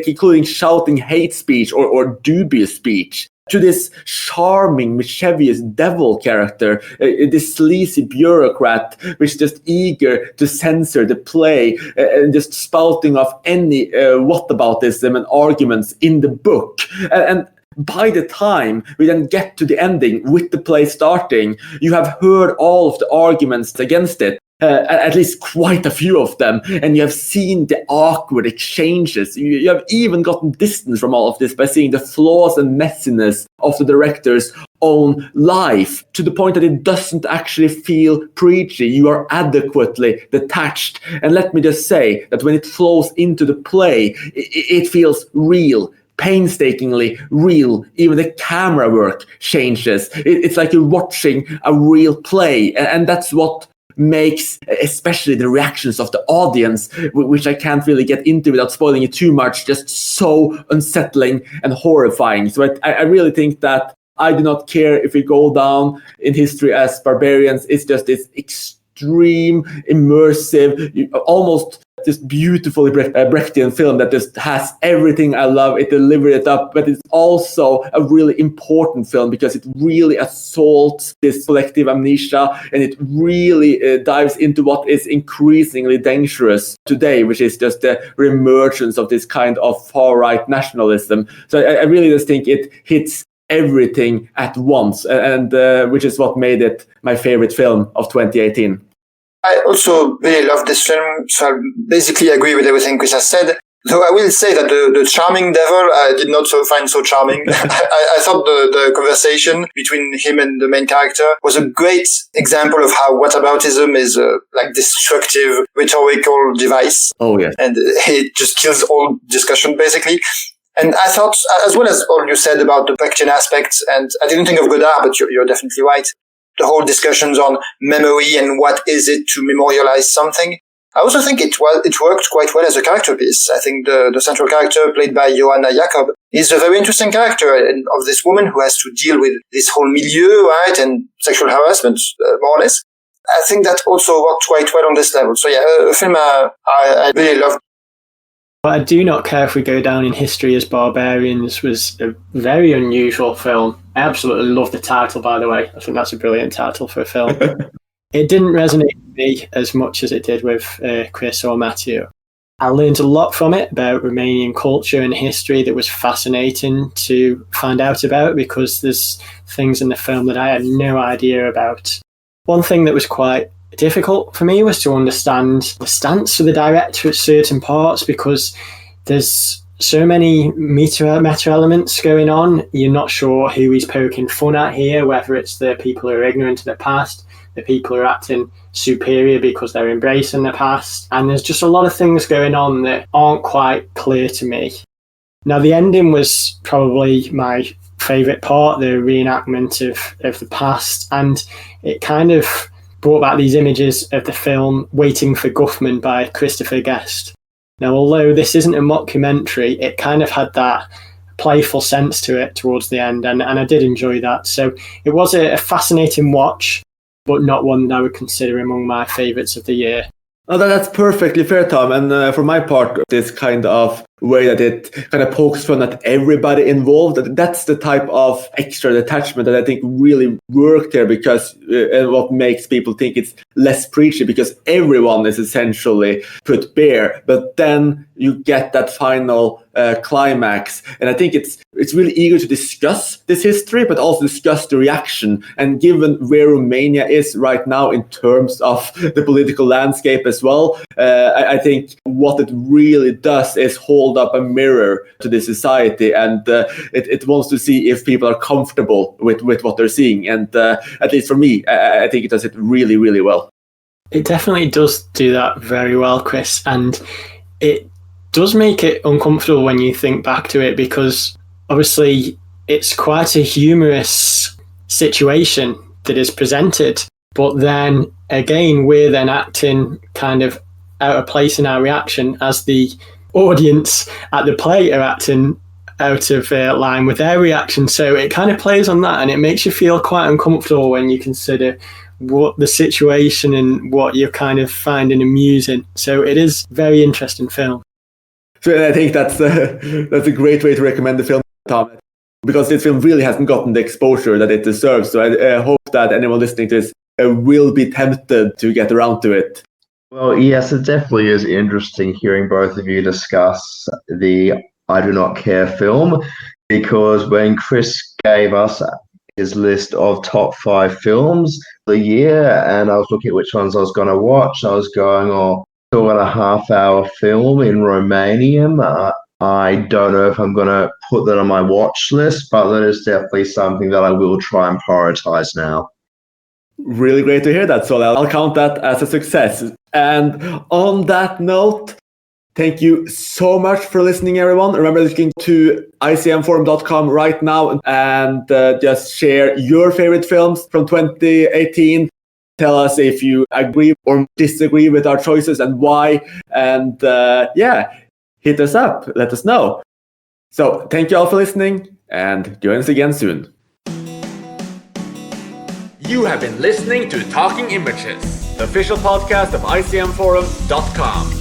including shouting hate speech or dubious speech, to this charming, mischievous devil character, this sleazy bureaucrat, which is just eager to censor the play and just spouting off any whataboutism and arguments in the book. And by the time we then get to the ending with the play starting, you have heard all of the arguments against it. At least quite a few of them, and you have seen the awkward exchanges. You have even gotten distance from all of this by seeing the flaws and messiness of the director's own life, to the point that it doesn't actually feel preachy. You are adequately detached. And let me just say that when it flows into the play, it feels real, painstakingly real. Even the camera work changes. It's like you're watching a real play, and that's what makes especially the reactions of the audience, which I can't really get into without spoiling it too much, just so unsettling and horrifying. So I really think that I do not care if we go down in history as barbarians. It's just this extreme, immersive, almost just beautifully Brechtian film that just has everything I love. It delivered it up, but it's also a really important film because it really assaults this collective amnesia, and it really dives into what is increasingly dangerous today, which is just the reemergence of this kind of far-right nationalism. So I really just think it hits everything at once, and which is what made it my favorite film of 2018. I also really love this film, so I basically agree with everything Chris has said. Though I will say that the charming devil I did not find so charming. I thought the conversation between him and the main character was a great example of how whataboutism is a destructive rhetorical device. Oh, yeah. And it just kills all discussion, basically. And I thought, as well as all you said about the Brechtian aspects, and I didn't think of Godard, but you're definitely right. The whole discussions on memory and what is it to memorialize something. I also think it worked quite well as a character piece. I think the central character, played by Johanna Jacob, is a very interesting character of this woman who has to deal with this whole milieu, right, and sexual harassment, more or less. I think that also worked quite well on this level. So yeah, a film I really loved. But I Do Not Care If We Go Down in History as Barbarians was a very unusual film. I absolutely love the title, by the way. I think that's a brilliant title for a film. It didn't resonate with me as much as it did with Chris or Matthieu. I learned a lot from it about Romanian culture and history that was fascinating to find out about, because there's things in the film that I had no idea about. One thing that was quite difficult for me was to understand the stance of the director at certain parts, because there's so many meta elements going on. You're not sure who he's poking fun at here, whether it's the people who are ignorant of the past, the people who are acting superior because they're embracing the past. And there's just a lot of things going on that aren't quite clear to me. Now, the ending was probably my favourite part, the reenactment of the past, and it kind of brought back these images of the film Waiting for Guffman by Christopher Guest. Now, although this isn't a mockumentary, it kind of had that playful sense to it towards the end, and I did enjoy that. So it was a fascinating watch, but not one that I would consider among my favourites of the year. Oh, that's perfectly fair, Tom. And for my part, this kind of way that it kind of pokes fun at everybody involved. That's the type of extra detachment that I think really worked here, because and what makes people think it's less preachy, because everyone is essentially put bare. But then you get that final climax, and I think it's really eager to discuss this history, but also discuss the reaction. And given where Romania is right now in terms of the political landscape as well, I think what it really does is hold up a mirror to the society, and it wants to see if people are comfortable with what they're seeing. And at least for me, I think it does it really, really well. It definitely does do that very well, Chris, and it does make it uncomfortable when you think back to it, because obviously it's quite a humorous situation that is presented, but then again we're then acting kind of out of place in our reaction, as the audience at the play are acting out of line with their reaction. So it kind of plays on that, and it makes you feel quite uncomfortable when you consider what the situation and what you're kind of finding amusing. So it is a very interesting film. So I think that's a great way to recommend the film, Tom, because this film really hasn't gotten the exposure that it deserves. So I hope that anyone listening to this will be tempted to get around to it. Well, yes, it definitely is interesting hearing both of you discuss the I Do Not Care film, because when Chris gave us his list of top 5 films of the year, and I was looking at which ones I was going to watch, I was going, 2.5-hour film in Romanian. I don't know if I'm going to put that on my watch list, but that is definitely something that I will try and prioritize now. Really great to hear that, so I'll count that as a success. And on that note, thank you so much for listening, everyone. Remember looking to icmforum.com right now and just share your favorite films from 2018. Tell us if you agree or disagree with our choices and why. And hit us up. Let us know. So thank you all for listening, and join us again soon. You have been listening to Talking Images, the official podcast of icmforum.com.